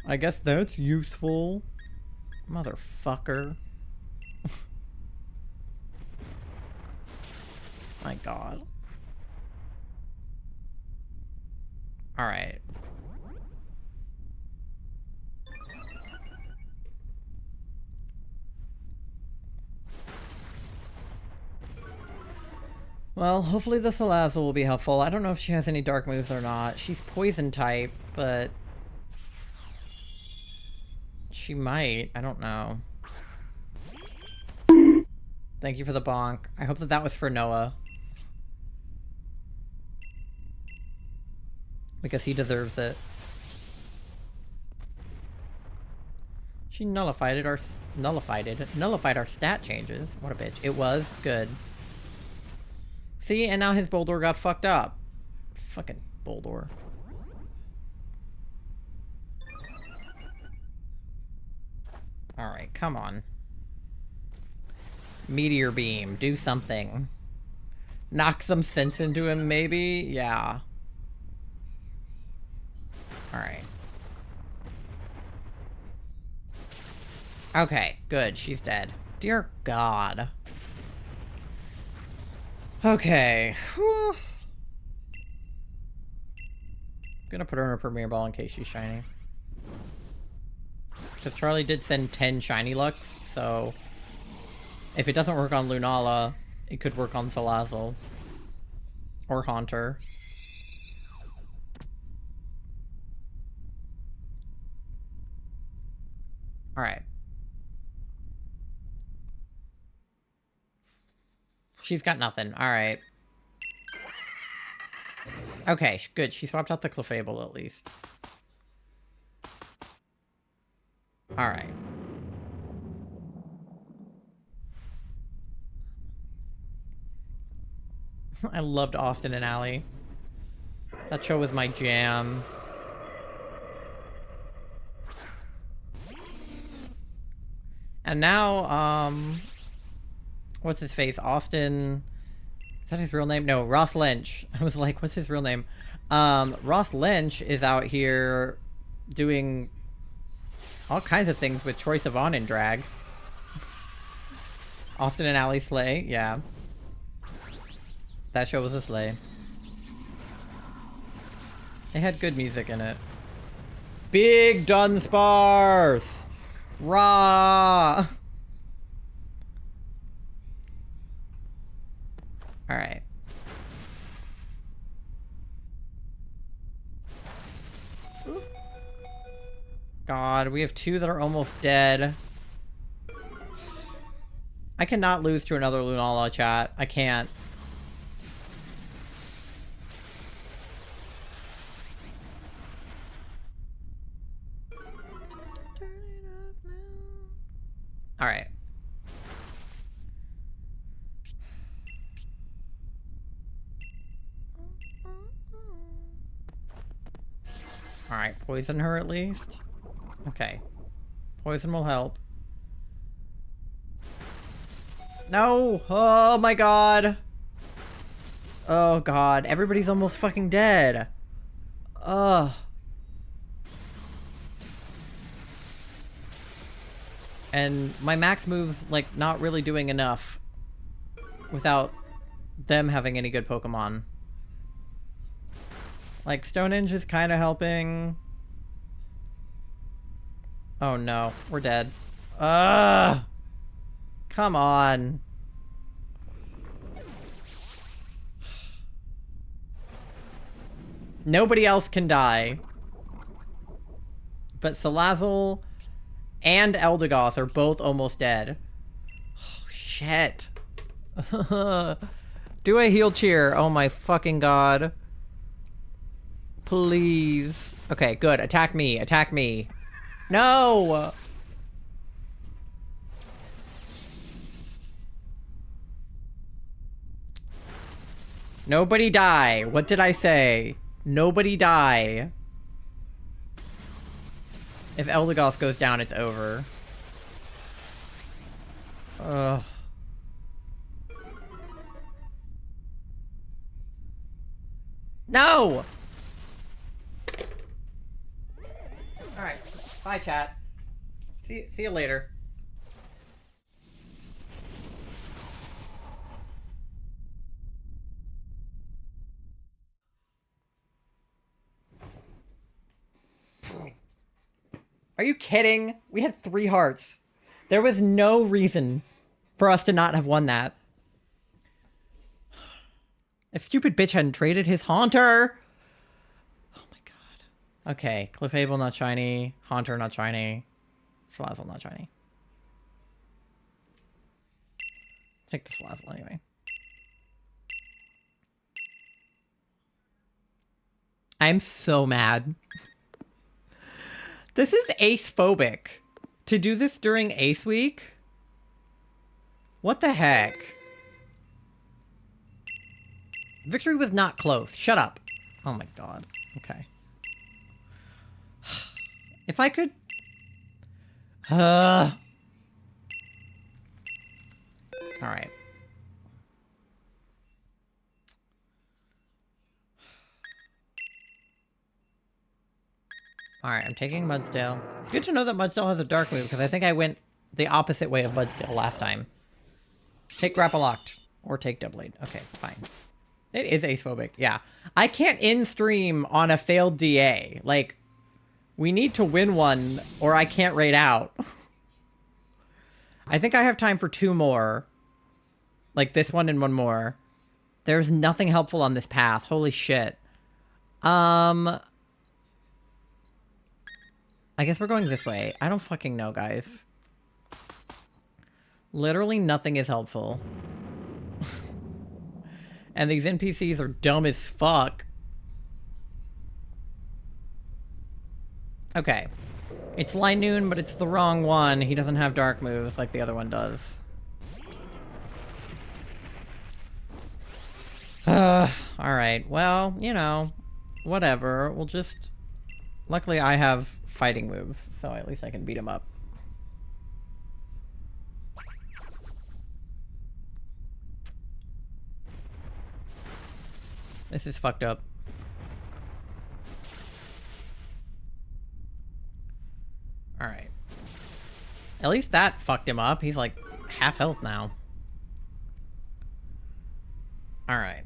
I guess that's useful. Motherfucker. My god. Alright. Well, hopefully the Salazzle will be helpful. I don't know if she has any dark moves or not. She's poison type, but... she might. I don't know. Thank you for the bonk. I hope that that was for Noah. Because he deserves it. She nullified our stat changes. What a bitch. It was good. See, and now his Boldore got fucked up. Fucking Boldore. Alright, come on. Meteor Beam, do something. Knock some sense into him, maybe? Yeah. Alright. Okay, good, she's dead. Dear God. Okay. Whew. I'm gonna put her in a Premier Ball in case she's shiny. Because Charlie did send 10 shiny Lux, so... if it doesn't work on Lunala, it could work on Salazzle. Or Haunter. Alright. She's got nothing. Alright. Okay, good. She swapped out the Clefable at least. Alright. I loved Austin and Ally. That show was my jam. And now, what's his face? Austin... Is that his real name? No, Ross Lynch. I was like, what's his real name? Ross Lynch is out here doing all kinds of things with Troye Sivan in drag. Austin and Ally slay, yeah. That show was a slay. It had good music in it. Big Dunsparce! Raw! Alright. God, we have 2 that are almost dead. I cannot lose to another Lunala, chat. I can't. Alright. Alright, poison her at least. Okay. Poison will help. No! Oh my god! Oh god, everybody's almost fucking dead. Ugh. And my max move's, like, not really doing enough without them having any good Pokemon. Like, Stonehenge is kind of helping. Oh no, we're dead. Ugh! Come on. Nobody else can die. But Salazzle and Eldegoss are both almost dead. Oh, shit. Do a heal cheer. Oh my fucking god. Please. Okay, good. Attack me. Attack me. No! Nobody die. What did I say? Nobody die. If Eldegoss goes down, it's over. Ugh. No! Alright. Bye, chat. See you later. Are you kidding? We had 3 hearts. There was no reason for us to not have won that. If stupid bitch hadn't traded his Haunter. Oh my god. Okay, Clefable not shiny. Haunter not shiny. Salazzle not shiny. Take the Salazzle anyway. I'm so mad. This is ace phobic. To do this during Ace Week? What the heck? Victory was not close. Shut up. Oh my god. Okay. If I could... Alright. Alright, I'm taking Mudsdale. Good to know that Mudsdale has a dark move, because I think I went the opposite way of Mudsdale last time. Take Grapple Locked. Or take Doublade. Okay, fine. It is ace-phobic, yeah. I can't in-stream on a failed DA. Like, we need to win one, or I can't raid out. I think I have time for 2 more. Like this one and 1 more. There's nothing helpful on this path. Holy shit. I guess we're going this way. I don't fucking know, guys. Literally nothing is helpful. And these NPCs are dumb as fuck. Okay. It's Linoon, but it's the wrong one. He doesn't have dark moves like the other one does. Alright, well, you know, whatever. We'll just... Luckily, I have fighting moves, so at least I can beat him up. This is fucked up. Alright. At least that fucked him up. He's like half health now. Alright.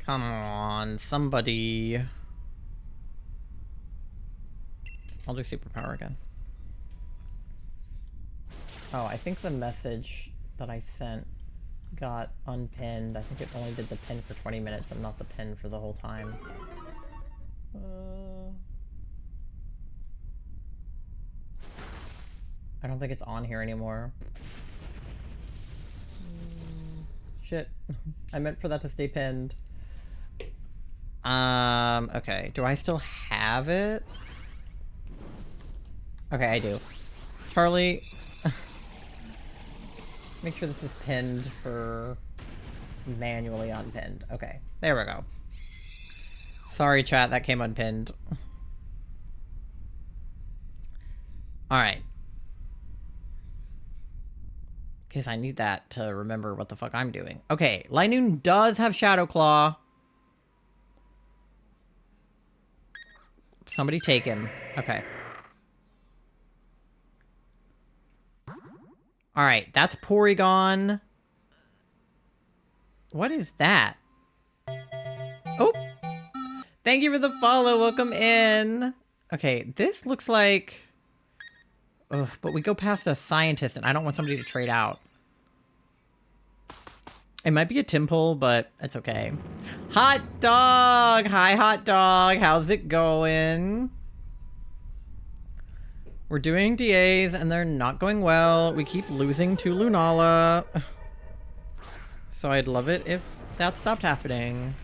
Come on, somebody. I'll do superpower again. Oh, I think the message that I sent got unpinned. I think it only did the pin for 20 minutes and not the pin for the whole time. I don't think it's on here anymore. Shit. I meant for that to stay pinned. Okay. Do I still have it? Okay, I do. Charlie, make sure this is pinned for manually unpinned. Okay, there we go. Sorry, chat, that came unpinned. Alright. Because I need that to remember what the fuck I'm doing. Okay, Linoon does have Shadow Claw. Somebody take him. Okay. Alright, that's Porygon. What is that? Oh! Thank you for the follow. Welcome in. Okay, this looks like... Ugh, but we go past a scientist, and I don't want somebody to trade out. It might be a Timple, but it's okay. Hot Dog! Hi, Hot Dog. How's it going? We're doing DAs, and they're not going well. We keep losing to Lunala. So I'd love it if that stopped happening.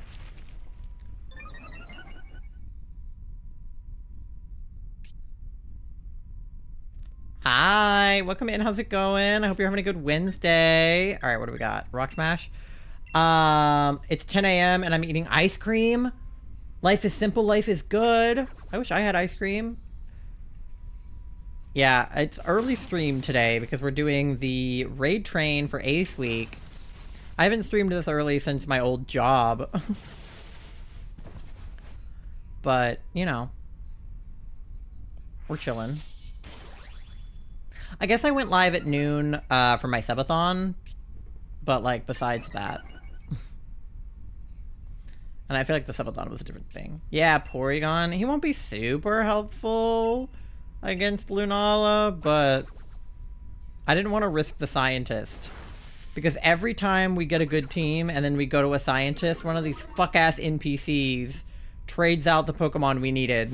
Hi, welcome in. How's it going? I hope you're having a good Wednesday. All right, what do we got? Rock Smash. It's 10 a.m. and I'm eating ice cream. Life is simple. Life is good. I wish I had ice cream. Yeah, it's early stream today because we're doing the raid train for Ace Week. I haven't streamed this early since my old job. But, you know. We're chilling. I guess I went live at noon for my subathon. But, like, besides that. And I feel like the subathon was a different thing. Yeah, Porygon. He won't be super helpful against Lunala, but I didn't want to risk the scientist. Because every time we get a good team and then we go to a scientist, one of these fuck-ass NPCs trades out the Pokemon we needed.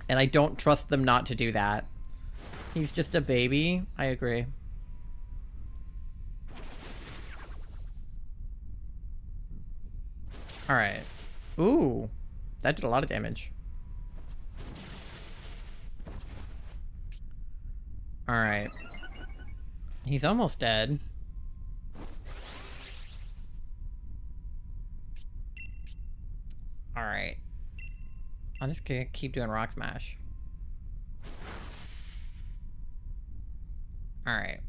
And I don't trust them not to do that. He's just a baby. I agree. Alright. Ooh. That did a lot of damage. Alright. He's almost dead. Alright. I'm just gonna keep doing Rock Smash. Alright.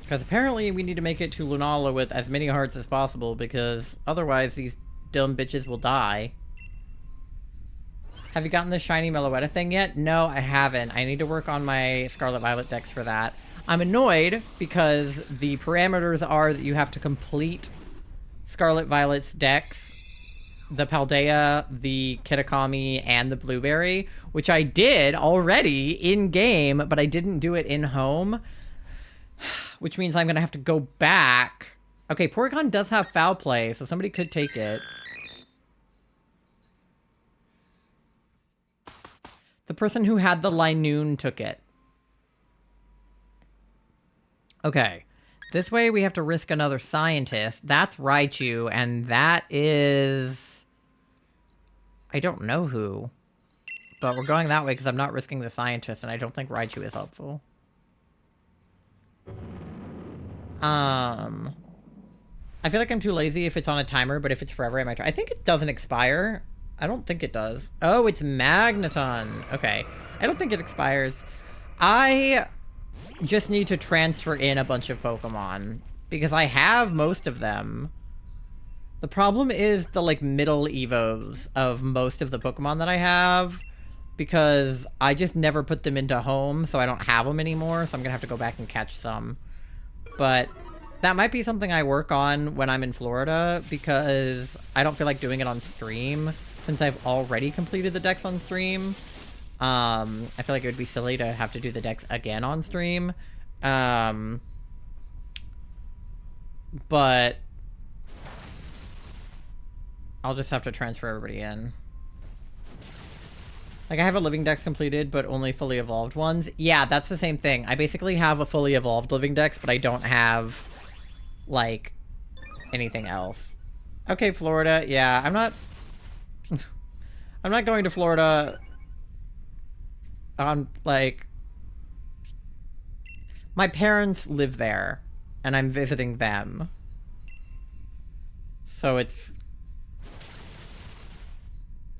Because apparently we need to make it to Lunala with as many hearts as possible, because otherwise these dumb bitches will die. Have you gotten the shiny Meloetta thing yet? No, I haven't. I need to work on my Scarlet Violet decks for that. I'm annoyed because the parameters are that you have to complete Scarlet Violet's decks, the Paldea, the Kitakami, and the Blueberry, which I did already in-game, but I didn't do it in-home, which means I'm going to have to go back. Okay, Porygon does have Foul Play, so somebody could take it. The person who had the Linoon took it. Okay. This way we have to risk another scientist. That's Raichu, and that is... I don't know who. But we're going that way because I'm not risking the scientist, and I don't think Raichu is helpful. I feel like I'm too lazy if it's on a timer, but if it's forever, I might try. I think it doesn't expire. I don't think it does. Oh, it's Magneton. Okay. I don't think it expires. I just need to transfer in a bunch of Pokemon because I have most of them. The problem is the, like, middle evos of most of the Pokemon that I have because I just never put them into home, so I don't have them anymore, so I'm gonna have to go back and catch some. But that might be something I work on when I'm in Florida because I don't feel like doing it on stream since I've already completed the decks on stream. I feel like it would be silly to have to do the decks again on stream. But I'll just have to transfer everybody in. Like, I have a living dex completed, but only fully evolved ones. Yeah, that's the same thing. I basically have a fully evolved living dex, but I don't have, like, anything else. Okay, Florida. Yeah, I'm not... I'm not going to Florida on, like... My parents live there, and I'm visiting them. So it's...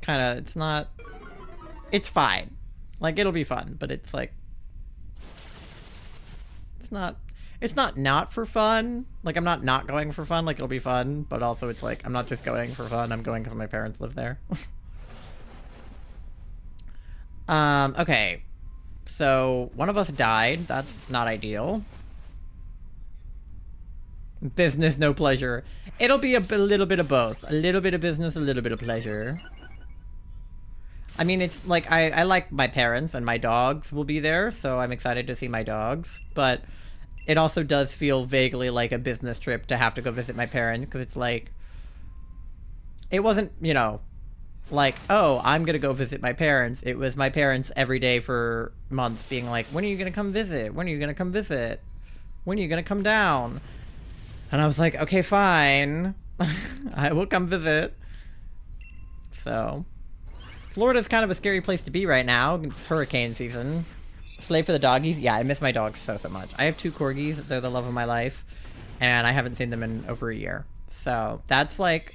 kinda... It's not... It's fine. Like, it'll be fun, but it's like... It's not for fun. Like, I'm not going for fun. Like, it'll be fun, but also it's like, I'm not just going for fun. I'm going because my parents live there. Okay. So, one of us died. That's not ideal. Business, no pleasure. It'll be a little bit of both. A little bit of business, a little bit of pleasure. I mean, it's like, I like my parents and my dogs will be there, so I'm excited to see my dogs. But it also does feel vaguely like a business trip to have to go visit my parents, because it's like, it wasn't, you know, like, oh, I'm gonna go visit my parents. It was my parents every day for months being like, when are you gonna come visit? When are you gonna come visit? When are you gonna come down? And I was like, okay, fine. I will come visit. So... Florida's kind of a scary place to be right now. It's hurricane season. Slay for the doggies? Yeah, I miss my dogs so much. I have 2 corgis. They're the love of my life. And I haven't seen them in over a year. So, that's like...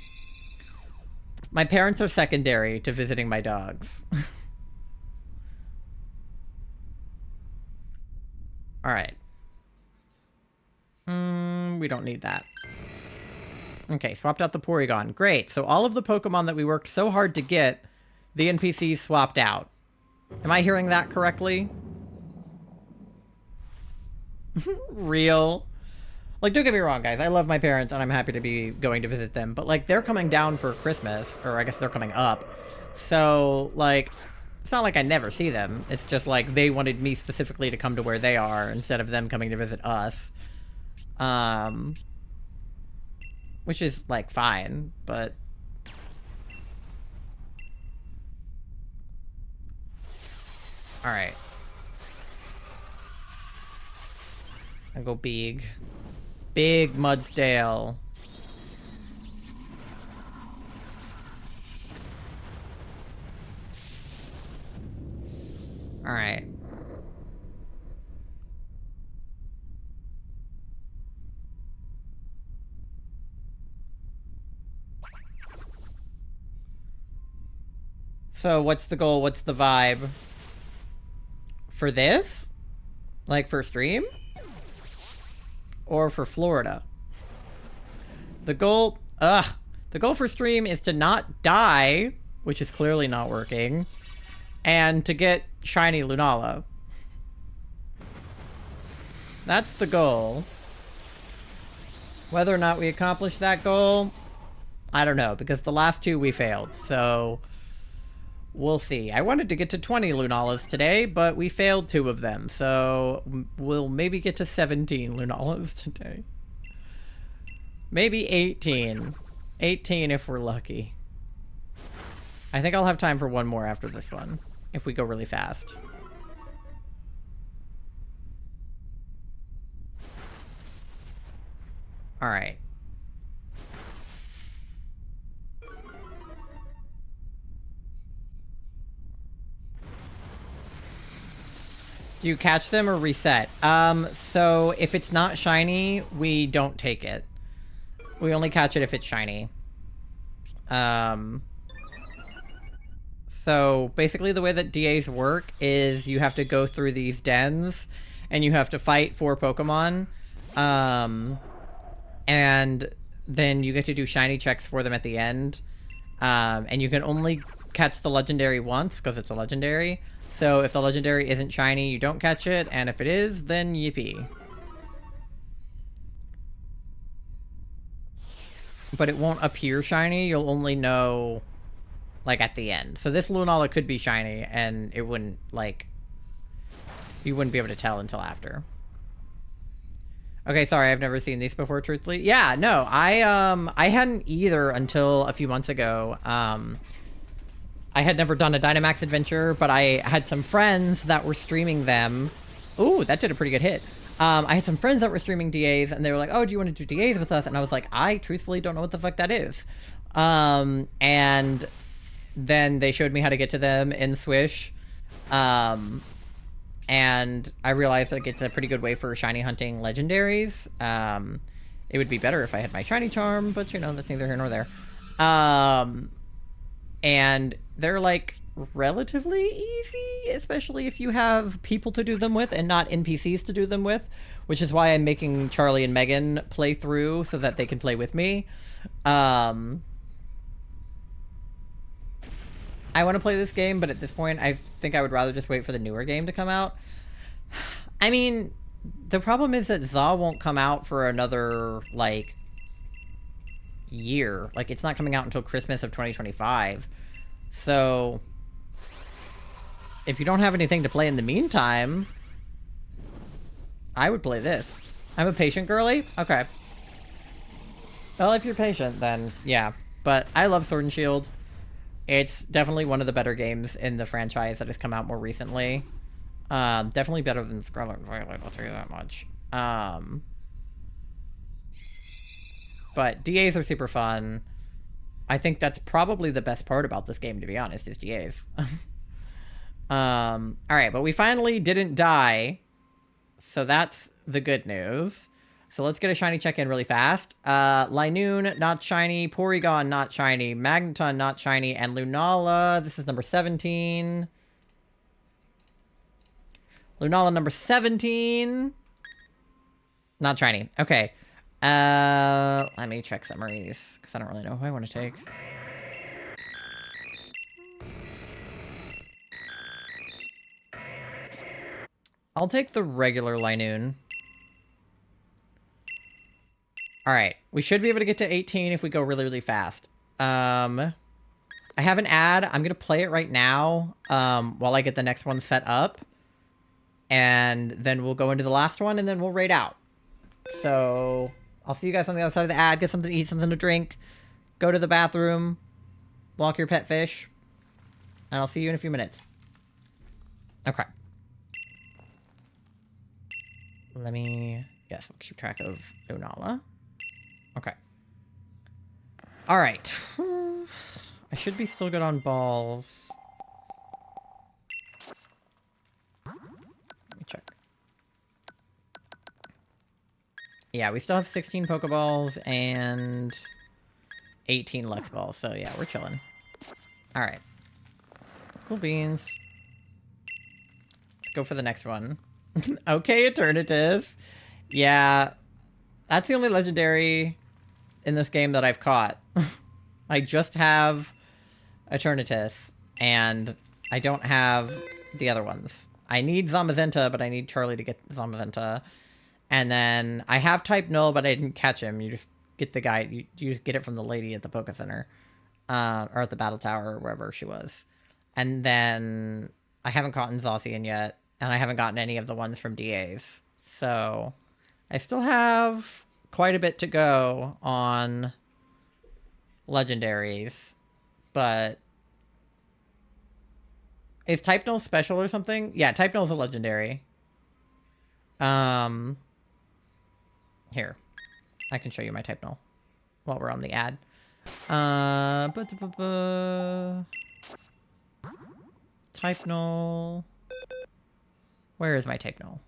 My parents are secondary to visiting my dogs. Alright. We don't need that. Okay, swapped out the Porygon. Great. So all of the Pokemon that we worked so hard to get... The NPCs swapped out. Am I hearing that correctly? Real. Like, don't get me wrong, guys. I love my parents, and I'm happy to be going to visit them. But, like, they're coming down for Christmas. Or I guess they're coming up. So, like, it's not like I never see them. It's just, like, they wanted me specifically to come to where they are instead of them coming to visit us. Which is, like, fine. But... Alright. I go big. Big Mudsdale. Alright. So, what's the goal? What's the vibe? For this? Like, for stream? Or for Florida? The goal... The goal for stream is to not die, which is clearly not working, and to get shiny Lunala. That's the goal. Whether or not we accomplish that goal, I don't know, because the last 2 we failed, so... We'll see. I wanted to get to 20 Lunalas today, but we failed 2 of them, so we'll maybe get to 17 Lunalas today. Maybe 18. 18 if we're lucky. I think I'll have time for one more after this one, if we go really fast. Alright. Do you catch them or reset? So if it's not shiny, we don't take it. We only catch it if it's shiny. So basically the way that DAs work is you have to go through these dens and you have to fight 4 Pokemon. And then you get to do shiny checks for them at the end. And you can only catch the legendary once because it's a legendary. So if the legendary isn't shiny, you don't catch it. And if it is, then yippee. But it won't appear shiny. You'll only know, like, at the end. So this Lunala could be shiny, and it wouldn't, like... You wouldn't be able to tell until after. Okay, sorry, I've never seen these before, truthfully. Yeah, no, I hadn't either until a few months ago. I had never done a Dynamax adventure, but I had some friends that were streaming them. Ooh, that did a pretty good hit. I had some friends that were streaming DAs, and they were like, oh, do you want to do DAs with us? And I was like, I truthfully don't know what the fuck that is. And then they showed me how to get to them in Swish. And I realized, like, it's a pretty good way for shiny hunting legendaries. It would be better if I had my shiny charm, but, you know, that's neither here nor there. And they're, like, relatively easy, especially if you have people to do them with and not NPCs to do them with, which is why I'm making Charlie and Megan play through so that they can play with me. I want to play this game, but at this point, I think I would rather just wait for the newer game to come out. I mean, the problem is that ZA won't come out for another, like, year. Like, it's not coming out until Christmas of 2025. So, if you don't have anything to play in the meantime, I would play this. I'm a patient girly? Okay. Well, if you're patient, then yeah. But I love Sword and Shield. It's definitely one of the better games in the franchise that has come out more recently. Definitely better than Scarlet and Violet, I'll tell you that much. But DAs are super fun. I think that's probably the best part about this game, to be honest, is DAs. Alright, but we finally didn't die. So that's the good news. So let's get a shiny check-in really fast. Linoon, not shiny. Porygon, not shiny. Magneton, not shiny. And Lunala, this is number 17. Lunala, number 17. Not shiny. Okay. Let me check summaries, because I don't really know who I want to take. I'll take the regular Linoon. Alright, we should be able to get to 18 if we go really, really fast. I have an ad. I'm going to play it right now while I get the next one set up. And then we'll go into the last one, and then we'll raid out. So, I'll see you guys on the other side of the ad. Get something to eat, something to drink. Go to the bathroom. Walk your pet fish. And I'll see you in a few minutes. Okay. Let me... Yes, we'll keep track of Lunala. Okay. Alright. I should be still good on balls. Let me check. Yeah, we still have 16 Pokeballs and 18 Lux Balls, so yeah, we're chilling. Alright. Cool beans. Let's go for the next one. Okay, Eternatus. Yeah, that's the only legendary in this game that I've caught. I just have Eternatus, and I don't have the other ones. I need Zamazenta, but I need Charlie to get Zamazenta. And then I have Type Null, but I didn't catch him. You just get the guy, you just get it from the lady at the Poke Center. Or at the Battle Tower, or wherever she was. And then I haven't caught Zacian yet, and I haven't gotten any of the ones from DAs. So I still have quite a bit to go on legendaries, but is Type Null special or something? Yeah, Type Null is a legendary. Here, I can show you my Type Null while we're on the ad. Type Null. Where is my type null?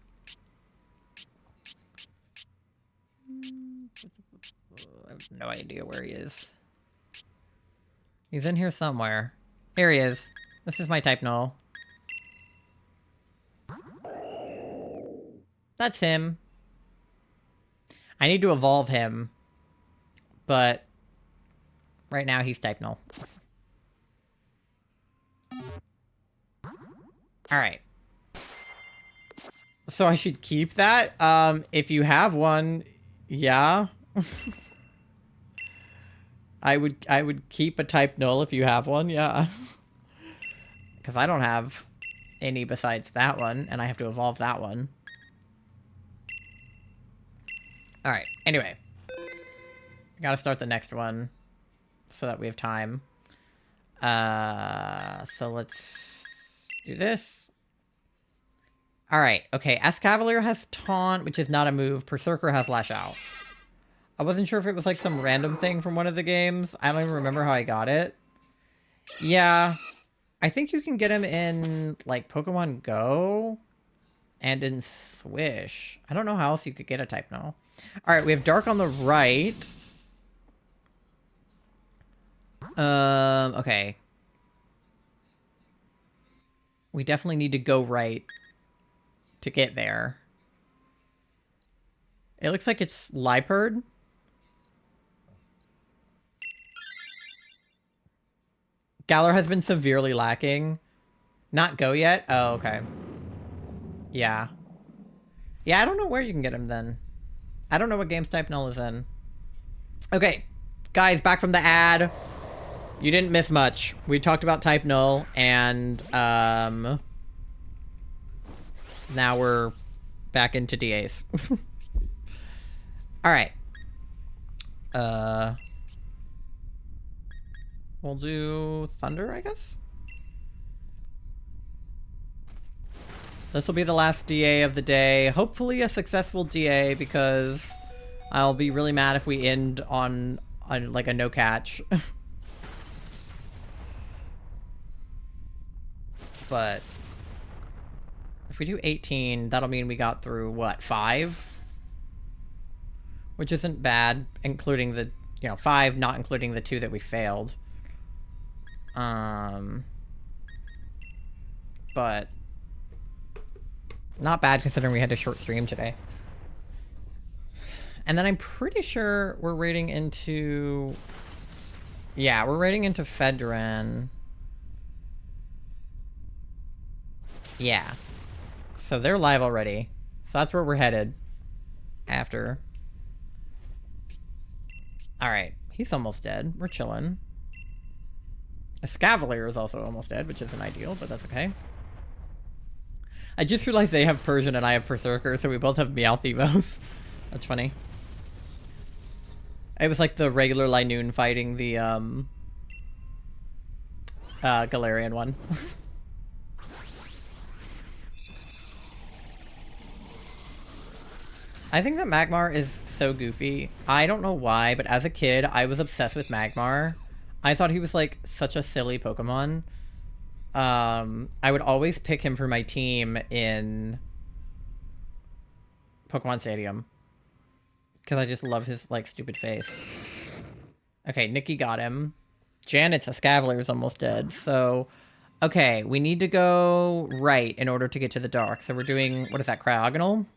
I have no idea where he is. He's in here somewhere. Here he is. This is my type null. That's him. I need to evolve him. But right now he's type null. Alright. So I should keep that? If you have one, yeah. I would keep a type null if you have one, yeah. Because I don't have any besides that one, and I have to evolve that one. Alright, anyway. I gotta start the next one so that we have time. So let's do this. Alright, okay. Escavalier has Taunt, which is not a move. Berserker has Lash Out. I wasn't sure if it was like some random thing from one of the games. I don't even remember how I got it. Yeah. I think you can get him in, like, Pokemon Go and in Swish. I don't know how else you could get a type null. Alright, we have Dark on the right. Okay. We definitely need to go right to get there. It looks like it's Liepard. Galar has been severely lacking. Not go yet? Oh, okay. Yeah. Yeah, I don't know where you can get him then. I don't know what games type null is in. Okay. Guys, back from the ad. You didn't miss much. We talked about type null, and now we're back into DAs. Alright. We'll do Thunder, I guess? This will be the last DA of the day. Hopefully a successful DA, because I'll be really mad if we end on like a no catch. But if we do 18, that'll mean we got through, what, 5? Which isn't bad, including the, 5, not including the 2 that we failed. But not bad considering we had a short stream today. And then I'm pretty sure we're raiding into... Yeah, we're raiding into Fedran. Yeah. So they're live already. So that's where we're headed. After. Alright. He's almost dead. We're chilling. Escavalier is also almost dead, which isn't ideal, but that's okay. I just realized they have Persian and I have Berserker, so we both have Meowth Evos. That's funny. It was like the regular Linoon fighting the, Galarian one. I think that Magmar is so goofy. I don't know why, but as a kid, I was obsessed with Magmar. I thought he was, like, such a silly Pokemon. I would always pick him for my team in Pokemon Stadium. Because I just love his, like, stupid face. Okay, Nikki got him. Janet's Escavalier is almost dead, so... Okay, we need to go right in order to get to the dark. So we're doing, what is that, Cryogonal?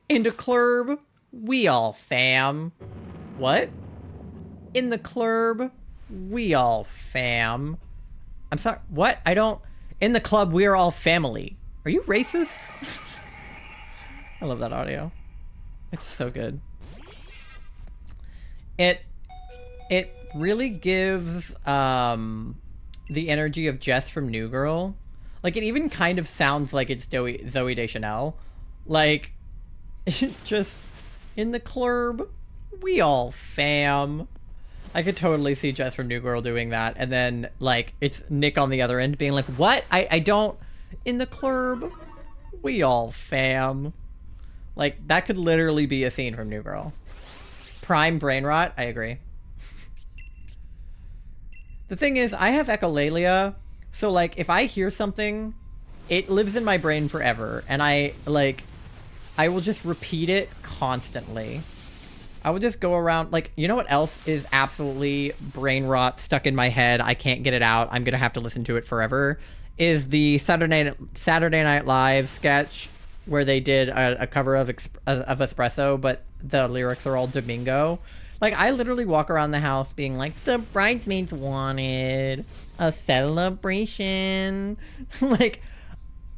Into Club, we all fam. What? In the club, we all fam. I'm sorry, what? I don't... In the club, we are all family. Are you racist? I love that audio. It's so good. It really gives, the energy of Jess from New Girl. Like, it even kind of sounds like it's Zooey Deschanel. Like, it just... In the club, we all fam. I could totally see Jess from New Girl doing that, and then, like, it's Nick on the other end being like, what? I don't... In the club, we all fam. Like, that could literally be a scene from New Girl. Prime brain rot, I agree. The thing is, I have echolalia, so, like, if I hear something it lives in my brain forever, and I will just repeat it constantly. I would just go around, like, you know what else is absolutely brain rot stuck in my head? I can't get it out. I'm gonna have to listen to it forever. Is the Saturday Night Live sketch where they did a cover of Espresso, but the lyrics are all Domingo. Like, I literally walk around the house being like, the bridesmaids wanted a celebration. Like,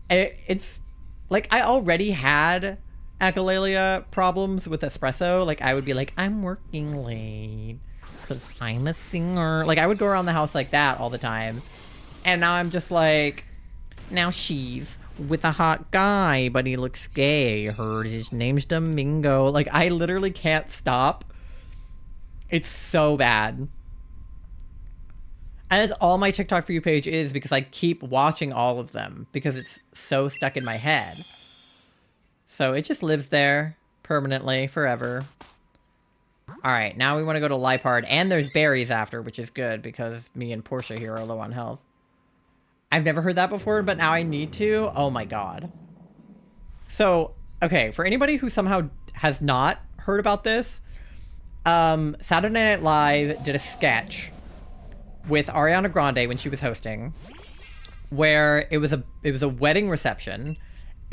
it's like, I already had echolalia problems with Espresso. Like, I would be like, I'm working late because I'm a singer. Like, I would go around the house like that all the time. And now I'm just like, now she's with a hot guy, but he looks gay. Heard his name's Domingo. Like, I literally can't stop. It's so bad. And that's all my TikTok For You page is, because I keep watching all of them because it's so stuck in my head. So it just lives there permanently, forever. All right, now we want to go to Lipard, and there's berries after, which is good because me and Portia here are low on health. I've never heard that before, but now I need to. Oh my god. So, okay, for anybody who somehow has not heard about this, Saturday Night Live did a sketch with Ariana Grande when she was hosting, where it was a wedding reception,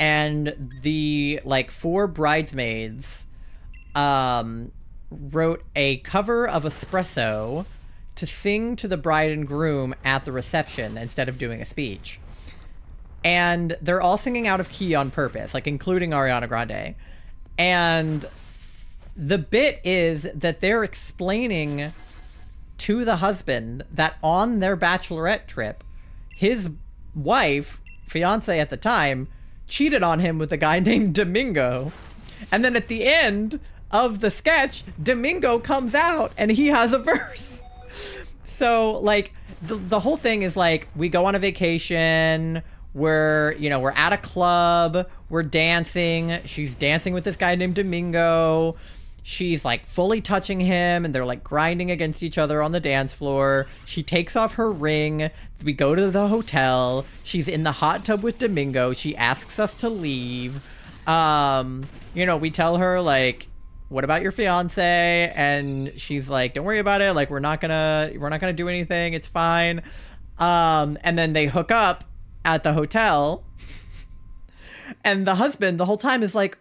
and the like 4 bridesmaids wrote a cover of Espresso to sing to the bride and groom at the reception instead of doing a speech. And they're all singing out of key on purpose, like including Ariana Grande. And the bit is that they're explaining to the husband that on their bachelorette trip, his wife, fiance at the time, cheated on him with a guy named Domingo. And then at the end of the sketch, Domingo comes out and he has a verse. So, like, the whole thing is, like, we go on a vacation, we're at a club, we're dancing, she's dancing with this guy named Domingo, she's, like, fully touching him, and they're, like, grinding against each other on the dance floor, she takes off her ring, we go to the hotel, she's in the hot tub with Domingo, she asks us to leave, we tell her, like, what about your fiance? And she's like, don't worry about it. Like, we're not gonna do anything. It's fine. And then they hook up at the hotel. And the husband the whole time is like,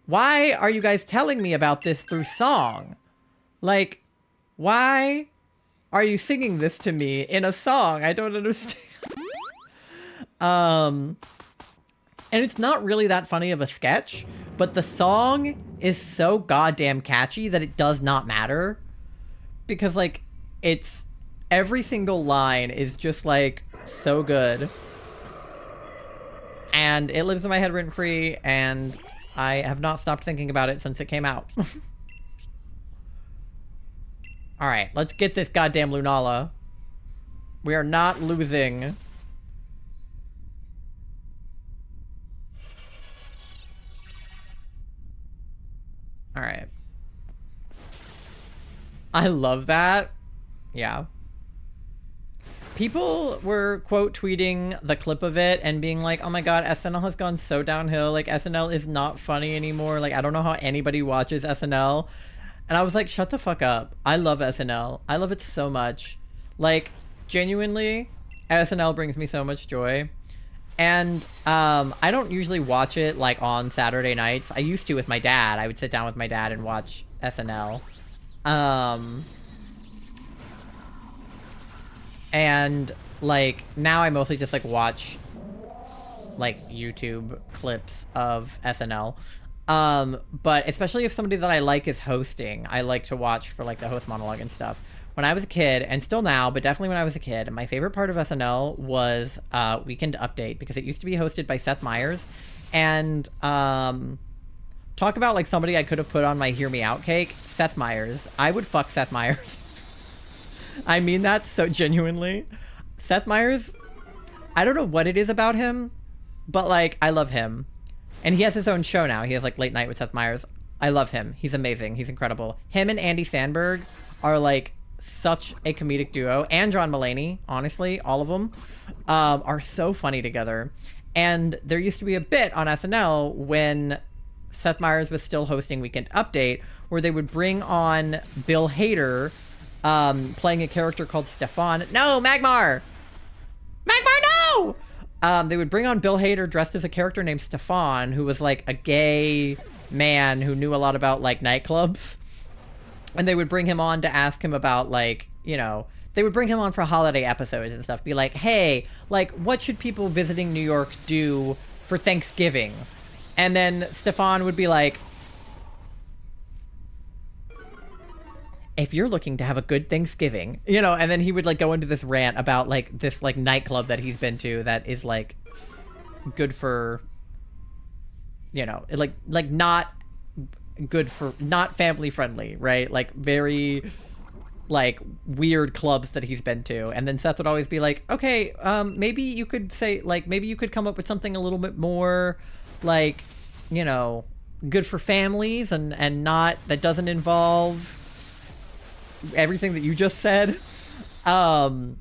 why are you guys telling me about this through song? Like, why are you singing this to me in a song? I don't understand. And it's not really that funny of a sketch, but the song is so goddamn catchy that it does not matter. Because, like, it's... every single line is just, like, so good. And it lives in my head rent-free, and I have not stopped thinking about it since it came out. Alright, let's get this goddamn Lunala. We are not losing. Alright. I love that. Yeah. People were quote tweeting the clip of it and being like, oh my god, SNL has gone so downhill. Like, SNL is not funny anymore. Like, I don't know how anybody watches SNL. And I was like, shut the fuck up. I love SNL. I love it so much. Like, genuinely, SNL brings me so much joy. And I don't usually watch it, like, on Saturday nights. I used to with my dad. I would sit down with my dad and watch SNL. And, like, now I mostly just, like, watch, like, YouTube clips of SNL. But especially if somebody that I like is hosting, I like to watch for, like, the host monologue and stuff. When I was a kid, and still now, but definitely when I was a kid, my favorite part of SNL was Weekend Update, because it used to be hosted by Seth Meyers. And talk about, like, somebody I could have put on my Hear Me Out cake. Seth Meyers. I would fuck Seth Meyers. I mean that so genuinely. Seth Meyers, I don't know what it is about him, but, like, I love him. And he has his own show now. He has, like, Late Night with Seth Meyers. I love him. He's amazing. He's incredible. Him and Andy Samberg are, like, such a comedic duo. And John Mulaney, honestly, all of them are so funny together. And there used to be a bit on SNL when Seth Meyers was still hosting Weekend Update where they would bring on Bill Hader playing a character called Stefan. No, Magmar! Magmar, no! They would bring on Bill Hader dressed as a character named Stefan, who was like a gay man who knew a lot about like nightclubs. And they would bring him on to ask him about like, you know, they would bring him on for holiday episodes and stuff. Be like, hey, like, what should people visiting New York do for Thanksgiving? And then Stefan would be like, if you're looking to have a good Thanksgiving, you know, and then he would like go into this rant about like this like nightclub that he's been to that is like good for, you know, like not good for, not family friendly, right? Like very like weird clubs that he's been to. And then Seth would always be like, okay, maybe you could say like, maybe you could come up with something a little bit more like, you know, good for families and not, that doesn't involve everything that you just said. And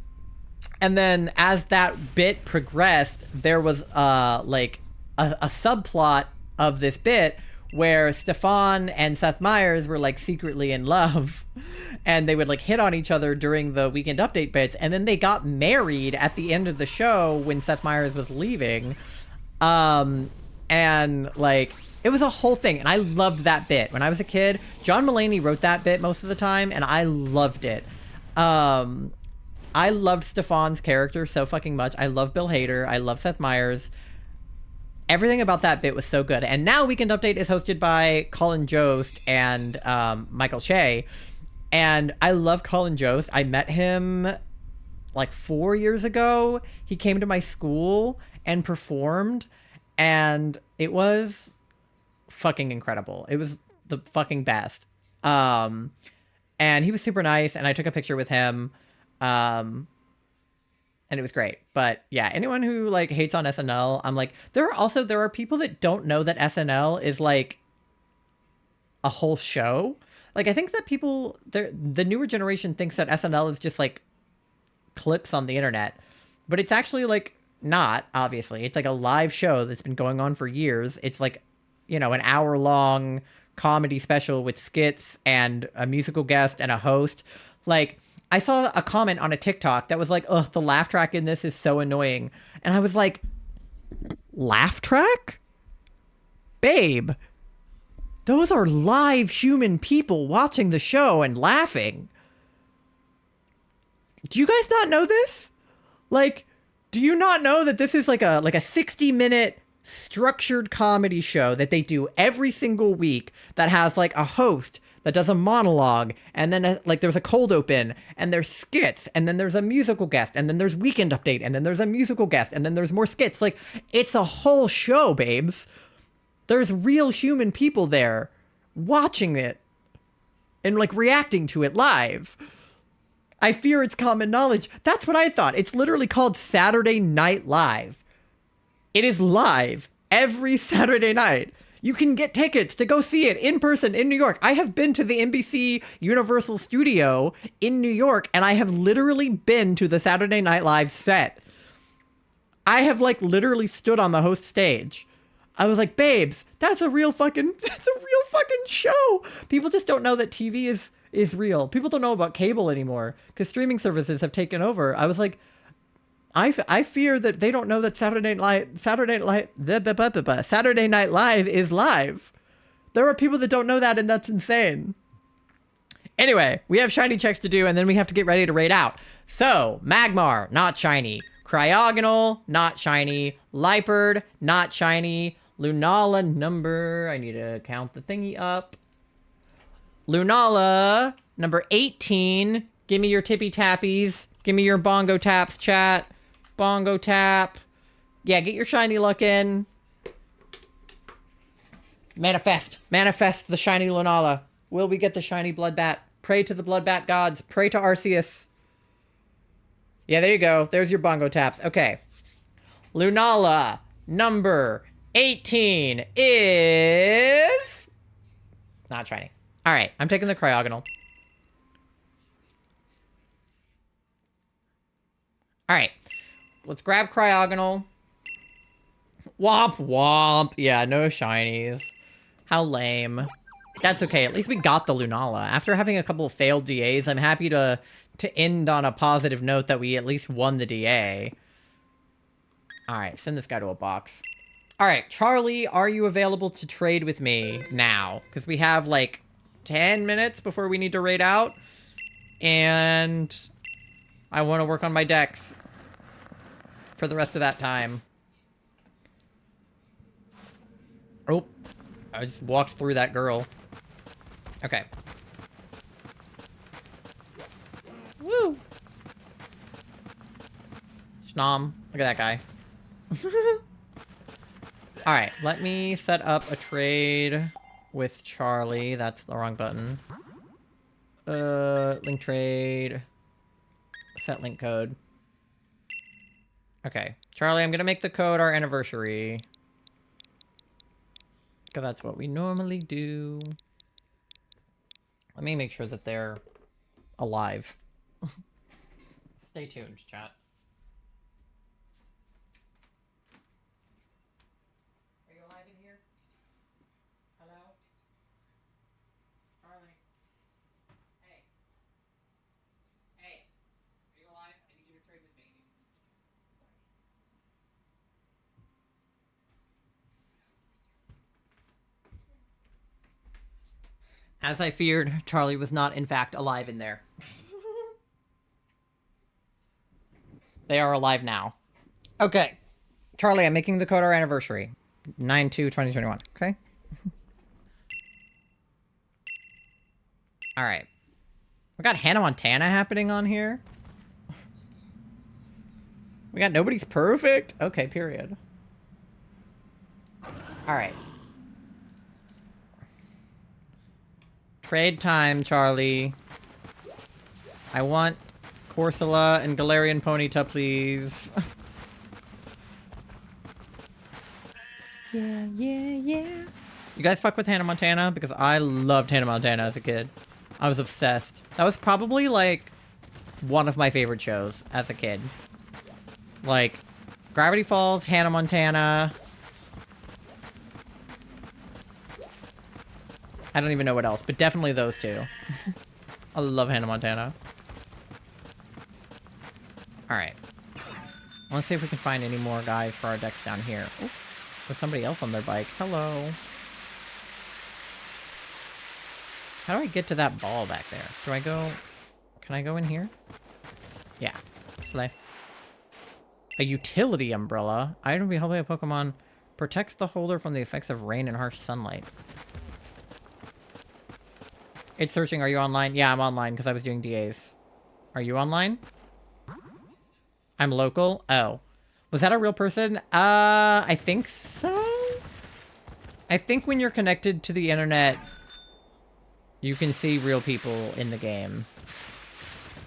then as that bit progressed, there was like a subplot of this bit where Stefan and Seth Meyers were like secretly in love and they would like hit on each other during the Weekend Update bits, and then they got married at the end of the show when Seth Meyers was leaving. And like it was a whole thing, and I loved that bit. When I was a kid, John Mulaney wrote that bit most of the time, and I loved it. I loved Stefan's character so fucking much. I love Bill Hader. I love Seth Meyers. Everything about that bit was so good. And now Weekend Update is hosted by Colin Jost and Michael Che. And I love Colin Jost. I met him like 4 years ago. He came to my school and performed, and it was fucking incredible. It was the fucking best. And he was super nice, and I took a picture with him. And it was great. But yeah, anyone who like hates on SNL, I'm like, there are people that don't know that SNL is like a whole show. Like, I think that people, the newer generation thinks that SNL is just like clips on the internet, but it's actually like not, obviously. It's like a live show that's been going on for years. It's like, you know, an hour-long comedy special with skits and a musical guest and a host. Like, I saw a comment on a TikTok that was like, ugh, the laugh track in this is so annoying. And I was like, laugh track? Babe, those are live human people watching the show and laughing. Do you guys not know this? Like, do you not know that this is like a 60-minute structured comedy show that they do every single week that has like a host that does a monologue, and then like there's a cold open, and there's skits, and then there's a musical guest, and then there's Weekend Update, and then there's a musical guest, and then there's more skits. Like, it's a whole show, babes. There's real human people there watching it and like reacting to it live. I fear it's common knowledge. That's what I thought. It's literally called Saturday Night Live. It is live every Saturday night. You can get tickets to go see it in person in New York. I have been to the NBC Universal Studio in New York, and I have literally been to the Saturday Night Live set. I have like literally stood on the host stage. I was like, babes, that's a real fucking show. People just don't know that TV is real. People don't know about cable anymore because streaming services have taken over. I was like, I fear that they don't know that Saturday Night Live is live. There are people that don't know that, and that's insane. Anyway, we have shiny checks to do, and then we have to get ready to raid out. So, Magmar, not shiny. Cryogonal, not shiny. Lipard, not shiny. Lunala number, I need to count the thingy up. Lunala, number 18. Give me your tippy tappies. Give me your bongo taps, chat. Bongo tap. Yeah, get your shiny luck in. Manifest the shiny Lunala. Will we get the shiny Bloodbat? Pray to the Bloodbat gods. Pray to Arceus. Yeah, there you go. There's your bongo taps. Okay. Lunala number 18 is not shiny. All right, I'm taking the Cryogonal. All right. Let's grab Cryogonal. Womp womp. Yeah, no shinies. How lame. That's okay. At least we got the Lunala. After having a couple of failed DAs, I'm happy to end on a positive note that we at least won the DA. Alright, send this guy to a box. Alright, Charlie, are you available to trade with me now? Because we have, like, 10 minutes before we need to raid out. And I want to work on my decks for the rest of that time. Oh, I just walked through that girl. Okay. Woo! Schnom. Look at that guy. Alright, let me set up a trade with Charlie. That's the wrong button. Link trade. Set link code. Okay. Charlie, I'm gonna make the code our anniversary. Because that's what we normally do. Let me make sure that they're alive. Stay tuned, chat. Are you alive in here? Hello? Charlie? Hey. Hey. Are you alive? I need you to trade with me. As I feared, Charlie was not, in fact, alive in there. They are alive now. Okay. Charlie, I'm making the code our anniversary. 9/2/2021. Okay? Alright. We got Hannah Montana happening on here. We got Nobody's Perfect? Okay, period. Alright. Trade time, Charlie. I want Corsola and Galarian Ponyta, please. Yeah, yeah, yeah. You guys fuck with Hannah Montana? Because I loved Hannah Montana as a kid. I was obsessed. That was probably, like, one of my favorite shows as a kid. Like, Gravity Falls, Hannah Montana. I don't even know what else, but definitely those two. I love Hannah Montana. Alright. Let's see if we can find any more guys for our decks down here. Ooh, there's somebody else on their bike. Hello. How do I get to that ball back there? Do I go... Can I go in here? Yeah. Slay. A utility umbrella. Item be held by a Pokemon. Protects the holder from the effects of rain and harsh sunlight. It's searching. Are you online? Yeah, I'm online because I was doing DAs. Are you online? I'm local? Oh. Was that a real person? I think so? I think when you're connected to the internet, you can see real people in the game.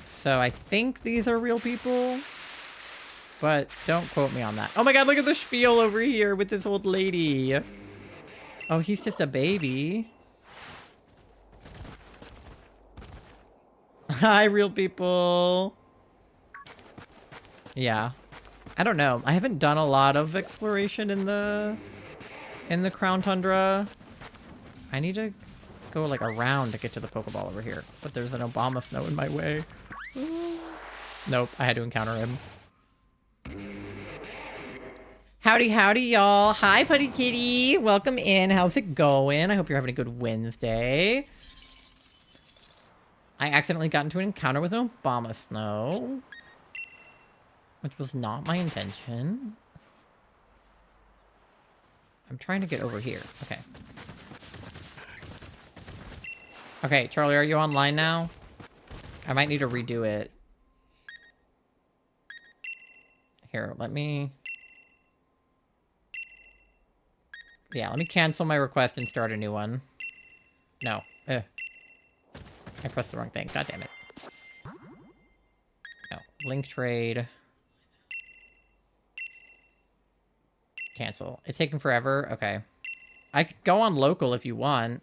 So I think these are real people. But don't quote me on that. Oh my god, look at the spiel over here with this old lady. Oh, he's just a baby. Hi, real people. Yeah. I don't know. I haven't done a lot of exploration in the Crown Tundra. I need to go like around to get to the Pokeball over here. But there's an Obama Snow in my way. Nope, I had to encounter him. Howdy, howdy, y'all. Hi, Putty Kitty. Welcome in. How's it going? I hope you're having a good Wednesday. I accidentally got into an encounter with an Obama Snow, which was not my intention. I'm trying to get over here. Okay. Okay, Charlie, are you online now? I might need to redo it. Here, let me... Yeah, let me cancel my request and start a new one. No. Ugh. I pressed the wrong thing. God damn it. No. Link trade. Cancel. It's taking forever? Okay. I could go on local if you want.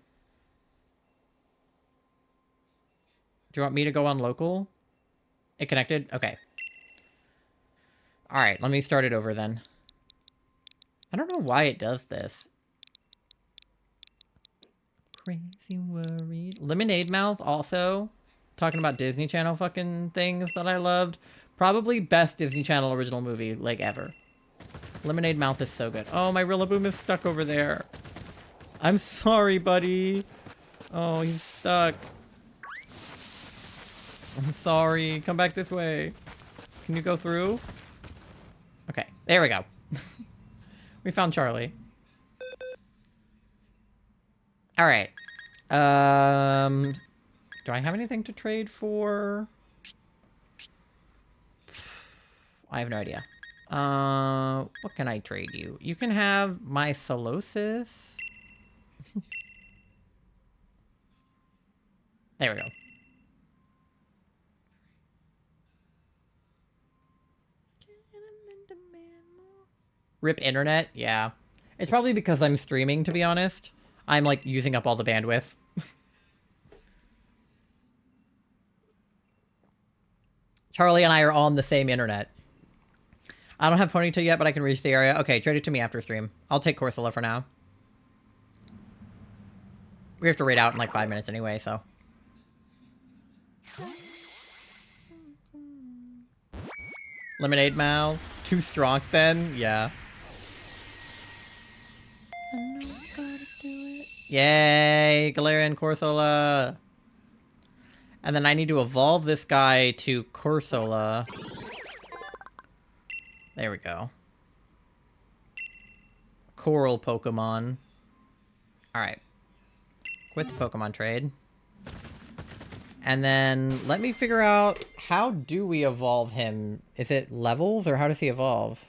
Do you want me to go on local? It connected? Okay. Alright, let me start it over then. I don't know why it does this. Crazy worried. Lemonade Mouth also. Talking about Disney Channel fucking things that I loved. Probably best Disney Channel original movie, like, ever. Lemonade Mouth is so good. Oh, my Rillaboom is stuck over there. I'm sorry, buddy. Oh, he's stuck. I'm sorry. Come back this way. Can you go through? Okay, there we go. We found Charlie. All right. Do I have anything to trade for? I have no idea. What can I trade you? You can have my Solosis. There we go. Rip internet? Yeah. It's probably because I'm streaming, to be honest. I'm, like, using up all the bandwidth. Charlie and I are on the same internet. I don't have Ponytail yet, but I can reach the area. Okay, trade it to me after stream. I'll take Corsola for now. We have to raid out in, like, 5 minutes anyway, so... Lemonade Mouth. Too strong then? Yeah. Yay! Galarian Corsola! And then I need to evolve this guy to Corsola. There we go. Coral Pokemon. Alright. Quit the Pokemon trade. And then let me figure out, how do we evolve him? Is it levels, or how does he evolve?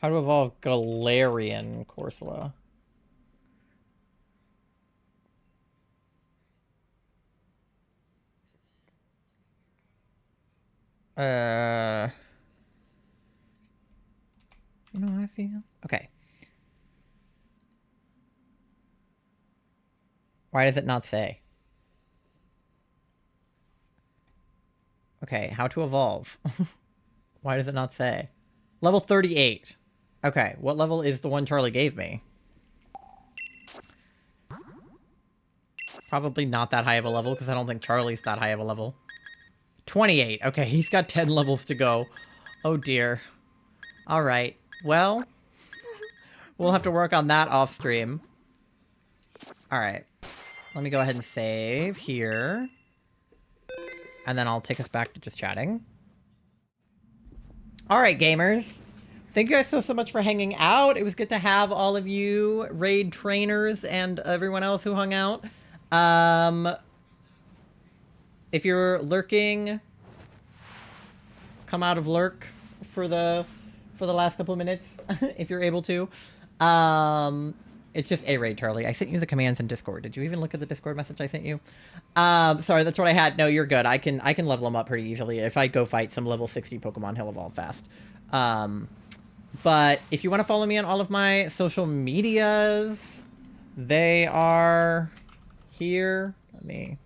How to evolve Galarian Corsola? You know how I feel? Okay. Why does it not say? Okay, how to evolve? Why does it not say? Level 38. Okay, what level is the one Charlie gave me? Probably not that high of a level, because I don't think Charlie's that high of a level. 28. Okay, he's got 10 levels to go. Oh dear. Alright, well... we'll have to work on that off stream. Alright. Let me go ahead and save here. And then I'll take us back to just chatting. Alright, gamers. Thank you guys so much for hanging out. It was good to have all of you raid trainers and everyone else who hung out. If you're lurking, come out of lurk for the last couple of minutes, if you're able to. It's just a raid, Charlie. I sent you the commands in Discord. Did you even look at the Discord message I sent you? Sorry, that's what I had. No, you're good. I can level him up pretty easily. If I go fight some level 60 Pokemon, he'll evolve fast. But if you want to follow me on all of my social medias, they are here. Let me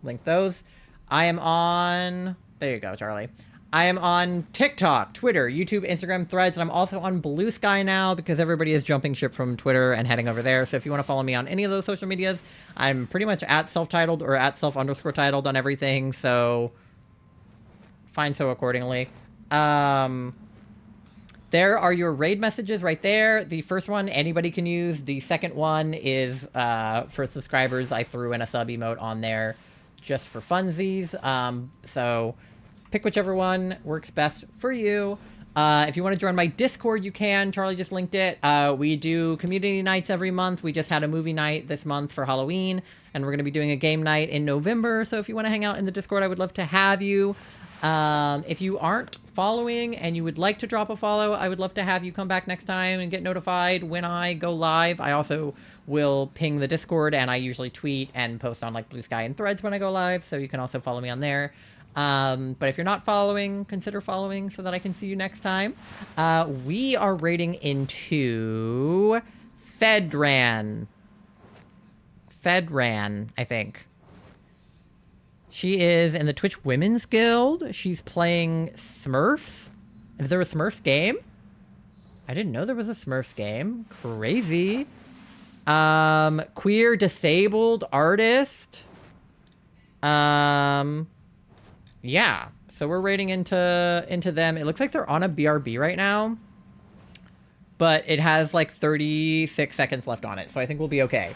link those. I am on... There you go, Charlie. I am on TikTok, Twitter, YouTube, Instagram, Threads, and I'm also on Blue Sky now because everybody is jumping ship from Twitter and heading over there. So if you want to follow me on any of those social medias, I'm pretty much at self-titled or at self_titled on everything. So find so accordingly. There are your raid messages right there. The first one, anybody can use. The second one is for subscribers. I threw in a sub emote on there just for funsies. So pick whichever one works best for you. If you want to join my Discord, you can. Charlie just linked it. We do community nights every month. We just had a movie night this month for Halloween, and we're going to be doing a game night in November. So if you want to hang out in the Discord, I would love to have you. If you aren't following and you would like to drop a follow, I would love to have you come back next time and get notified when I go live. I also will ping the Discord, and I usually tweet and post on like Blue Sky and Threads when I go live, so you can also follow me on there. But if you're not following, consider following so that I can see you next time. We are raiding into Fedran, I think. She is in the Twitch Women's Guild. She's playing Smurfs. Is there a Smurfs game? I didn't know there was a Smurfs game. Crazy. Queer disabled artist. Yeah. So we're rating into them. It looks like they're on a BRB right now. But it has like 36 seconds left on it, so I think we'll be okay.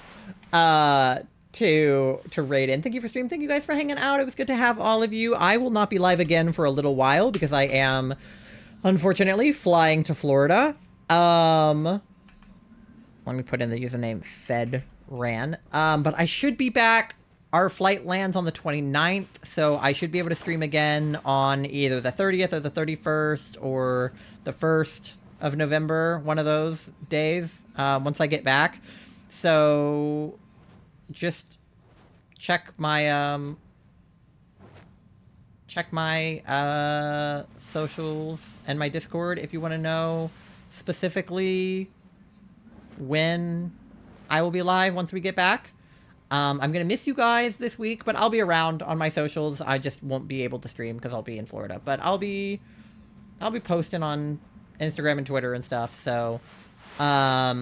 To raid in. Thank you for streaming. Thank you guys for hanging out. It was good to have all of you. I will not be live again for a little while because I am, unfortunately, flying to Florida. Let me put in the username FedRan. But I should be back. Our flight lands on the 29th, so I should be able to stream again on either the 30th or the 31st or the 1st of November, one of those days, once I get back. So just check my socials and my Discord if you want to know specifically when I will be live once we get back. I'm gonna miss you guys this week, but I'll be around on my socials. I just won't be able to stream because I'll be in Florida, but I'll be posting on Instagram and Twitter and stuff. So I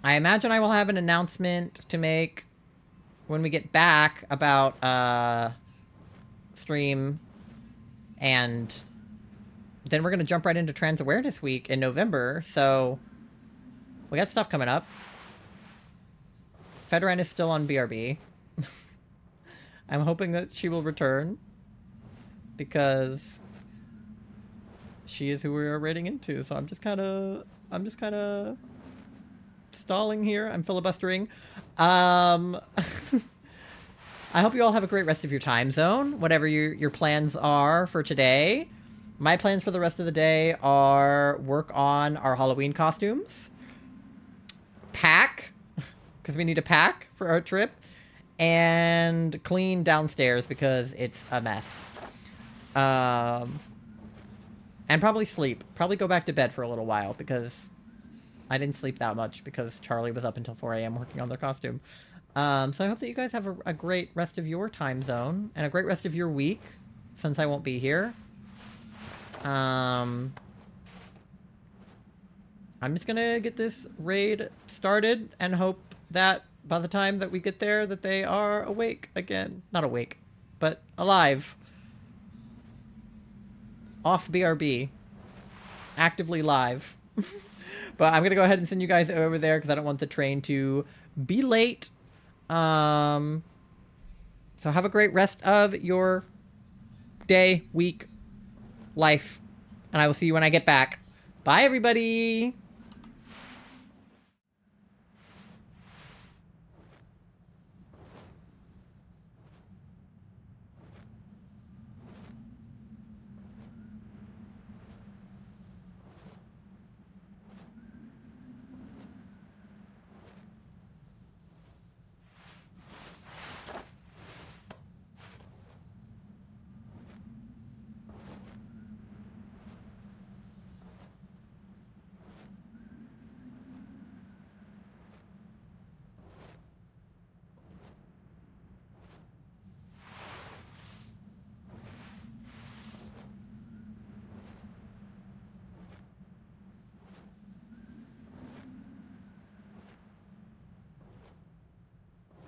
imagine I will have an announcement to make when we get back about stream, and then we're gonna jump right into Trans Awareness Week in November. So we got stuff coming up. Federan is still on BRB. I'm hoping that she will return because she is who we are raiding into. So I'm just kind of stalling here. I'm filibustering. I hope you all have a great rest of your time zone, whatever your plans are for today. My plans for the rest of the day are work on our Halloween costumes, pack, because we need to pack for our trip, and clean downstairs because it's a mess. And probably sleep. Probably go back to bed for a little while because I didn't sleep that much because Charlie was up until 4 a.m. working on their costume. So I hope that you guys have a great rest of your time zone and a great rest of your week since I won't be here. I'm just gonna get this raid started and hope that by the time that we get there that they are awake again. Not awake, but alive. Off BRB. Actively live. But I'm gonna go ahead and send you guys over there because I don't want the train to be late. So have a great rest of your day, week, life, and I will see you when I get back. Bye, everybody!